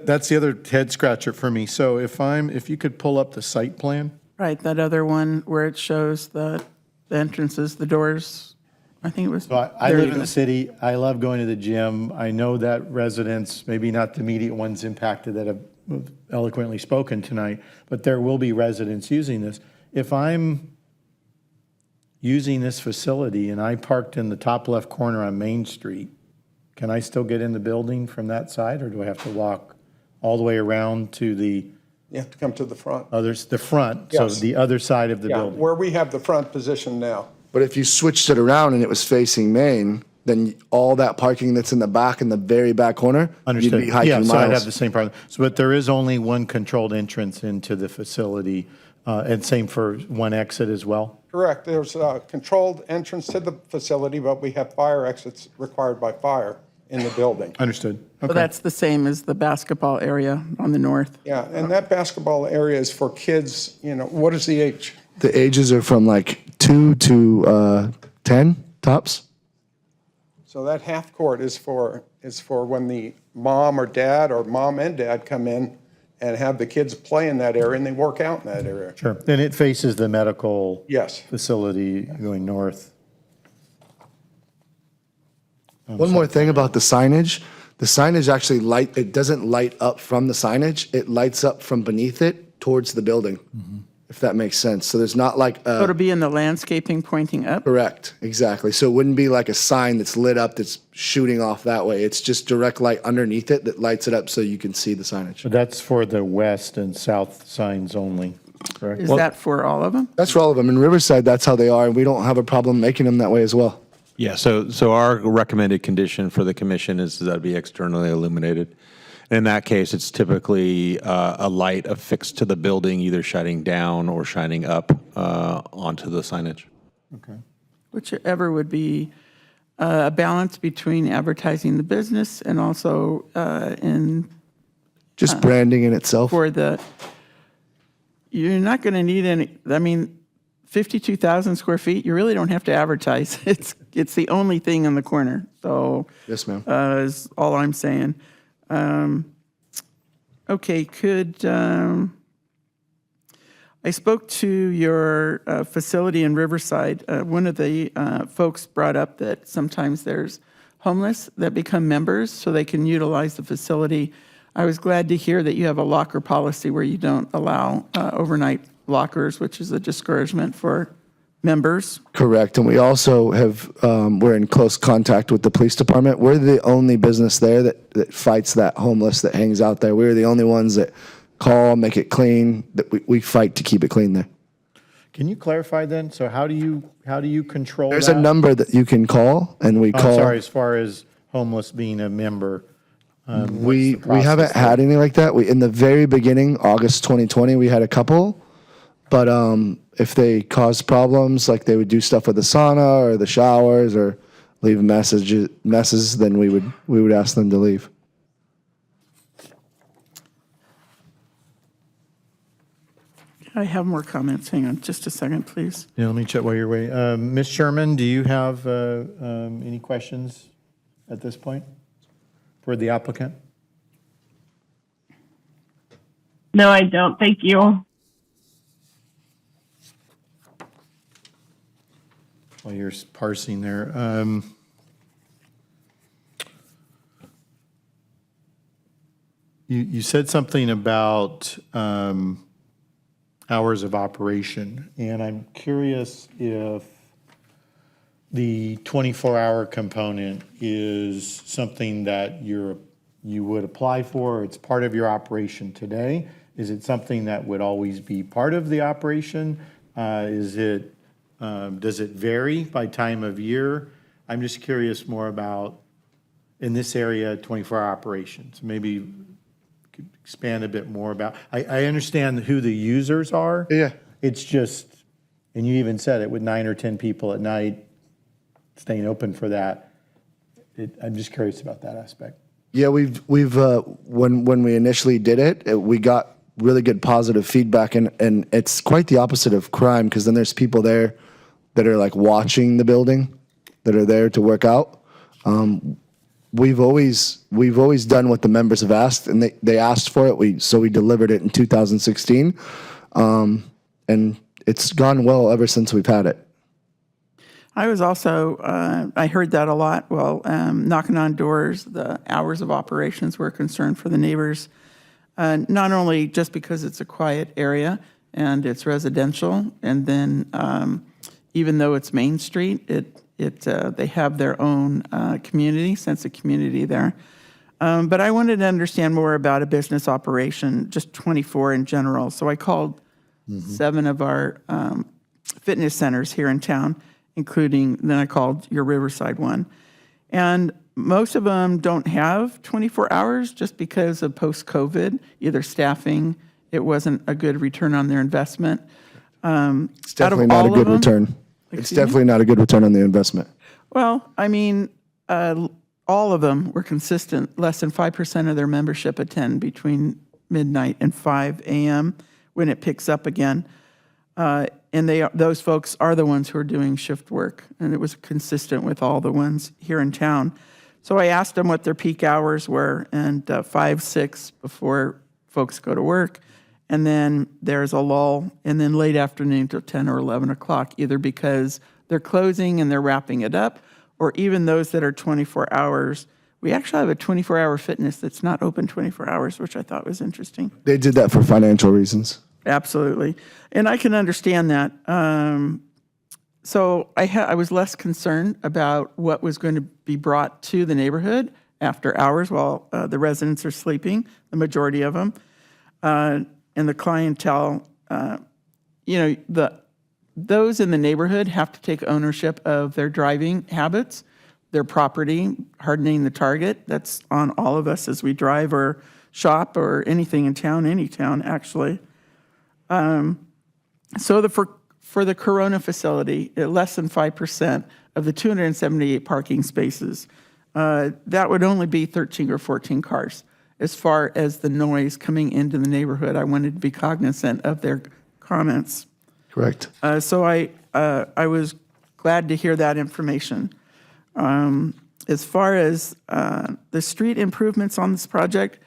that's the other head scratcher for me. So if you could pull up the site plan. Right, that other one where it shows the entrances, the doors, I think it was. So I live in the city. I love going to the gym. I know that residents, maybe not the immediate ones impacted that have eloquently spoken tonight, but there will be residents using this. If I'm using this facility and I parked in the top left corner on Main Street, can I still get in the building from that side, or do I have to walk all the way around to the You have to come to the front. the front, so Yes. the other side of the Yeah, building? where we have the front position now. But if you switched it around and it was facing Main, then all that parking that's in the back, in the very back corner, Understood. you'd be hiking Yeah, miles. so I'd have the same problem. So, but there is only one controlled entrance into the facility, and same for one exit as well? Correct. There's a controlled entrance to the facility, but we have fire exits required by fire in the building. Understood. So Okay. that's the same as the basketball area on the north. Yeah, and that basketball area is for kids, what is the age? The ages are from like 2 to 10 tops. So that half court is for when the mom and dad come in and have the kids play in that area and they work out in that area. Sure. Then it faces the medical Yes. facility going north. One more thing about the signage. The signage actually it doesn't light up from the signage. It lights up from beneath it towards the building, if that makes sense. So there's not like So it'll be in the landscaping pointing up? correct, exactly. So it wouldn't be like a sign that's lit up that's shooting off that way. It's just direct light underneath it that lights it up so you can see the signage. So that's for the west and south signs only, correct? Is that for all of them? That's for all of them. In Riverside, that's how they are, and we don't have a problem making them that way as well. Yeah, so our recommended condition for the commission is that it be externally illuminated. In that case, it's typically a light affixed to the building, either shining down or shining up onto the signage. Okay. Whichever would be a balance between advertising the business and also in Just branding in itself. for the, you're not going to need any, I mean, 52,000 square feet, you really don't have to advertise. It's the only thing in the corner. So Yes, ma'am. is all I'm saying. Okay, I spoke to your facility in Riverside. One of the folks brought up that sometimes there's homeless that become members so they can utilize the facility. I was glad to hear that you have a locker policy where you don't allow overnight lockers, which is a discouragement for members. Correct. And we also have, we're in close contact with the police department. We're the only business there that fights that homeless that hangs out there. We're the only ones that call, make it clean, that we fight to keep it clean there. Can you clarify then? So how do you control There's that? a number that you can call, and we I'm call. sorry, as far as homeless being a member. We haven't had any like that. In the very beginning, August 2020, we had a couple, but if they caused problems, like they would do stuff with the sauna or the showers or leave messes, then we would ask them to leave. I have more comments. Hang on just a second, please. Yeah, let me check while you're waiting. Ms. Sherman, do you have any questions at this point for the applicant? No, I don't. Thank you. While you're parsing there. You said something about hours of operation, and I'm curious if the 24-hour component is something that you would apply for, or it's part of your operation today. Is it something that would always be part of the operation? Does it vary by time of year? I'm just curious more about, in this area, 24-hour operations. Maybe you could expand a bit more about, I understand who the users are. Yeah. It's just, and you even said it, with 9 or 10 people at night, staying open for that. I'm just curious about that aspect. Yeah, we've when we initially did it, we got really good positive feedback, and it's quite the opposite of crime, because then there's people there that are like watching the building, that are there to work out. We've always done what the members have asked, and they asked for it. So we delivered it in 2016, and it's gone well ever since we've had it. I was also, I heard that a lot. Well, knocking on doors, the hours of operations were a concern for the neighbors, not only just because it's a quiet area and it's residential, and then even though it's Main Street, they have their own community, sense of community there. But I wanted to understand more about a business operation, just 24 in general. So I called 7 of our fitness centers here in town, including, then I called your Riverside one. And most of them don't have 24 hours just because of post-COVID, either staffing, it wasn't a good return on their investment. It's definitely not a good return. It's definitely not a good return on the investment. Well, I mean, all of them were consistent. Less than 5% of their membership attend between midnight and 5 a.m. when it picks up again. And those folks are the ones who are doing shift work, and it was consistent with all the ones here in town. So I asked them what their peak hours were, and 5, 6 before folks go to work, and then there's a lull, and then late afternoon till 10 or 11 o'clock, either because they're closing and they're wrapping it up, or even those that are 24 hours. We actually have a 24-hour fitness that's not open 24 hours, which I thought was interesting. They did that for financial reasons. Absolutely. And I can understand that. So I was less concerned about what was going to be brought to the neighborhood after hours while the residents are sleeping, the majority of them. And the clientele, the those in the neighborhood have to take ownership of their driving habits, their property, hardening the target. That's on all of us as we drive or shop or anything in town, any town, actually. So for the Corona facility, less than 5% of the 278 parking spaces, that would only be 13 or 14 cars. As far as the noise coming into the neighborhood, I wanted to be cognizant of their comments. Correct. So I was glad to hear that information. As far as the street improvements on this project,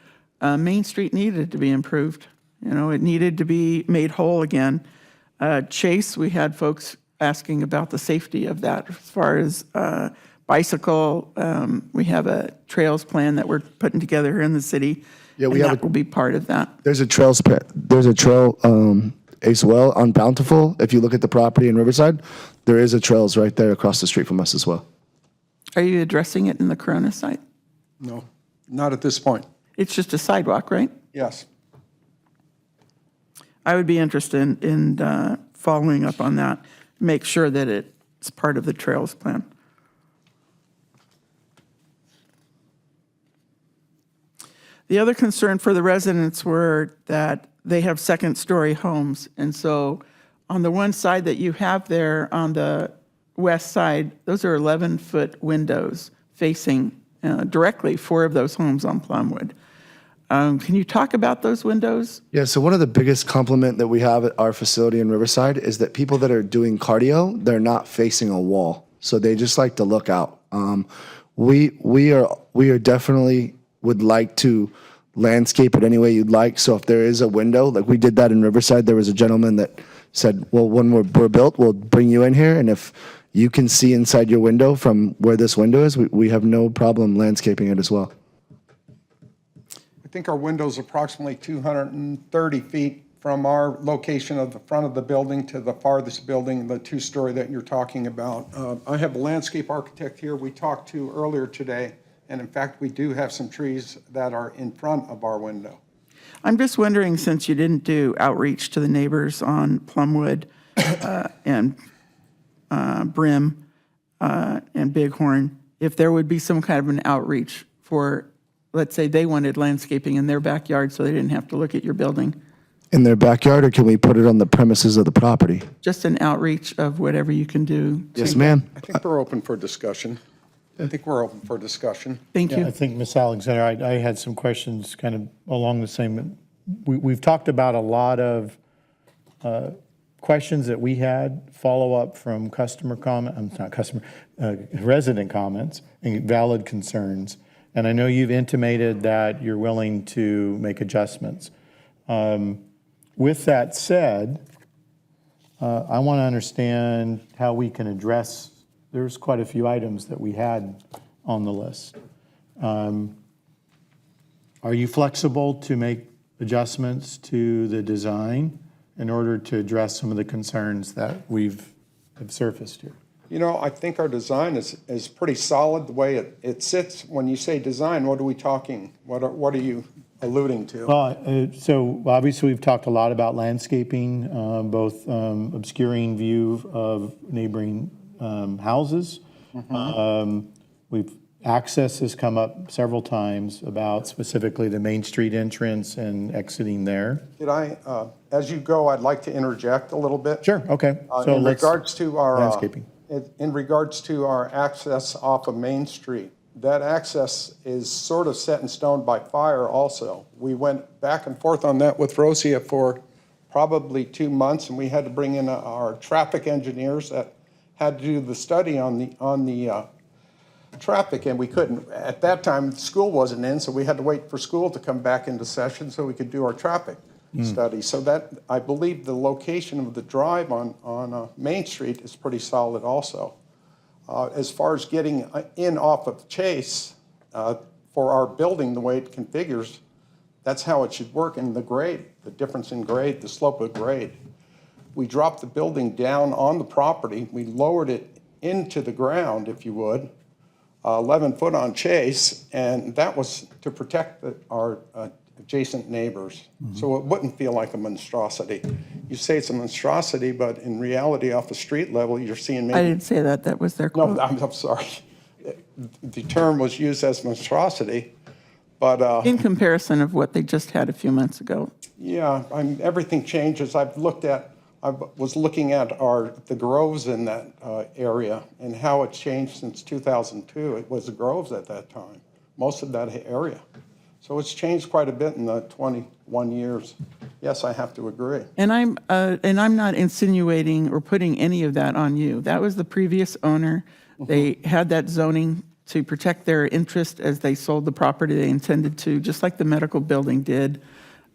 Main Street needed to be improved. You know, it needed to be made whole again. Chase, we had folks asking about the safety of that as far as bicycle. We have a trails plan that we're putting together here in the city. Yeah, we and have that will be part of that. There's a trail as well on Bountiful. If you look at the property in Riverside, there is a trails right there across the street from us as well. Are you addressing it in the Corona site? No, not at this point. It's just a sidewalk, right? Yes. I would be interested in following up on that, make sure that it's part of the trails plan. The other concern for the residents were that they have second-story homes. And so on the one side that you have there on the west side, those are 11-foot windows facing directly 4 of those homes on Plumwood. Can you talk about those windows? Yeah, so one of the biggest compliment that we have at our facility in Riverside is that people that are doing cardio, they're not facing a wall. So they just like to look out. We are definitely would like to landscape it any way you'd like. So if there is a window, like we did that in Riverside, there was a gentleman that said, well, when we're built, we'll bring you in here. And if you can see inside your window from where this window is, we have no problem landscaping it as well. I think our window's approximately 230 feet from our location of the front of the building to the farthest building, the 2-story that you're talking about. I have a landscape architect here we talked to earlier today, and in fact, we do have some trees that are in front of our window. I'm just wondering, since you didn't do outreach to the neighbors on Plumwood and Brim and Bighorn, if there would be some kind of an outreach for, let's say they wanted landscaping in their backyard so they didn't have to look at your building. In their backyard, or can we put it on the premises of the property? Just an outreach of whatever you can do. Yes, ma'am. I think we're open for discussion. Thank you. I think, Ms. Alexander, I had some questions kind of along the same. We've talked about a lot of questions that we had, follow-up from resident comments and valid concerns. And I know you've intimated that you're willing to make adjustments. With that said, I want to understand how we can address, there's quite a few items that we had on the list. Are you flexible to make adjustments to the design in order to address some of the concerns that have surfaced here? You know, I think our design is pretty solid the way it sits. When you say design, what are we talking? What are you alluding to? Well, so obviously we've talked a lot about landscaping, both obscuring view of neighboring houses. Access has come up several times about specifically the Main Street entrance and exiting there. Did I, as you go, I'd like to interject a little bit. Sure, okay. So In let's regards to our landscaping. in regards to our access off of Main Street, that access is sort of set in stone by fire also. We went back and forth on that with Rosia for probably 2 months, and we had to bring in our traffic engineers that had to do the study on the traffic, and we couldn't. At that time, school wasn't in, so we had to wait for school to come back into session so we could do our traffic study. So that, I believe the location of the drive on Main Street is pretty solid also. As far as getting in off of Chase for our building, the way it configures, that's how it should work. And the grade, the difference in grade, the slope of grade. We dropped the building down on the property. We lowered it into the ground, if you would, 11 foot on Chase, and that was to protect our adjacent neighbors. So it wouldn't feel like a monstrosity. you say it's a monstrosity, but in reality, off the street level, you're seeing maybe. I didn't say that. That was their No, quote. I'm sorry. The term was used as monstrosity, but In comparison of what they just had a few months ago. yeah, everything changes. I was looking at the groves in that area and how it changed since 2002. It was the groves at that time, most of that area. So it's changed quite a bit in the 21 years. Yes, I have to agree. And I'm not insinuating or putting any of that on you. That was the previous owner. They had that zoning to protect their interest as they sold the property they intended to, just like the medical building did.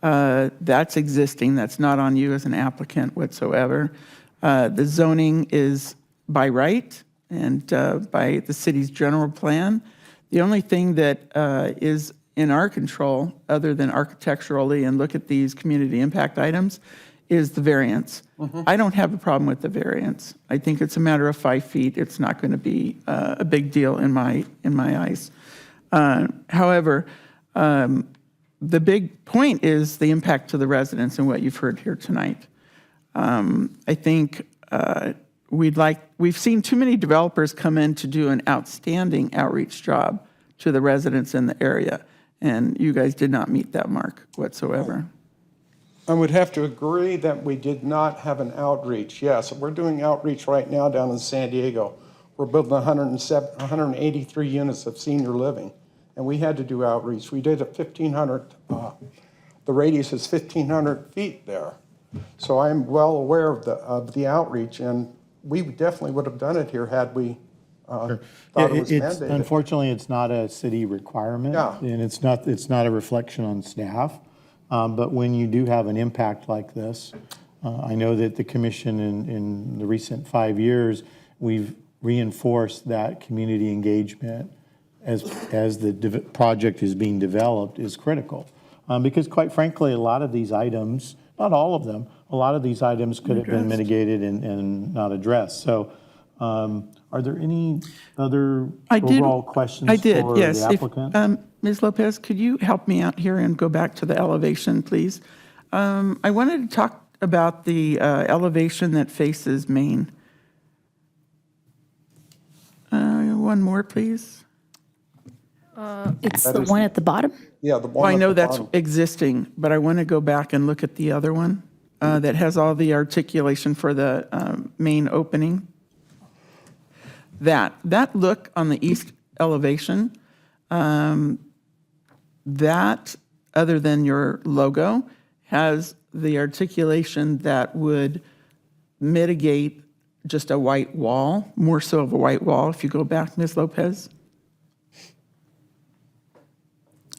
That's existing. That's not on you as an applicant whatsoever. The zoning is by right and by the city's general plan. The only thing that is in our control, other than architecturally and look at these community impact items, is the variance. I don't have a problem with the variance. I think it's a matter of 5 feet. It's not going to be a big deal in my eyes. However, the big point is the impact to the residents and what you've heard here tonight. I think we've seen too many developers come in to do an outstanding outreach job to the residents in the area, and you guys did not meet that mark whatsoever. I would have to agree that we did not have an outreach. Yes, we're doing outreach right now down in San Diego. We're building 183 units of senior living, and we had to do outreach. We did it 1,500, the radius is 1,500 feet there. So I'm well aware of the outreach, and we definitely would have done it here had we thought it was mandated. Unfortunately, it's not a city requirement. Yeah. And it's not a reflection on staff. But when you do have an impact like this, I know that the commission in the recent 5 years, we've reinforced that community engagement as the project is being developed is critical. Because quite frankly, a lot of these items, not all of them, a lot of these items could have been mitigated and not addressed. So are there any other overall questions for yes. the applicant? Ms. Lopez, could you help me out here and go back to the elevation, please? I wanted to talk about the elevation that faces Main. One more, please. It's the one at the bottom? Yeah, the one Well, I at know the that's bottom. existing, but I want to go back and look at the other one that has all the articulation for the main opening. That look on the east elevation, that, other than your logo, has the articulation that would mitigate just a white wall, more so of a white wall, if you go back, Ms. Lopez.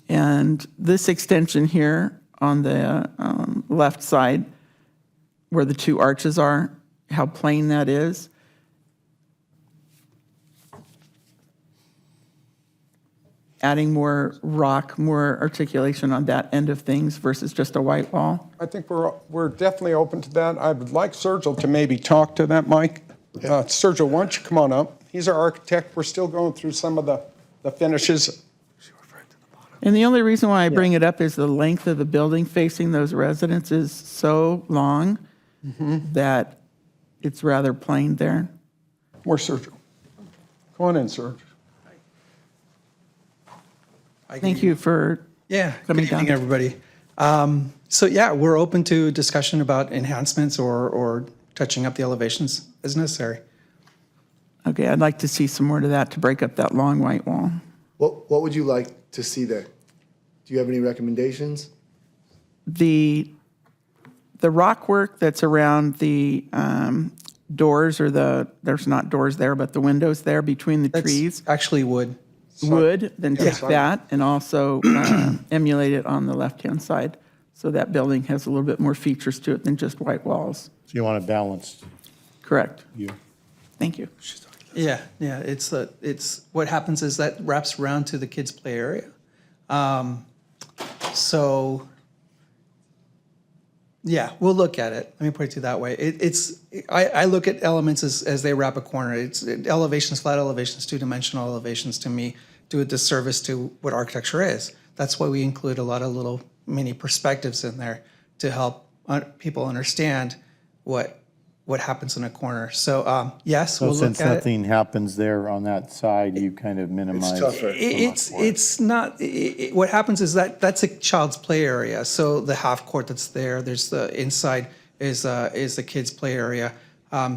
And this extension here on the left side, where the two arches are, how plain that is. Adding more rock, more articulation on that end of things versus just a white wall. I think we're definitely open to that. I would like Sergio to maybe talk to that, Mike. Sergio, why don't you come on up? He's our architect. We're still going through some of the finishes. And the only reason why I bring it up is the length of the building facing those residents is so long that it's rather plain there. Where's Sergio? Come on in, Sergio. Thank you for coming good down. evening, everybody. We're open to discussion about enhancements or touching up the elevations as necessary. Okay, I'd like to see some more to that to break up that long white wall. What would you like to see there? Do you have any recommendations? The rock work that's around the doors or there's not doors there, but the windows there between the trees. Actually wood. Wood, then Yeah, take sorry. that and also emulate it on the left-hand side. So that building has a little bit more features to it than just white walls. So you want a balanced Correct. view? Thank you. Yeah. It's what happens is that wraps around to the kids' play area. We'll look at it. Let me put it that way. I look at elements as they wrap a corner. It's elevations, flat elevations, two-dimensional elevations to me do a disservice to what architecture is. That's why we include a lot of little mini perspectives in there to help people understand what happens in a corner. So yes, So we'll since look at it. nothing happens there on that side, you kind of minimize. It's not, what happens is that's a child's play area. So the half court that's there, there's the inside is the kids' play area.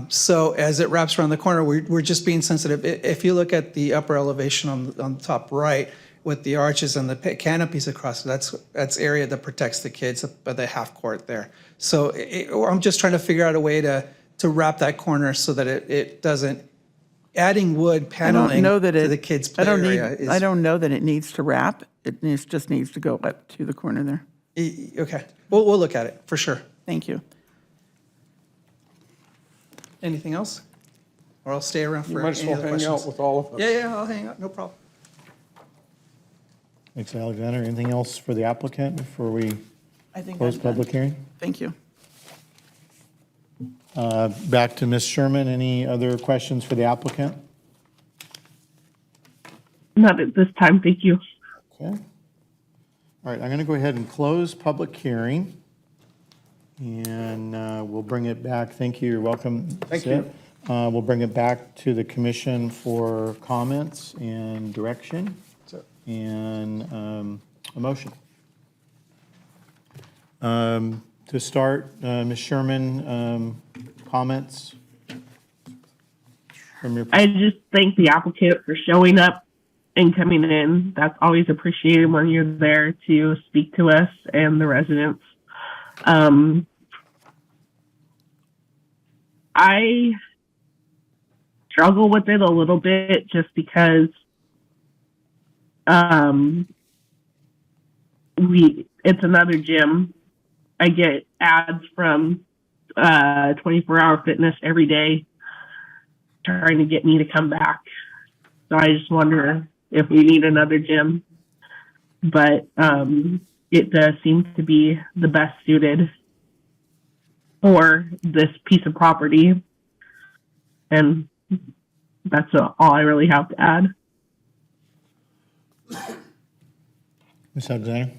So as it wraps around the corner, we're just being sensitive. If you look at the upper elevation on the top right with the arches and the canopies across, that's area that protects the kids by the half court there. So I'm just trying to figure out a way to wrap that corner so that it doesn't, adding wood paneling to the kids' play area. I don't know that it needs to wrap. It just needs to go up to the corner there. Okay, we'll look at it for sure. Thank you. Anything else? Or I'll stay around for You might as any well other hang out questions. with all of us. Yeah, I'll hang out, no problem. Thanks, Alexander. Anything else for the applicant before we I think close I'm done. public hearing? Thank you. Back to Ms. Sherman. Any other questions for the applicant? Not at this time, thank you. Okay. All right, I'm going to go ahead and close public hearing. And we'll bring it back. Thank you. You're welcome. Thank Sid. you. We'll bring it back to the commission for comments and direction and a motion. To start, Ms. Sherman, comments from your. I just thank the applicant for showing up and coming in. That's always appreciated when you're there to speak to us and the residents. I struggle with it a little bit just because it's another gym. I get ads from 24-Hour Fitness every day trying to get me to come back. So I just wonder if we need another gym. But it does seem to be the best suited for this piece of property. And that's all I really have to add. Ms. Alexander?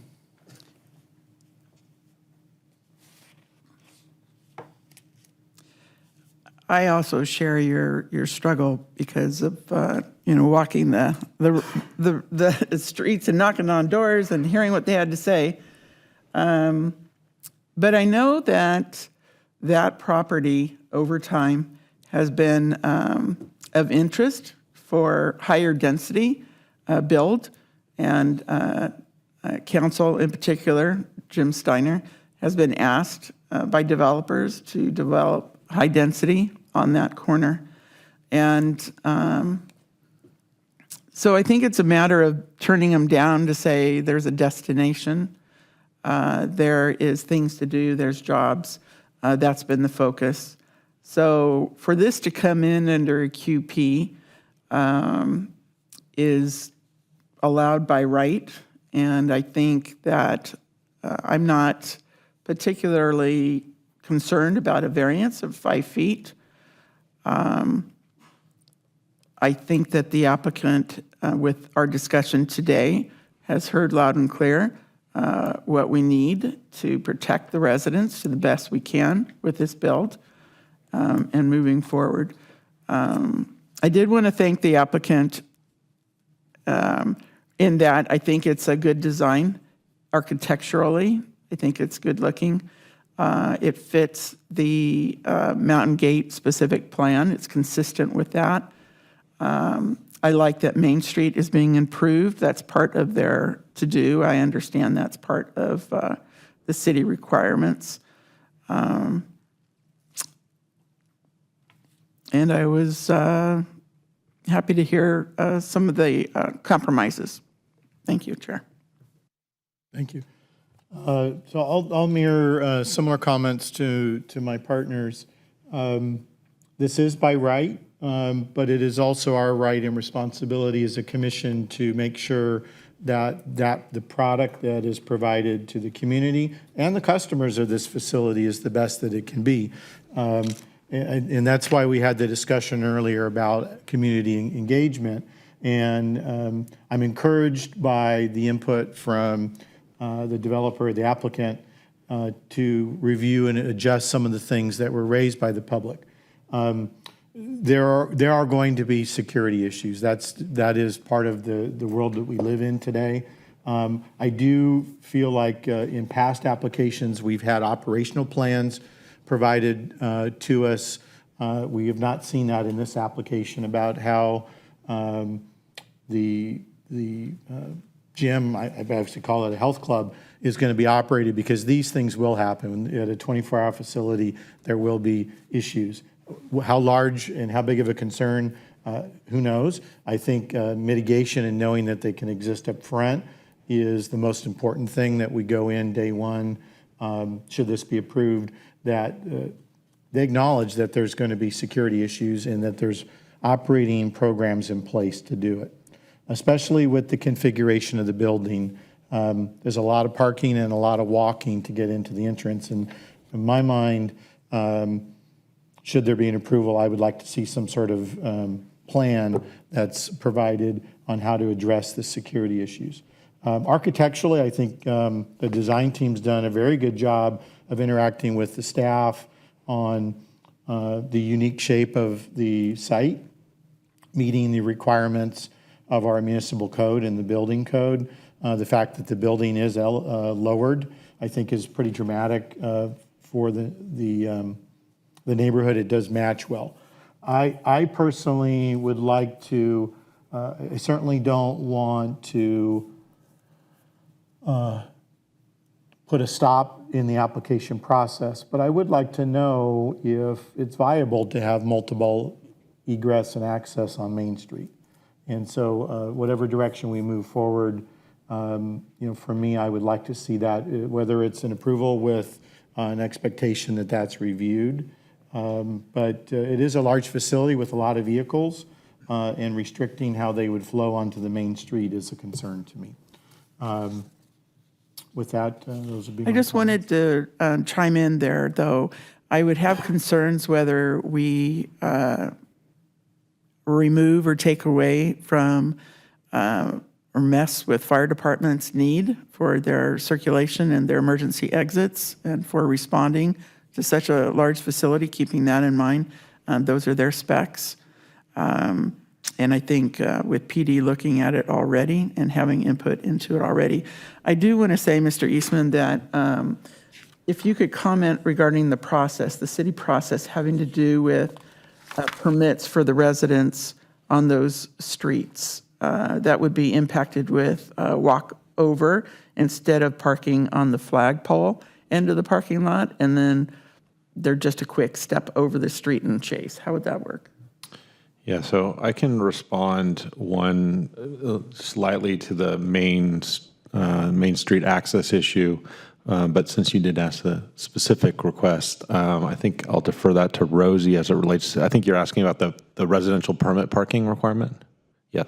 I also share your struggle because of walking the streets and knocking on doors and hearing what they had to say. But I know that property over time has been of interest for higher density build, and council in particular, Jim Steiner, has been asked by developers to develop high density on that corner. And so I think it's a matter of turning them down to say there's a destination, there is things to do, there's jobs. That's been the focus. So for this to come in under a QP is allowed by right. And I think that I'm not particularly concerned about a variance of 5 feet. I think that the applicant, with our discussion today, has heard loud and clear what we need to protect the residents to the best we can with this build and moving forward. I did want to thank the applicant in that I think it's a good design architecturally. I think it's good looking. It fits the Mountain Gate specific plan. It's consistent with that. I like that Main Street is being improved. That's part of their to-do. I understand that's part of the city requirements. And I was happy to hear some of the compromises. Thank you, Chair. Thank you. So I'll mirror similar comments to my partners. This is by right, but it is also our right and responsibility as a commission to make sure that the product that is provided to the community and the customers of this facility is the best that it can be. And that's why we had the discussion earlier about community engagement. And I'm encouraged by the input from the developer, the applicant, to review and adjust some of the things that were raised by the public. There are going to be security issues. That is part of the world that we live in today. I do feel like in past applications, we've had operational plans provided to us. We have not seen that in this application about how the gym, I have to call it a health club, is going to be operated, because these things will happen. At a 24-hour facility, there will be issues. How large and how big of a concern, who knows? I think mitigation and knowing that they can exist up front is the most important thing, that we go in day one, should this be approved, that they acknowledge that there's going to be security issues and that there's operating programs in place to do it, especially with the configuration of the building. There's a lot of parking and a lot of walking to get into the entrance. And in my mind, should there be an approval, I would like to see some sort of plan that's provided on how to address the security issues. Architecturally, I think the design team's done a very good job of interacting with the staff on the unique shape of the site, meeting the requirements of our municipal code and the building code. The fact that the building is lowered, I think, is pretty dramatic for the neighborhood. It does match well. I personally would like to, I certainly don't want to put a stop in the application process, but I would like to know if it's viable to have multiple egress and access on Main Street. And so whatever direction we move forward, for me, I would like to see that, whether it's an approval with an expectation that that's reviewed. But it is a large facility with a lot of vehicles, and restricting how they would flow onto the main street is a concern to me. With that, those would be I just wanted to chime in there, though. I would have concerns whether we remove or take away from or mess with fire departments' need for their circulation and their emergency exits and for responding to such a large facility, keeping that in mind. Those are their specs. And I think with PD looking at it already and having input into it already, I do want to say, Mr. Eastman, that if you could comment regarding the process, the city process having to do with permits for the residents on those streets that would be impacted with walk over instead of parking on the flagpole end of the parking lot, and then they're just a quick step over the street and chase. How would that work? Yeah, so I can respond slightly to the main street access issue, but since you did ask the specific request, I think I'll defer that to Rosie as it relates to, I think you're asking about the residential permit parking requirement? Yes.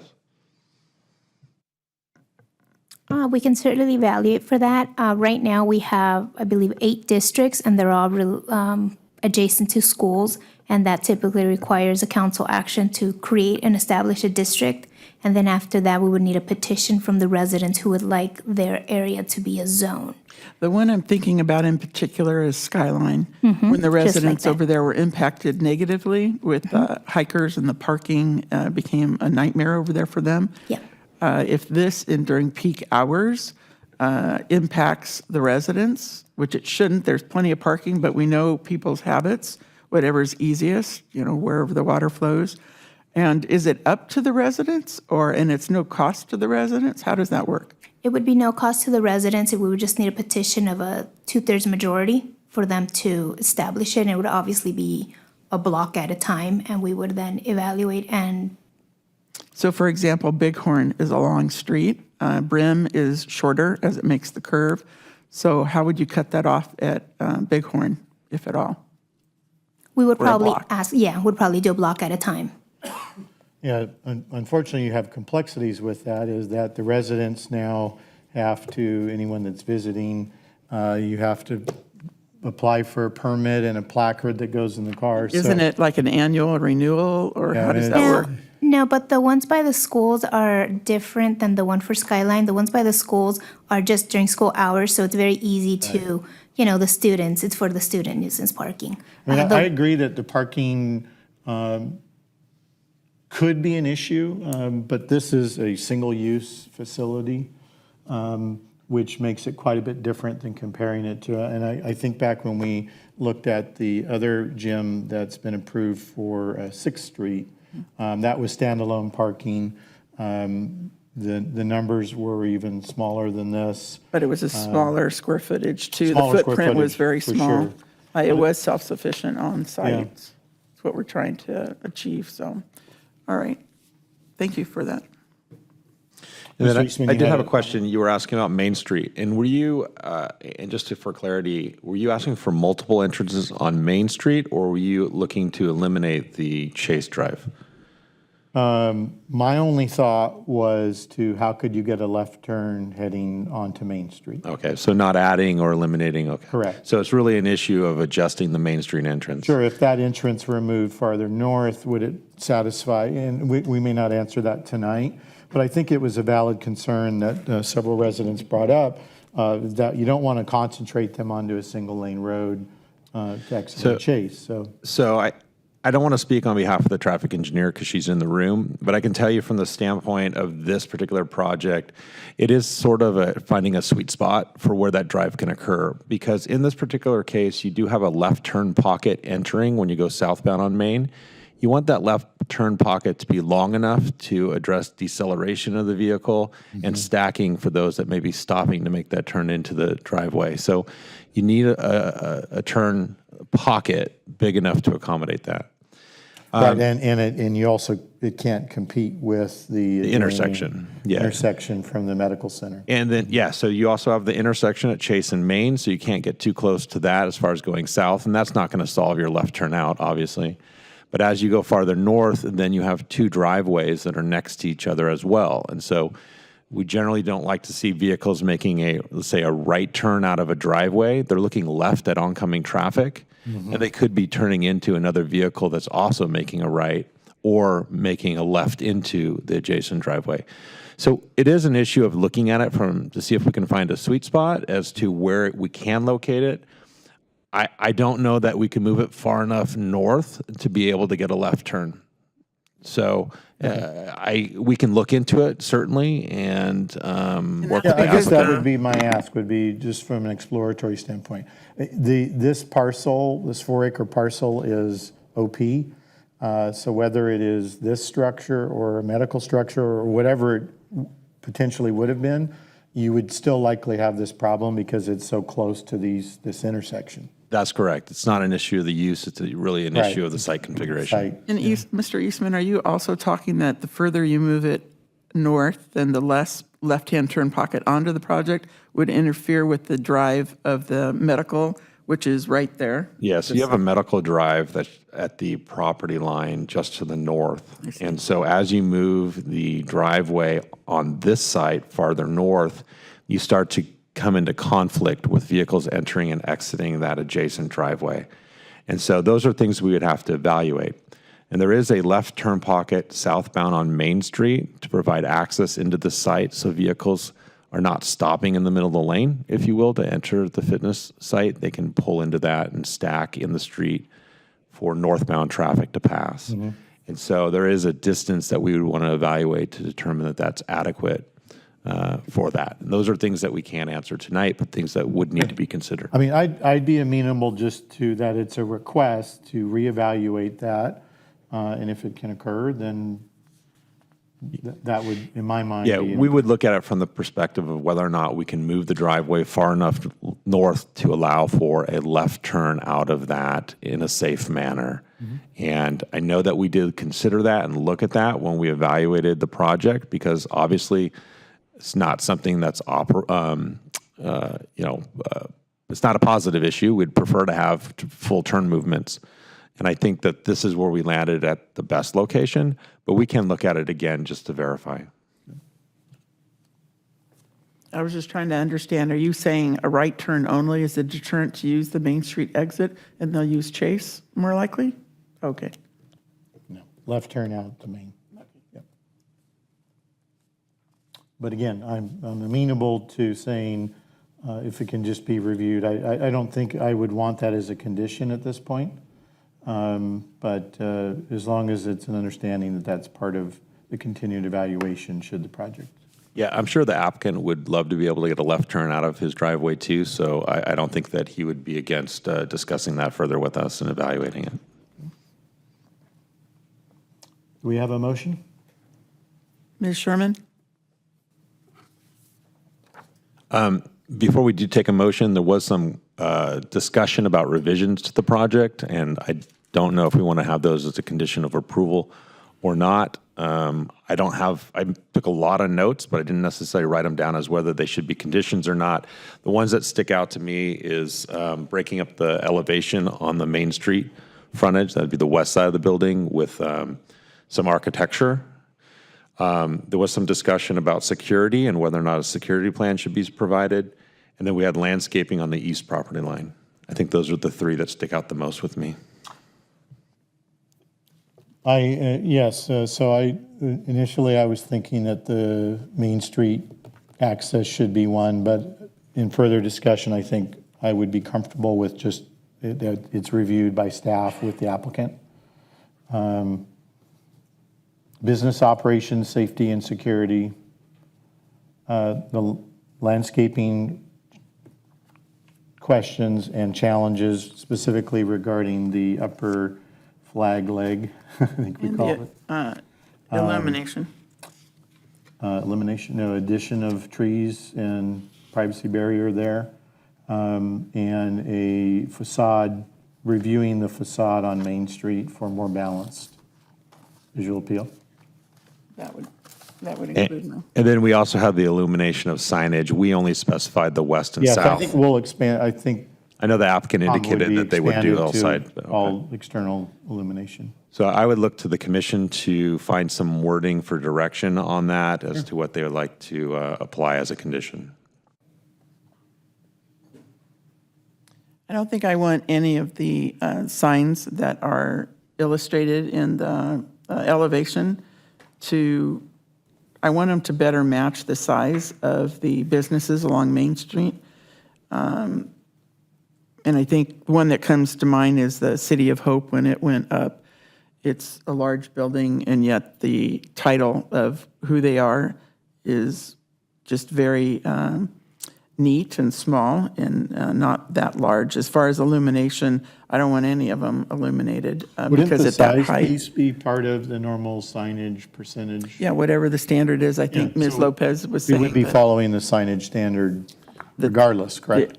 We can certainly evaluate for that. Right now, we have, I believe, 8 districts, and they're all adjacent to schools, and that typically requires a council action to create and establish a district. And then after that, we would need a petition from the residents who would like their area to be a zone. The one I'm thinking about in particular is Skyline, when the residents over there were impacted negatively with hikers, and the parking became a nightmare over there for them. Yeah. If this, during peak hours, impacts the residents, which it shouldn't, there's plenty of parking, but we know people's habits, whatever's easiest, wherever the water flows. And is it up to the residents, and it's no cost to the residents? How does that work? It would be no cost to the residents. We would just need a petition of a 2/3 majority for them to establish it. And it would obviously be a block at a time, and we would then evaluate. And so, for example, Bighorn is a long street. Brim is shorter as it makes the curve. So how would you cut that off at Bighorn, if at all? we would probably would probably do a block at a time. Yeah, unfortunately, you have complexities with that, is that the residents now have to, anyone that's visiting, you have to apply for a permit and a placard that goes in the car. Isn't it like an annual renewal, or how does that work? No, but the ones by the schools are different than the one for Skyline. The ones by the schools are just during school hours, so it's very easy to, the students, it's for the student nuisance parking. I mean, I agree that the parking could be an issue, but this is a single-use facility, which makes it quite a bit different than comparing it to, and I think back when we looked at the other gym that's been approved for 6th Street, that was standalone parking. The numbers were even smaller than this. But it was a smaller square footage too. The Smaller square footprint was footage, very for small. sure. It was self-sufficient on site. Yeah. That's what we're trying to achieve, so, all right. Thank you for that. And then Mr. Eastman, I you did had have a a question. You were asking about Main Street, and were you, and just for clarity, were you asking for multiple entrances on Main Street, or were you looking to eliminate the Chase Drive? My only thought was to how could you get a left turn heading onto Main Street? Okay, so not adding or eliminating, okay. Correct. So it's really an issue of adjusting the Main Street entrance. Sure, if that entrance were moved farther north, would it satisfy? And we may not answer that tonight, but I think it was a valid concern that several residents brought up, that you don't want to concentrate them onto a single lane road to exit Chase, So I don't want to speak on behalf of the traffic engineer because she's in the room, but I can tell you from the standpoint of this particular project, it is sort of finding a sweet spot for where that drive can occur. Because in this particular case, you do have a left turn pocket entering when you go southbound on Main. You want that left turn pocket to be long enough to address deceleration of the vehicle and stacking for those that may be stopping to make that turn into the driveway. So you need a turn pocket big enough to accommodate that. Right, and you also, it can't compete with the intersection, yeah. intersection from the medical center. And then, so you also have the intersection at Chase and Main, so you can't get too close to that as far as going south, and that's not going to solve your left turn out, obviously. But as you go farther north, then you have two driveways that are next to each other as well. And so we generally don't like to see vehicles making let's say, a right turn out of a driveway. They're looking left at oncoming traffic. And they could be turning into another vehicle that's also making a right or making a left into the adjacent driveway. So it is an issue of looking at it to see if we can find a sweet spot as to where we can locate it. I don't know that we can move it far enough north to be able to get a left turn. So we can look into it, certainly, and work with I guess the that would be my ask, would be just from an exploratory standpoint. This parcel, this 4-acre parcel is OP. So whether it is this structure or a medical structure or whatever it potentially would have been, you would still likely have this problem because it's so close to this intersection. That's correct. It's not an issue of the use. It's really an issue of the site configuration. And Mr. Eastman, are you also talking that the further you move it north, then the less left-hand turn pocket onto the project would interfere with the drive of the medical, which is right there? Yes, you have a medical drive that's at the property line just to the north. And so as you move the driveway on this site farther north, you start to come into conflict with vehicles entering and exiting that adjacent driveway. And so those are things we would have to evaluate. And there is a left turn pocket southbound on Main Street to provide access into the site so vehicles are not stopping in the middle of the lane, if you will, to enter the fitness site. They can pull into that and stack in the street for northbound traffic to pass. And so there is a distance that we would want to evaluate to determine that that's adequate for that. And those are things that we can't answer tonight, but things that would need to be considered. I mean, I'd be amenable just to that it's a request to reevaluate that. And if it can occur, then that would, in my mind, Yeah, be we would look at it from the perspective of whether or not we can move the driveway far enough north to allow for a left turn out of that in a safe manner. And I know that we did consider that and look at that when we evaluated the project, because obviously it's not something that's it's not a positive issue. We'd prefer to have full turn movements. And I think that this is where we landed at the best location, but we can look at it again just to verify. I was just trying to understand, are you saying a right turn only is a deterrent to use the Main Street exit and they'll use Chase more likely? Okay. no left turn out to Main. But again, I'm amenable to saying if it can just be reviewed. I don't think I would want that as a condition at this point. But as long as it's an understanding that that's part of the continued evaluation should the project. Yeah, I'm sure the applicant would love to be able to get a left turn out of his driveway too, so I don't think that he would be against discussing that further with us and evaluating it. Do we have a motion? Ms. Sherman? Before we do take a motion, there was some discussion about revisions to the project, and I don't know if we want to have those as a condition of approval or not. I took a lot of notes, but I didn't necessarily write them down as whether they should be conditions or not. The ones that stick out to me is breaking up the elevation on the Main Street frontage. That'd be the west side of the building with some architecture. There was some discussion about security and whether or not a security plan should be provided. And then we had landscaping on the east property line. I think those are the three that stick out the most with me. Yes, so initially I was thinking that the Main Street access should be one, but in further discussion, I think I would be comfortable with just that it's reviewed by staff with the applicant. Business operations, safety and security, the landscaping questions and challenges specifically regarding the upper flag leg, I think we call it. Illumination. Addition of trees and privacy barrier there. And a facade, reviewing the facade on Main Street for more balanced visual appeal. That would include me. And then we also have the illumination of signage. We only specified the west and Yes, I south. think we'll expand, I think. I know the applicant indicated that they would do all side. Expanded to all external illumination. So I would look to the commission to find some wording for direction on that as to what they would like to apply as a condition. I don't think I want any of the signs that are illustrated in the elevation I want them to better match the size of the businesses along Main Street. And I think one that comes to mind is the City of Hope when it went up. It's a large building, and yet the title of who they are is just very neat and small and not that large. As far as illumination, I don't want any of them illuminated because at that Wouldn't the size height. piece be part of the normal signage percentage? Yeah, whatever the standard is, I think Ms. Lopez was We saying. would be that- following the signage standard regardless, correct?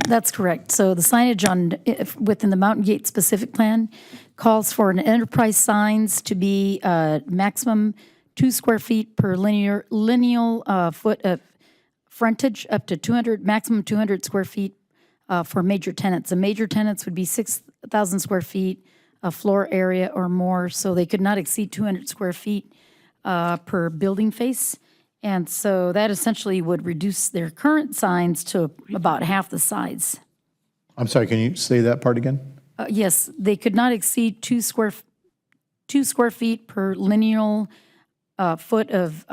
That's correct. So the signage within the Mountain Gate specific plan calls for an enterprise signs to be maximum 2 square feet per lineal foot of frontage, up to 200, maximum 200 square feet for major tenants. The major tenants would be 6,000 square feet of floor area or more, so they could not exceed 200 square feet per building face. And so that essentially would reduce their current signs to about half the size. I'm sorry, can you say that part again? Yes, they could not exceed 2 square feet per lineal foot of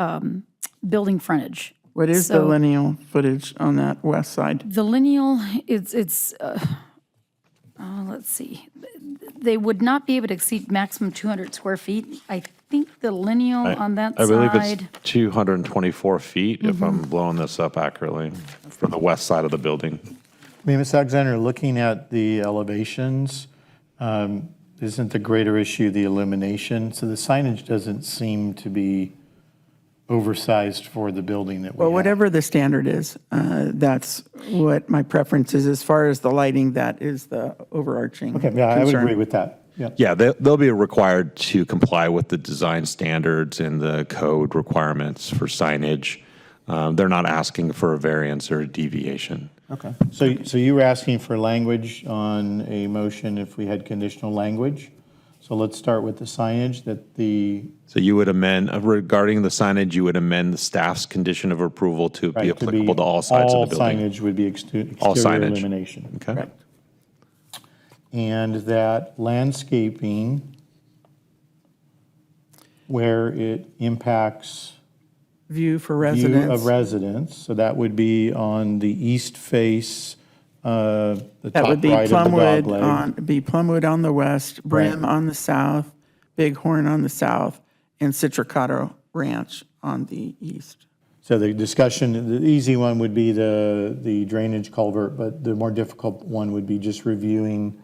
building frontage. What is the So- lineal footage on that west side? The lineal, let's see, they would not be able to exceed maximum 200 square feet. I think the lineal on that I believe side, it's 224 feet, if I'm blowing this up accurately, for the west side of the building. Ms. Alexander, looking at the elevations, isn't the greater issue the illumination? So the signage doesn't seem to be oversized for the building that we Well, have. whatever the standard is, that's what my preference is. As far as the lighting, that is the overarching Okay, yeah, I would concern. agree with that. Yeah. Yeah, they'll be required to comply with the design standards and the code requirements for signage. They're not asking for a variance or a deviation. Okay. So you were asking for language on a motion if we had conditional language. So let's start with the signage that So you would amend, regarding the signage, you would amend the staff's condition of approval to be applicable to all sides of the building. All signage would be All exterior signage. illumination. Okay. Correct. And that landscaping, where it impacts View for view residents. of residents. So that would be on the east face, the That top would be right of the Plumwood dogleg. Plumwood on the west, Brim Right. on the south, Bighorn on the south, and Citricato Ranch on the east. So the discussion, the easy one would be the drainage culvert, but the more difficult one would be just reviewing,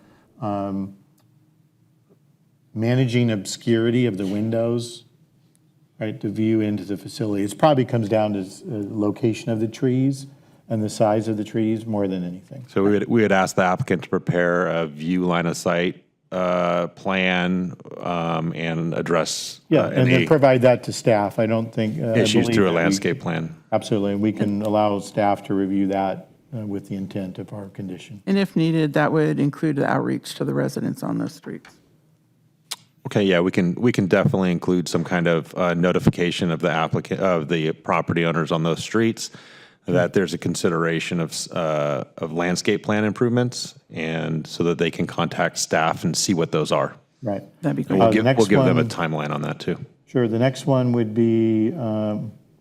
managing obscurity of the windows, right, to view into the facility. It probably comes down to location of the trees and the size of the trees more than anything. So we would ask the applicant to prepare a view line of sight plan and address Yeah, and then any provide that to staff. I don't think. I issues believe through a that we- landscape plan. Absolutely, and we can allow staff to review that with the intent of our condition. And if needed, that would include the outreach to the residents on those streets. Okay, yeah, we can definitely include some kind of notification of the applicant, of the property owners on those streets, that there's a consideration of landscape plan improvements, and so that they can contact staff and see what those are. Right. That'd be And great. we'll The give next them a one- timeline on that too. Sure, the next one would be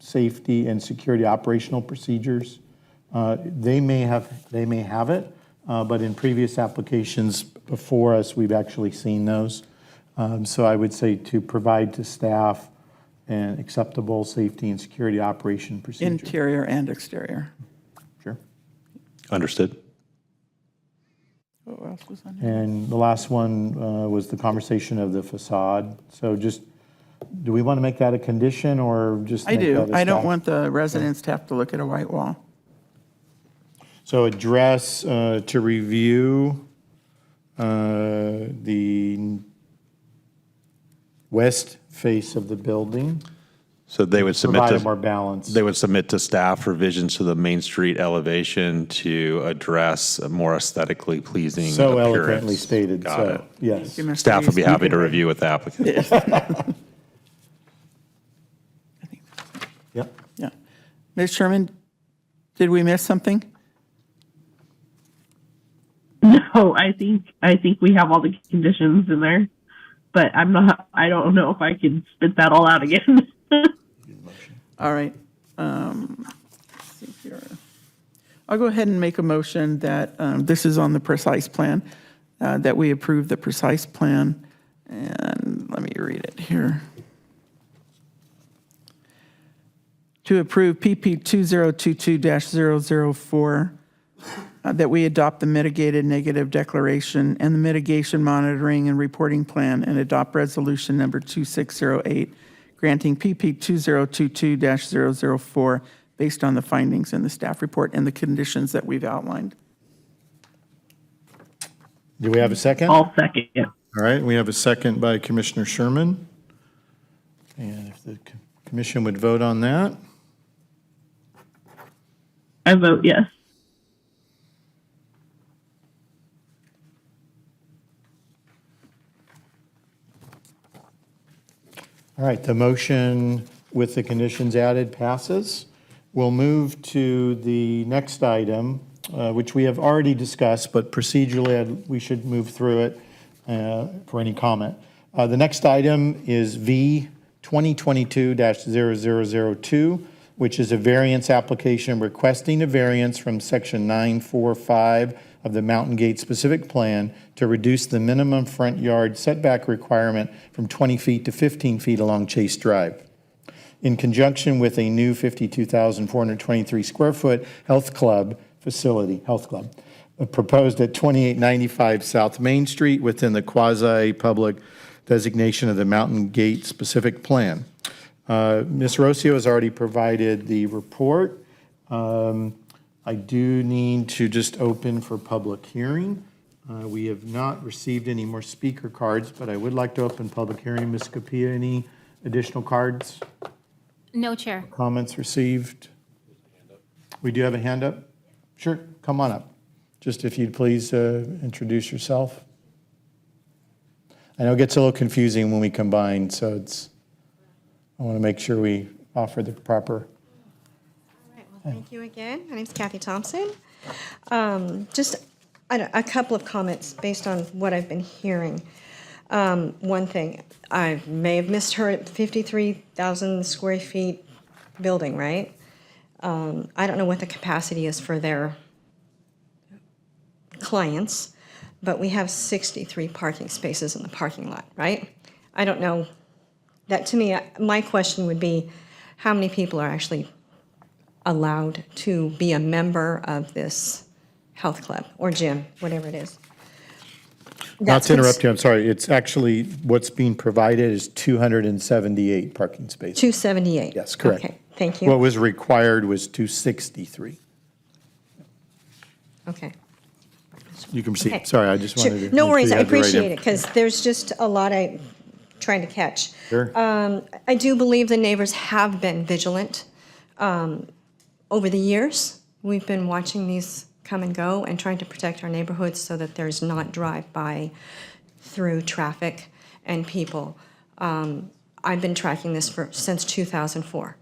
safety and security operational procedures. They may have it, but in previous applications before us, we've actually seen those. So I would say to provide to staff an acceptable safety and security operation procedure. Interior and exterior. Sure. Understood. What else was on there? And the last one was the conversation of the facade. So just, do we want to make that a condition or just? I make do. that a I don't staff? want the residents to have to look at a white wall. So address to review the west face of the building. So they would submit Provide a to, more balance. they would submit to staff revisions to the Main Street elevation to address a more aesthetically pleasing So appearance. eloquently stated, Got so, it. yes. Mr. Staff would be Reese. happy to review with the applicant. Yep. Yeah. Ms. Sherman, did we miss something? No, I think we have all the conditions in there, but I don't know if I can spit that all out again. All right. Let's see here. I'll go ahead and make a motion that this is on the precise plan, that we approve the precise plan. And let me read it here. To approve PP 2022-004, that we adopt the mitigated negative declaration and the mitigation monitoring and reporting plan and adopt resolution number 2608, granting PP 2022-004 based on the findings in the staff report and the conditions that we've outlined. Do we have a second? I'll second it. All right, we have a second by Commissioner Sherman. And if the commission would vote on that. I vote yes. All right, the motion with the conditions added passes. We'll move to the next item, which we have already discussed, but procedurally, we should move through it for any comment. The next item is V 2022-0002, which is a variance application requesting a variance from Section 945 of the Mountain Gate Specific Plan to reduce the minimum front yard setback requirement from 20 feet to 15 feet along Chase Drive. In conjunction with a new 52,423 square foot health club facility, proposed at 2895 South Main Street within the quasi-public designation of the Mountain Gate Specific Plan. Ms. Rocio has already provided the report. I do need to just open for public hearing. We have not received any more speaker cards, but I would like to open public hearing. Ms. Capia, any additional cards, No, Chair. comments received? We do have a hand up? Sure, come on up. Just if you'd please introduce yourself. I know it gets a little confusing when we combine, so I want to make sure we offer the proper. Thank you again. My name's Kathy Thompson. Just a couple of comments based on what I've been hearing. One thing, I may have misheard 53,000 square feet building, right? I don't know what the capacity is for their clients, but we have 63 parking spaces in the parking lot, right? I don't know. That, to me, my question would be, how many people are actually allowed to be a member of this health club or gym, whatever it is? Not to interrupt you, I'm sorry. It's actually, what's being provided is 278 parking spaces. 278? Yes, correct. Okay, thank you. What was required was 263. Okay. You can see, Okay. sorry, I just Sure. wanted to. No make sure worries, you I had the right appreciate it, because there's just a lot I'm trying to catch. Sure. I do believe the neighbors have been vigilant. Over the years, we've been watching these come and go and trying to protect our neighborhoods so that there's not drive-by through traffic and people. I've been tracking this since 2004.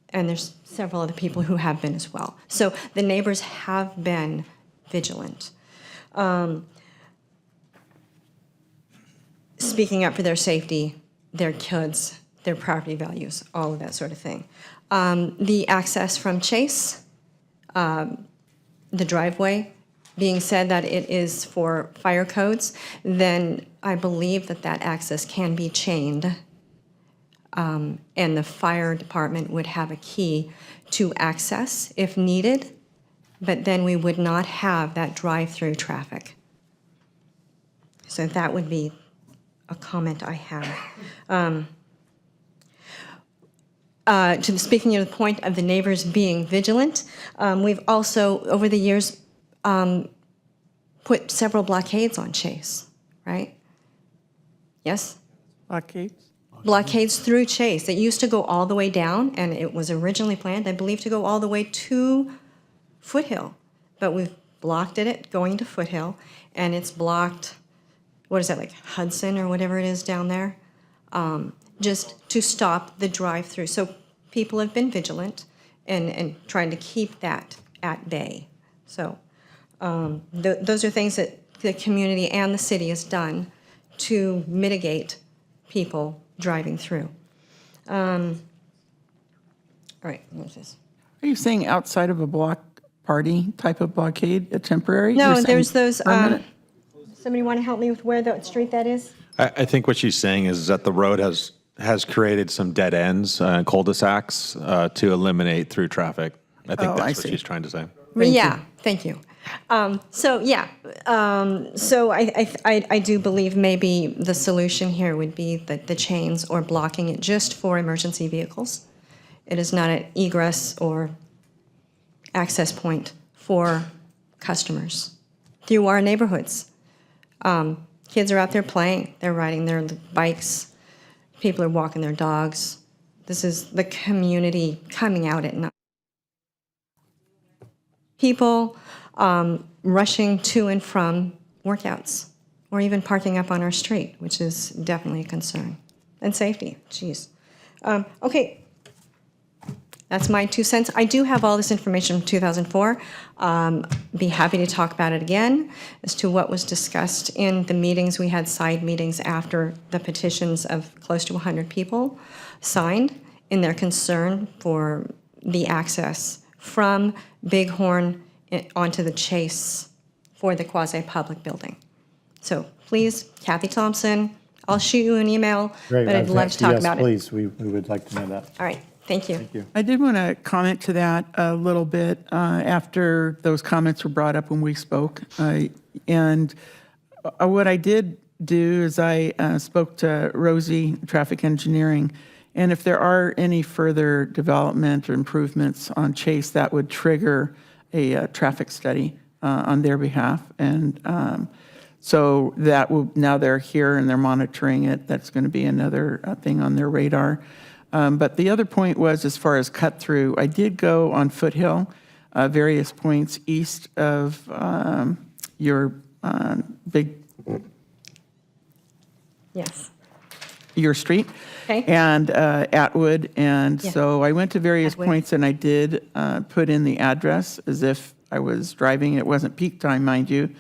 And there's several other people who have been as well. So the neighbors have been vigilant. Speaking up for their safety, their kids, their property values, all of that sort of thing. The access from Chase, the driveway, being said that it is for fire codes, then I believe that that access can be chained. And the fire department would have a key to access if needed, but then we would not have that drive-through traffic. So that would be a comment I have. Speaking of the point of the neighbors being vigilant, we've also, over the years, put several blockades on Chase, right? Yes? Blockades? Blockades through Chase. It used to go all the way down, and it was originally planned, I believe, to go all the way to Foothill. But we've blocked it going to Foothill, and it's blocked, what is that, like Hudson or whatever it is down there? Just to stop the drive-through. So people have been vigilant and trying to keep that at bay. So those are things that the community and the city has done to mitigate people driving through. All right, what's this? Are you saying outside of a block party type of blockade, a temporary? No, You're saying there's those, permanent? somebody want to help me with where that street that is? I think what she's saying is that the road has created some dead ends, cul-de-sacs, to eliminate through traffic. I think Oh, I that's what see. she's trying to say. Yeah, thank you. So I do believe maybe the solution here would be the chains or blocking it just for emergency vehicles. It is not an egress or access point for customers through our neighborhoods. Kids are out there playing, they're riding their bikes, people are walking their dogs. This is the community coming out at night. People rushing to and from workouts, or even parking up on our street, which is definitely a concern. And safety, geez. Okay, that's my 2 cents. I do have all this information from 2004. Be happy to talk about it again as to what was discussed in the meetings. We had side meetings after the petitions of close to 100 people signed in their concern for the access from Bighorn onto the Chase for the quasi-public building. So please, Kathy Thompson, I'll shoot you an email, Great. but I'd love to talk about it. Yes, please, we would like to know that. All right, thank you. Thank you. I did want to comment to that a little bit after those comments were brought up when we spoke. And what I did do is I spoke to Rosie, Traffic Engineering, and if there are any further development or improvements on Chase, that would trigger a traffic study on their behalf. And so that will, now they're here and they're monitoring it. That's going to be another thing on their radar. But the other point was, as far as cut through, I did go on Foothill, various points east of your big, Yes. your street. Okay. And Atwood. And Yeah. so I went to various Atwood. points and I did put in the address as if I was driving. It wasn't peak time, mind you.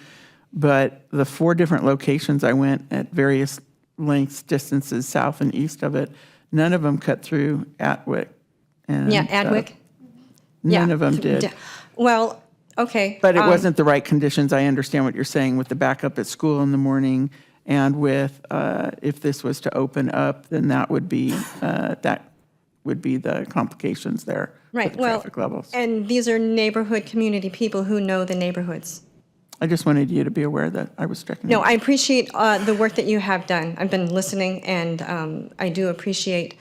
But the 4 different locations I went at various lengths, distances, south and east of it, none of them cut through Atwood. And, Yeah, Adwick? Yeah. None of them did. Well, okay. But it wasn't the right conditions. I understand what you're saying with the backup at school in the morning and with, if this was to open up, then that would be the complications there. Right, with the well, traffic levels. and these are neighborhood community people who know the neighborhoods. I just wanted you to be aware that I was checking. No, I appreciate the work that you have done. I've been listening, and I do appreciate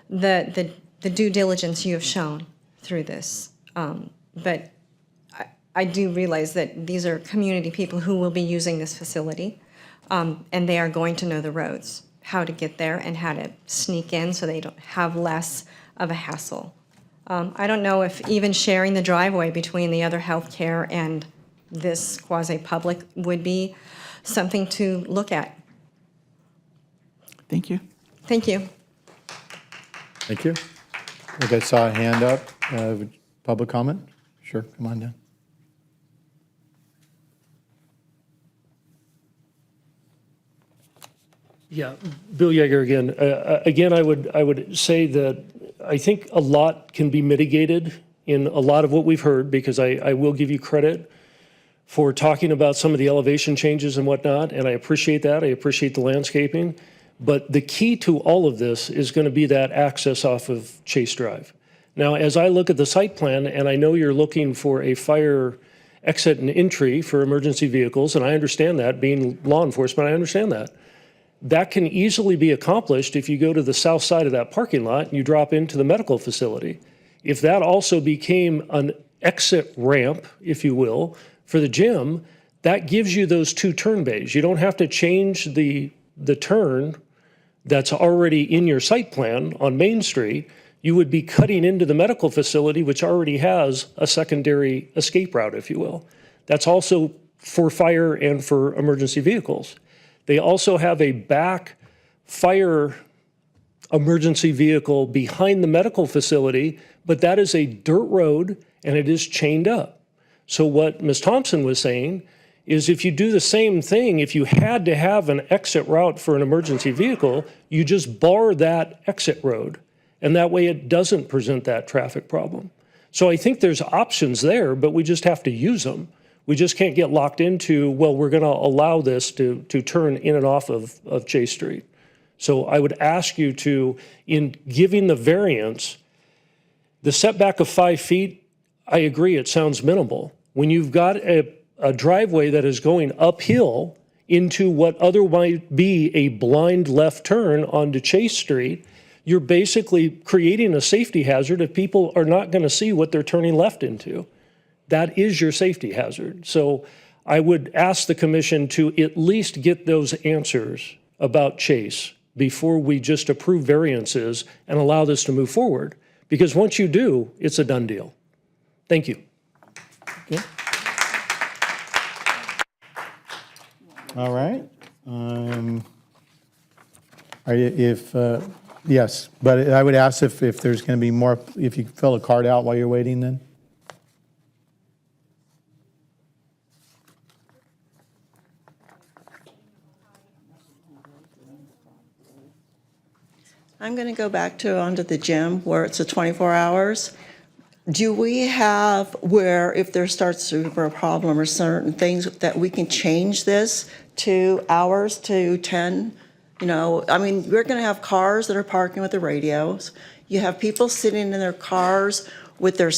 the due diligence you have shown through this. But I do realize that these are community people who will be using this facility, and they are going to know the roads, how to get there and how to sneak in so they don't have less of a hassle. I don't know if even sharing the driveway between the other healthcare and this quasi-public would be something to look at. Thank you. Thank you. Thank you. I think I saw a hand up, public comment. Sure, come on down. Yeah, Bill Yeager again. Again, I would say that I think a lot can be mitigated in a lot of what we've heard, because I will give you credit for talking about some of the elevation changes and whatnot, and I appreciate that. I appreciate the landscaping. But the key to all of this is going to be that access off of Chase Drive. Now, as I look at the site plan, and I know you're looking for a fire exit and entry for emergency vehicles, and I understand that, being law enforcement, I understand that. That can easily be accomplished if you go to the south side of that parking lot and you drop into the medical facility. If that also became an exit ramp, if you will, for the gym, that gives you those two turn bays. You don't have to change the turn that's already in your site plan on Main Street. You would be cutting into the medical facility, which already has a secondary escape route, if you will. That's also for fire and for emergency vehicles. They also have a back fire emergency vehicle behind the medical facility, but that is a dirt road and it is chained up. So what Ms. Thompson was saying is if you do the same thing, if you had to have an exit route for an emergency vehicle, you just bar that exit road. And that way it doesn't present that traffic problem. So I think there's options there, but we just have to use them. We just can't get locked into, well, we're going to allow this to turn in and off of Chase Street. So I would ask you to, in giving the variance, the setback of 5 feet, I agree, it sounds minimal. When you've got a driveway that is going uphill into what otherwise be a blind left turn onto Chase Street, you're basically creating a safety hazard if people are not going to see what they're turning left into. That is your safety hazard. So I would ask the commission to at least get those answers about Chase before we just approve variances and allow this to move forward. Because once you do, it's a done deal. Thank you. Okay. All right. Yes, but I would ask if there's going to be more, if you fill a card out while you're waiting then? I'm going to go back to onto the gym where it's a 24 hours. Do we have where if there starts to be a problem or certain things that we can change this to hours to 10? You know, I mean, we're going to have cars that are parking with the radios. You have people sitting in their cars with their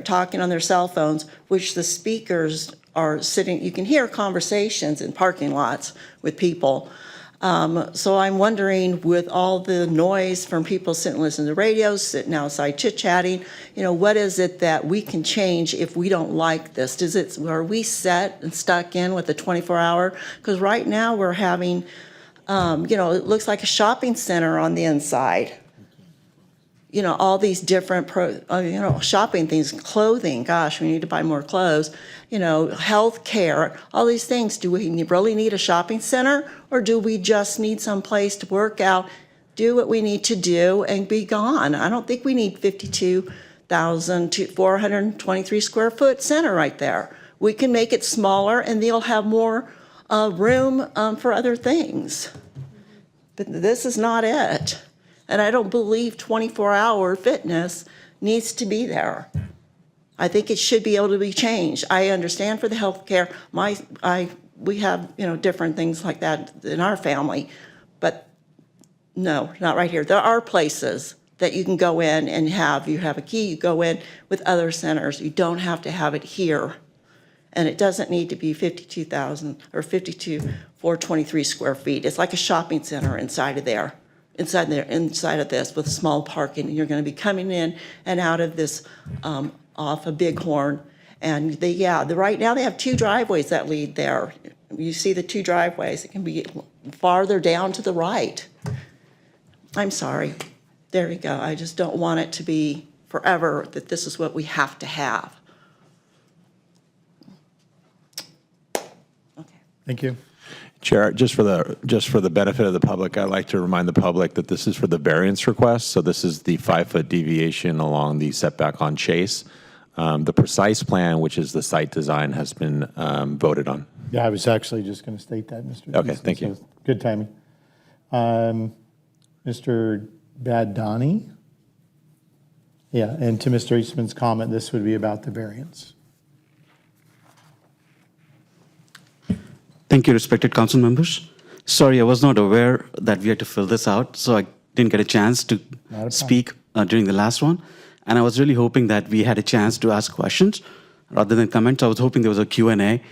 talking on their cell phones, which the speakers are sitting. You can hear conversations in parking lots with people. So I'm wondering, with all the noise from people sitting listening to radios, sitting outside chit-chatting, you know, what is it that we can change if we don't like this? Are we set and stuck in with the 24-hour? Because right now we're having, you know, it looks like a shopping center on the inside. You know, all these different, shopping things, clothing, gosh, we need to buy more clothes, you know, health care, all these things. Do we really need a shopping center, or do we just need some place to work out, do what we need to do, and be gone? I don't think we need 52,423 square foot center right there. We can make it smaller, and they'll have more room for other things. But this is not it. And I don't believe 24-hour fitness needs to be there. I think it should be able to be changed. I understand for the healthcare, we have, different things like that in our family, but no, not right here. There are places that you can go in and you have a key, you go in with other centers. You don't have to have it here. And it doesn't need to be 52,000 or 423 square feet. It's like a shopping center inside of this with small parking. You're going to be coming in and out of this off of Bighorn. And right now they have 2 driveways that lead there. You see the 2 driveways. It can be farther down to the right. I'm sorry. There you go. I just don't want it to be forever that this is what we have to have. Thank you. Chair, just for the benefit of the public, I'd like to remind the public that this is for the variance request. So this is the 5-foot deviation along the setback on Chase. The precise plan, which is the site design, has been voted on. Yeah, I was actually just going to state that, Mr. Okay, Deason, thank you. so good timing. Mr. Badani? Yeah, and to Mr. Eastman's comment, this would be about the variance. Thank you, respected council members. Sorry, I was not aware that we had to fill this out, so I didn't get a chance to speak during the last one. And I was really hoping that we had a chance to ask questions rather than comments. I was hoping there was a Q&A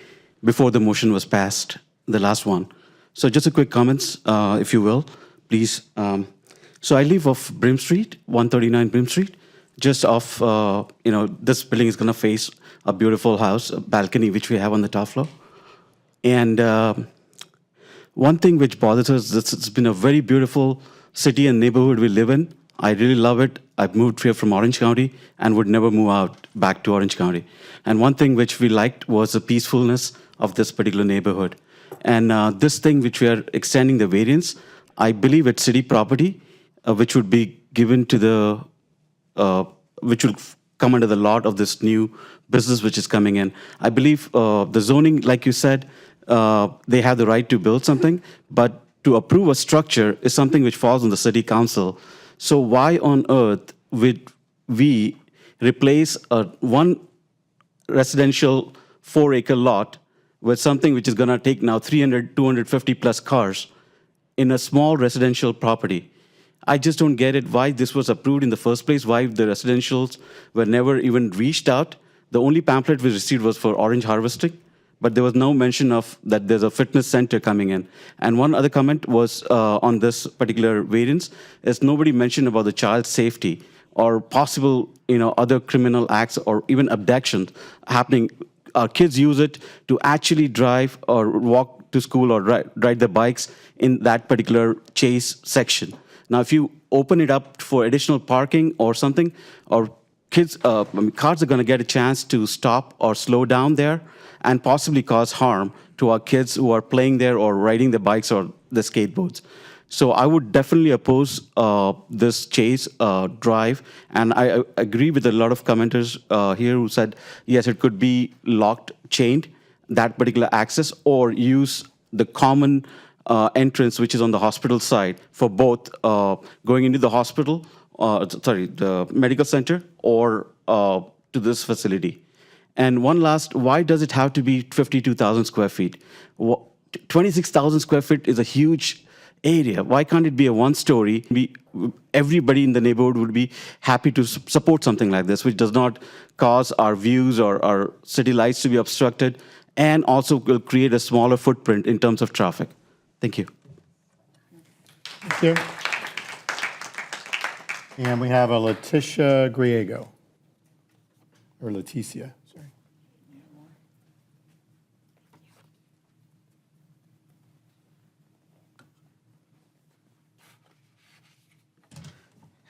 before the motion was passed, the last one. So just a quick comments, if you will, please. So I live off Brim Street, 139 Brim Street, just off, this building is going to face a beautiful house, a balcony, which we have on the top floor. And one thing which bothers us, it's been a very beautiful city and neighborhood we live in. I really love it. I've moved here from Orange County and would never move out back to Orange County. And one thing which we liked was the peacefulness of this particular neighborhood. And this thing which we are extending the variance, I believe it's city property, which would be given to which will come under the lot of this new business which is coming in. I believe the zoning, like you said, they have the right to build something, but to approve a structure is something which falls on the city council. So why on earth would we replace one residential 4-acre lot with something which is going to take now 300, 250 plus cars in a small residential property? I just don't get it why this was approved in the first place, why the residentials were never even reached out. The only pamphlet we received was for orange harvesting, but there was no mention of that there's a fitness center coming in. And one other comment was on this particular variance, is nobody mentioned about the child safety or possible, other criminal acts or even abductions happening. Our kids use it to actually drive or walk to school or ride their bikes in that particular Chase section. Now, if you open it up for additional parking or something, or cars are going to get a chance to stop or slow down there and possibly cause harm to our kids who are playing there or riding the bikes or the skateboards. So I would definitely oppose this Chase drive. And I agree with a lot of commenters here who said, yes, it could be locked, chained, that particular access, or use the common entrance, which is on the hospital side, for both going into the hospital, the medical center, or to this facility. And one last, why does it have to be 52,000 square feet? 26,000 square feet is a huge area. Why can't it be a one-story? Everybody in the neighborhood would be happy to support something like this, which does not cause our views or our city lights to be obstructed, and also will create a smaller footprint in terms of traffic. Thank you. Thank you. And we have a Leticia Griego, or Leticia, sorry.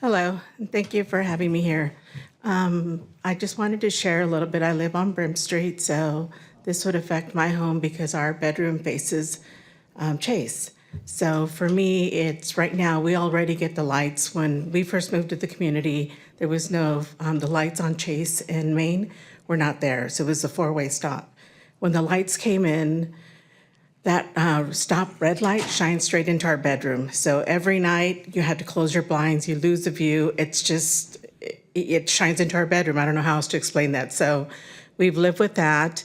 Hello, and thank you for having me here. I just wanted to share a little bit. I live on Brim Street, so this would affect my home because our bedroom faces Chase. So for me, it's right now, we already get the lights. When we first moved to the community, there was no, the lights on Chase and Main were not there. So it was a 4-way stop. When the lights came in, that stop red light shines straight into our bedroom. So every night you had to close your blinds, you lose the view. It's just, it shines into our bedroom. I don't know how else to explain that. So we've lived with that.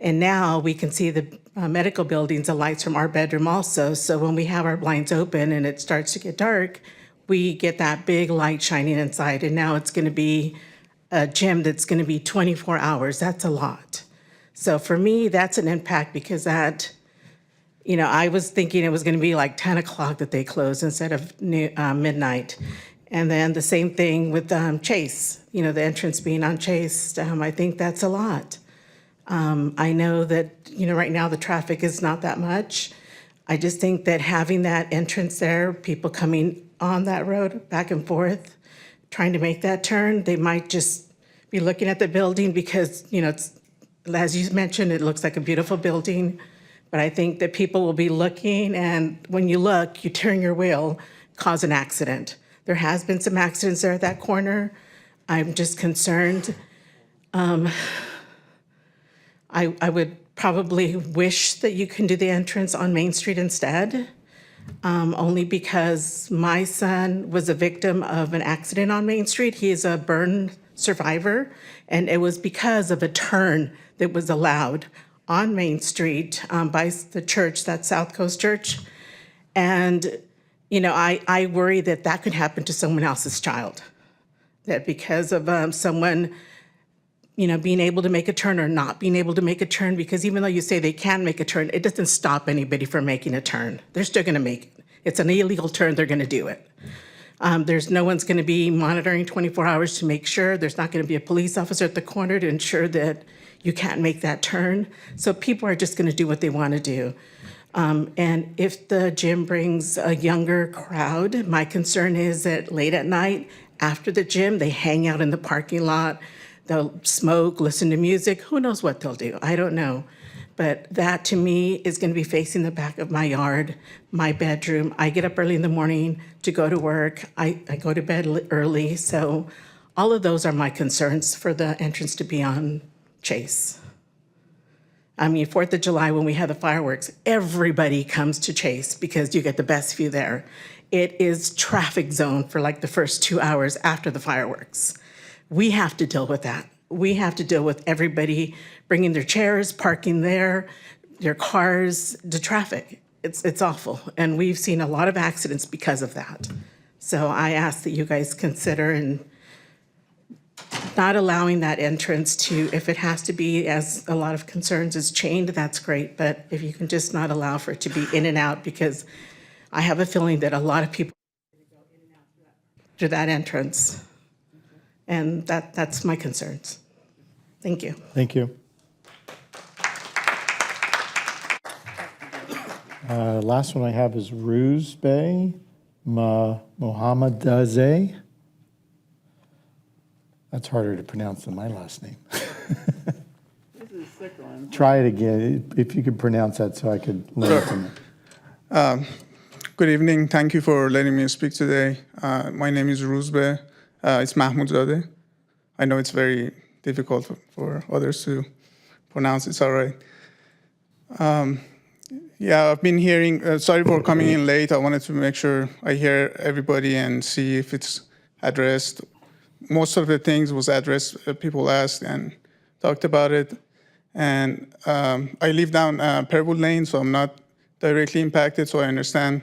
And now we can see the medical buildings, the lights from our bedroom also. So when we have our blinds open and it starts to get dark, we get that big light shining inside. And now it's going to be a gym that's going to be 24 hours. That's a lot. So for me, that's an impact because that, you know, I was thinking it was going to be like 10 o'clock that they closed instead of midnight. And then the same thing with Chase, you know, the entrance being on Chase. I think that's a lot. I know that, you know, right now the traffic is not that much. I just think that having that entrance there, people coming on that road back and forth, trying to make that turn, they might just be looking at the building because, you know, it's, as you mentioned, it looks like a beautiful building. But I think that people will be looking, and when you look, you turn your wheel, cause an accident. There has been some accidents there at that corner. I'm just concerned. I would probably wish that you can do the entrance on Main Street instead, only because my son was a victim of an accident on Main Street. He is a burn survivor, and it was because of a turn that was allowed on Main Street by the church, that South Coast Church. And, you know, I worry that that could happen to someone else's child, that because of someone, you know, being able to make a turn or not being able to make a turn, because even though you say they can make a turn, it doesn't stop anybody from making a turn. They're still going to make it. It's an illegal turn. They're going to do it. There's no one's going to be monitoring 24 hours to make sure. There's not going to be a police officer at the corner to ensure that you can't make that turn. So people are just going to do what they want to do. And if the gym brings a younger crowd, my concern is that late at night, after the gym, they hang out in the parking lot. They'll smoke, listen to music. Who knows what they'll do? I don't know. But that to me is going to be facing the back of my yard, my bedroom. I get up early in the morning to go to work. I go to bed early. So all of those are my concerns for the entrance to be on Chase. I mean, 4th of July, when we have the fireworks, everybody comes to Chase because you get the best view there. It is traffic zone for like the first 2 hours after the fireworks. We have to deal with that. We have to deal with everybody bringing their chairs, parking there, their cars, the traffic. It's awful. And we've seen a lot of accidents because of that. So I ask that you guys consider and not allowing that entrance to, if it has to be, as a lot of concerns is chained, that's great. But if you can just not allow for it to be in and out, because I have a feeling that a lot of people go in and out through that entrance. And that's my concerns. Thank you. Thank you. Last one I have is Ruse Bay Mohammadazeh. That's harder to pronounce than my last name. This is a sick one. Try it again, if you could pronounce that so I could learn from it. Good evening. Thank you for letting me speak today. My name is Ruzbe. It's Mahmoudzadeh. I know it's very difficult for others to pronounce. It's all right. Yeah, I've been hearing, sorry for coming in late. I wanted to make sure I hear everybody and see if it's addressed. Most of the things was addressed, people asked and talked about it. And I live down Pearwood Lane, so I'm not directly impacted, so I understand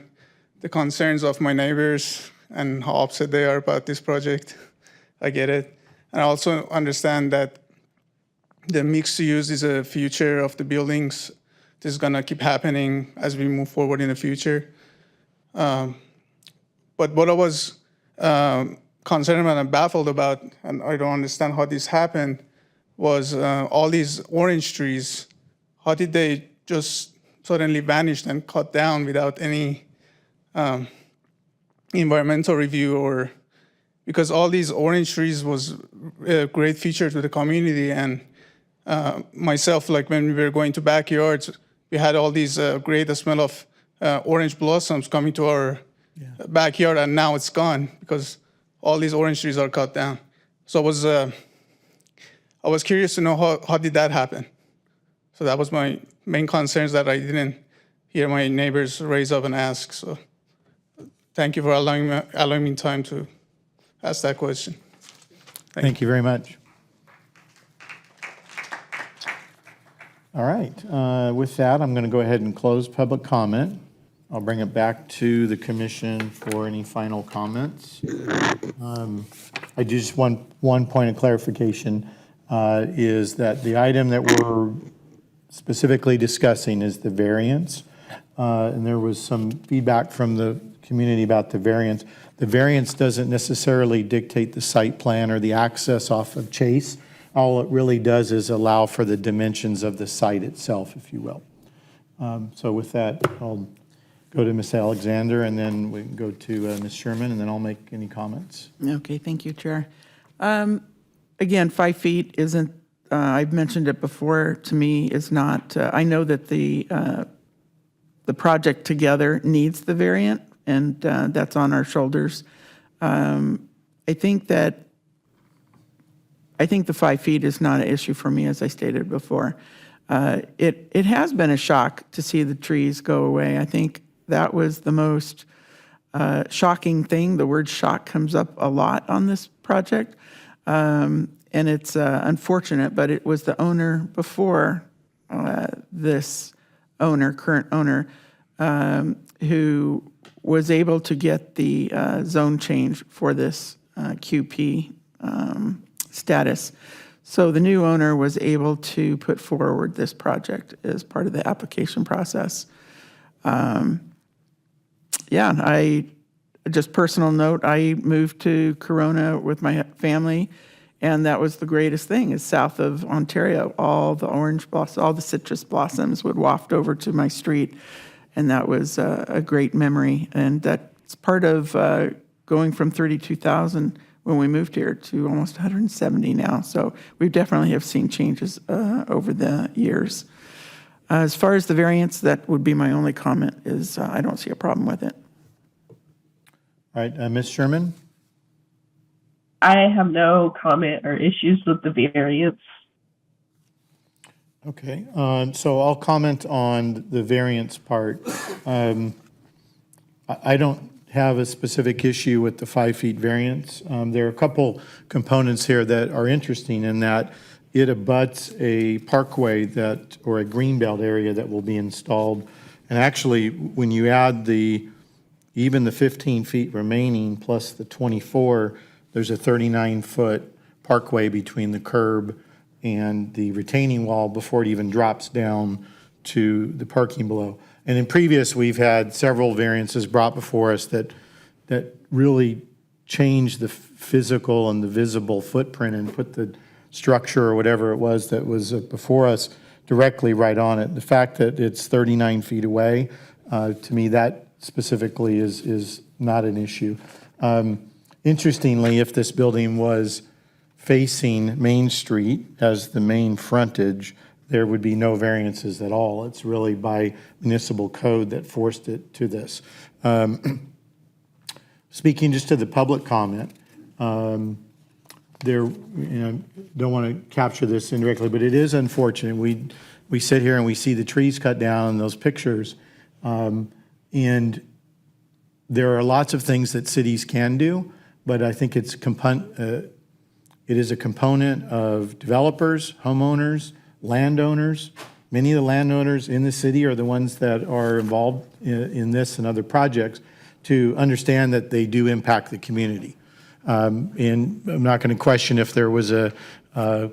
the concerns of my neighbors and how upset they are about this project. I get it. And I also understand that the mixed use is a future of the buildings. This is gonna keep happening as we move forward in the future. But what I was concerned about and baffled about, and I don't understand how this happened, was all these orange trees. How did they just suddenly vanish and cut down without any environmental review? Or because all these orange trees was a great feature to the community, and myself, like when we were going to backyards, we had all these great smell of orange blossoms coming to our backyard, and now it's gone because all these orange trees are cut down. So I was curious to know how did that happen? So that was my main concerns, that I didn't hear my neighbors raise up and ask. So thank you for allowing me time to ask that question. Thank you very much. All right, with that, I'm going to go ahead and close public comment. I'll bring it back to the commission for any final comments. I do just one point of clarification is that the item that we're specifically discussing is the variance. And there was some feedback from the community about the variance. The variance doesn't necessarily dictate the site plan or the access off of Chase. All it really does is allow for the dimensions of the site itself, if you will. So with that, I'll go to Ms. Alexander, and then we can go to Ms. Sherman, and then I'll make any comments. Okay, thank you, Chair. Again, 5 feet isn't, I've mentioned it before, to me is not, I know that the project together needs the variant, and that's on our shoulders. I think the 5 feet is not an issue for me, as I stated before. It has been a shock to see the trees go away. I think that was the most shocking thing. The word shock comes up a lot on this project. And it's unfortunate, but it was the owner before this owner, current owner, who was able to get the zone change for this QP status. So the new owner was able to put forward this project as part of the application process. Yeah, just personal note, I moved to Corona with my family, and that was the greatest thing, is south of Ontario, all the orange blossoms, all the citrus blossoms would waft over to my street, and that was a great memory. And that's part of going from 32,000 when we moved here to almost 170 now. So we definitely have seen changes over the years. As far as the variance, that would be my only comment, is I don't see a problem with it. All right, Ms. Sherman? I have no comment or issues with the variance. Okay, so I'll comment on the variance part. I don't have a specific issue with the 5 feet variance. There are a couple components here that are interesting in that it abuts a parkway that, or a greenbelt area that will be installed. And actually, when you add even the 15 feet remaining plus the 24, there's a 39-foot parkway between the curb and the retaining wall before it even drops down to the parking below. And in previous, we've had several variances brought before us that really change the physical and the visible footprint and put the structure or whatever it was that was before us directly right on it. The fact that it's 39 feet away, to me, that specifically is not an issue. Interestingly, if this building was facing Main Street as the main frontage, there would be no variances at all. It's really by municipal code that forced it to this. Speaking just to the public comment, there, don't want to capture this indirectly, but it is unfortunate. We sit here and we see the trees cut down in those pictures, and there are lots of things that cities can do, but I think it is a component of developers, homeowners, landowners. Many of the landowners in the city are the ones that are involved in this and other projects to understand that they do impact the community. And I'm not going to question if there was a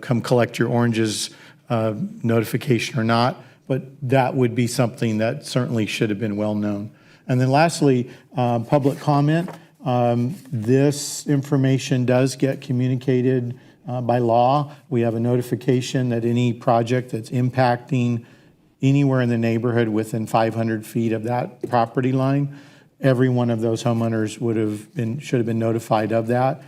come collect your oranges notification or not, but that would be something that certainly should have been well known. And then lastly, public comment. This information does get communicated by law. We have a notification that any project that's impacting anywhere in the neighborhood within 500 feet of that property line, every one of those homeowners should have been notified of that,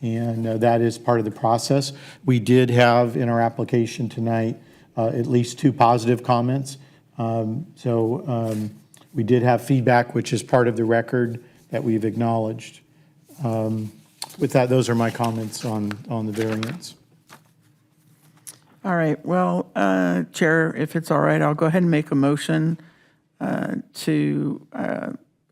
and that is part of the process. We did have in our application tonight at least 2 positive comments. We did have feedback, which is part of the record that we've acknowledged. With that, those are my comments on the variance. All right, well, Chair, if it's all right, I'll go ahead and make a motion to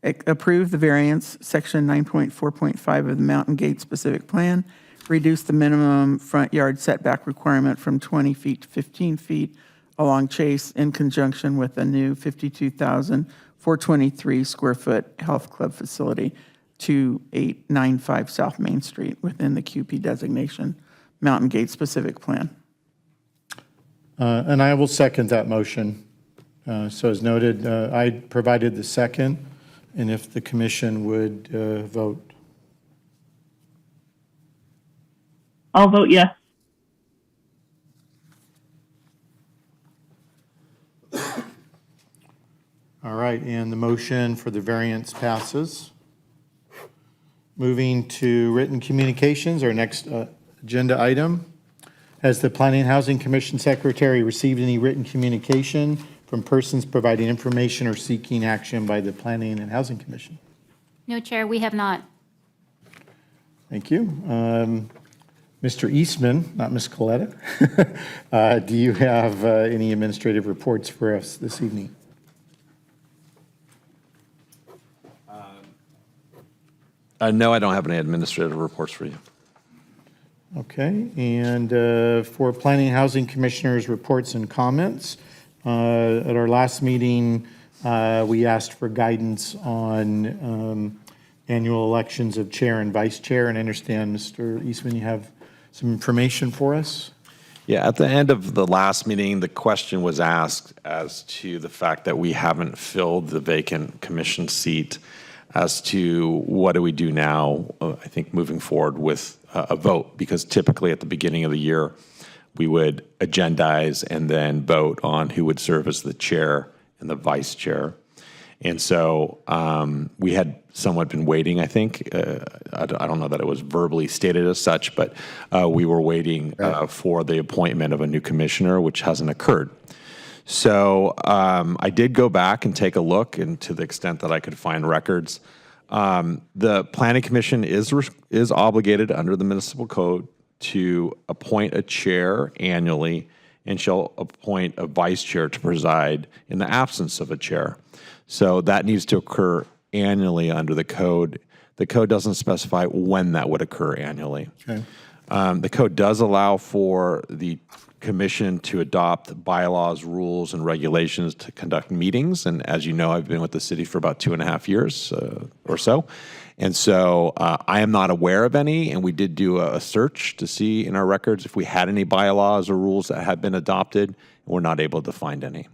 approve the variance, section 9.4.5 of the Mountain Gate specific plan, reduce the minimum front yard setback requirement from 20 feet to 15 feet along Chase in conjunction with a new 52,423 square foot health club facility, 2895 South Main Street within the QP designation, Mountain Gate specific plan. And I will second that motion. So as noted, I provided the second, and if the commission would vote. I'll vote yes. All right, and the motion for the variance passes. Moving to written communications, our next agenda item. Has the Planning and Housing Commission Secretary received any written communication from persons providing information or seeking action by the Planning and Housing Commission? No, Chair, we have not. Thank you. Mr. Eastman, not Ms. Coletta, do you have any administrative reports for us this evening? No, I don't have any administrative reports for you. Okay, and for Planning and Housing Commissioners' reports and comments, at our last meeting, we asked for guidance on annual elections of chair and vice chair, and I understand, Mr. Eastman, you have some information for us? Yeah, at the end of the last meeting, the question was asked as to the fact that we haven't filled the vacant commission seat, as to what do we do now, I think moving forward with a vote, because typically at the beginning of the year, we would agendize and then vote on who would serve as the chair and the vice chair. And so we had somewhat been waiting, I think. I don't know that it was verbally stated as such, but we were waiting for the appointment of a new commissioner, which hasn't occurred. So I did go back and take a look, and to the extent that I could find records, the Planning Commission is obligated under the municipal code to appoint a chair annually and shall appoint a vice chair to preside in the absence of a chair. So that needs to occur annually under the code. The code doesn't specify when that would occur annually. Okay. The code does allow for the commission to adopt bylaws, rules, and regulations to conduct meetings. And as you know, I've been with the city for about 2.5 years or so. And so I am not aware of any, and we did do a search to see in our records if we had any bylaws or rules that had been adopted, and we're not able to find any.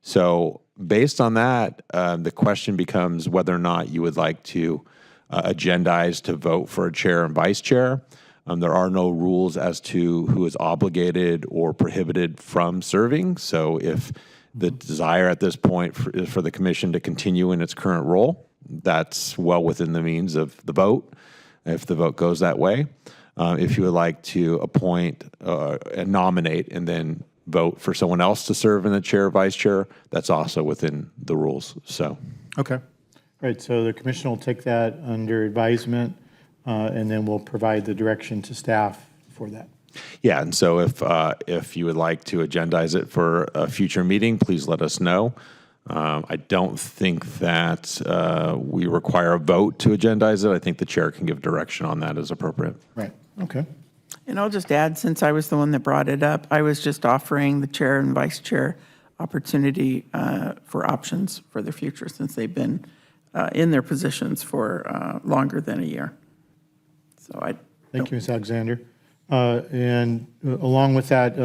So based on that, the question becomes whether or not you would like to agendize to vote for a chair and vice chair. There are no rules as to who is obligated or prohibited from serving. So if the desire at this point is for the commission to continue in its current role, that's well within the means of the vote, if the vote goes that way. If you would like to appoint and nominate and then vote for someone else to serve in the chair or vice chair, that's also within the rules. So. Okay. All right, so the commission will take that under advisement, and then we'll provide the direction to staff for that. Yeah, and so if you would like to agendize it for a future meeting, please let us know. I don't think that we require a vote to agendize it. I think the chair can give direction on that as appropriate. Right, okay. And I'll just add, since I was the one that brought it up, I was just offering the chair and vice chair opportunity for options for the future, since they've been in their positions for longer than a year. So Thank you, Ms. Alexander. And along with that,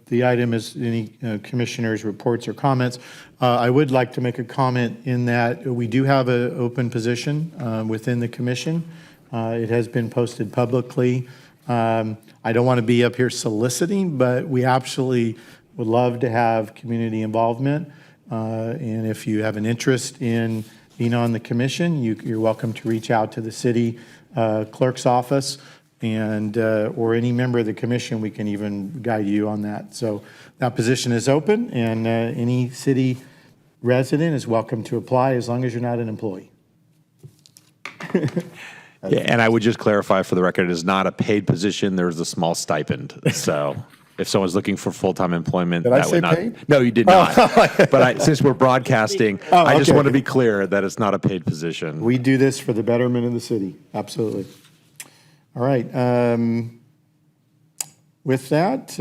the item is any commissioners' reports or comments. I would like to make a comment in that we do have an open position within the commission. It has been posted publicly. I don't want to be up here soliciting, but we absolutely would love to have community involvement. And if you have an interest in being on the commission, you're welcome to reach out to the city clerk's office and or any member of the commission. We can even guide you on that. So that position is open, and any city resident is welcome to apply as long as you're not an employee. Yeah, and I would just clarify for the record, it is not a paid position. There's a small stipend. So If someone's looking for full-time employment, Did I that say would not. paid? No, you did not. But since we're broadcasting, I just okay. want to be clear that it's not a paid position. We do this for the betterment of the city, absolutely. All right. With that,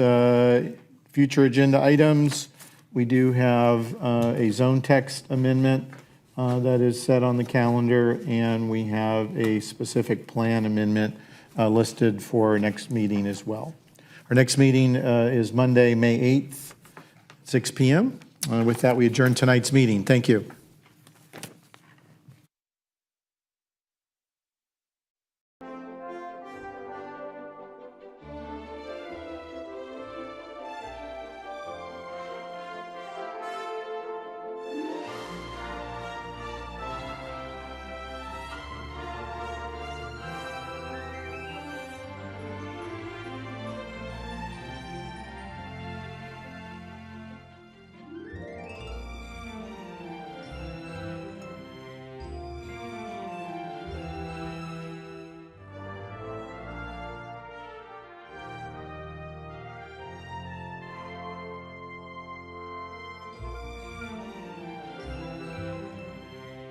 future agenda items, we do have a zone text amendment that is set on the calendar, and we have a specific plan amendment listed for next meeting as well. Our next meeting is Monday, May 8th, 6 p.m. With that, we adjourn tonight's meeting. Thank you.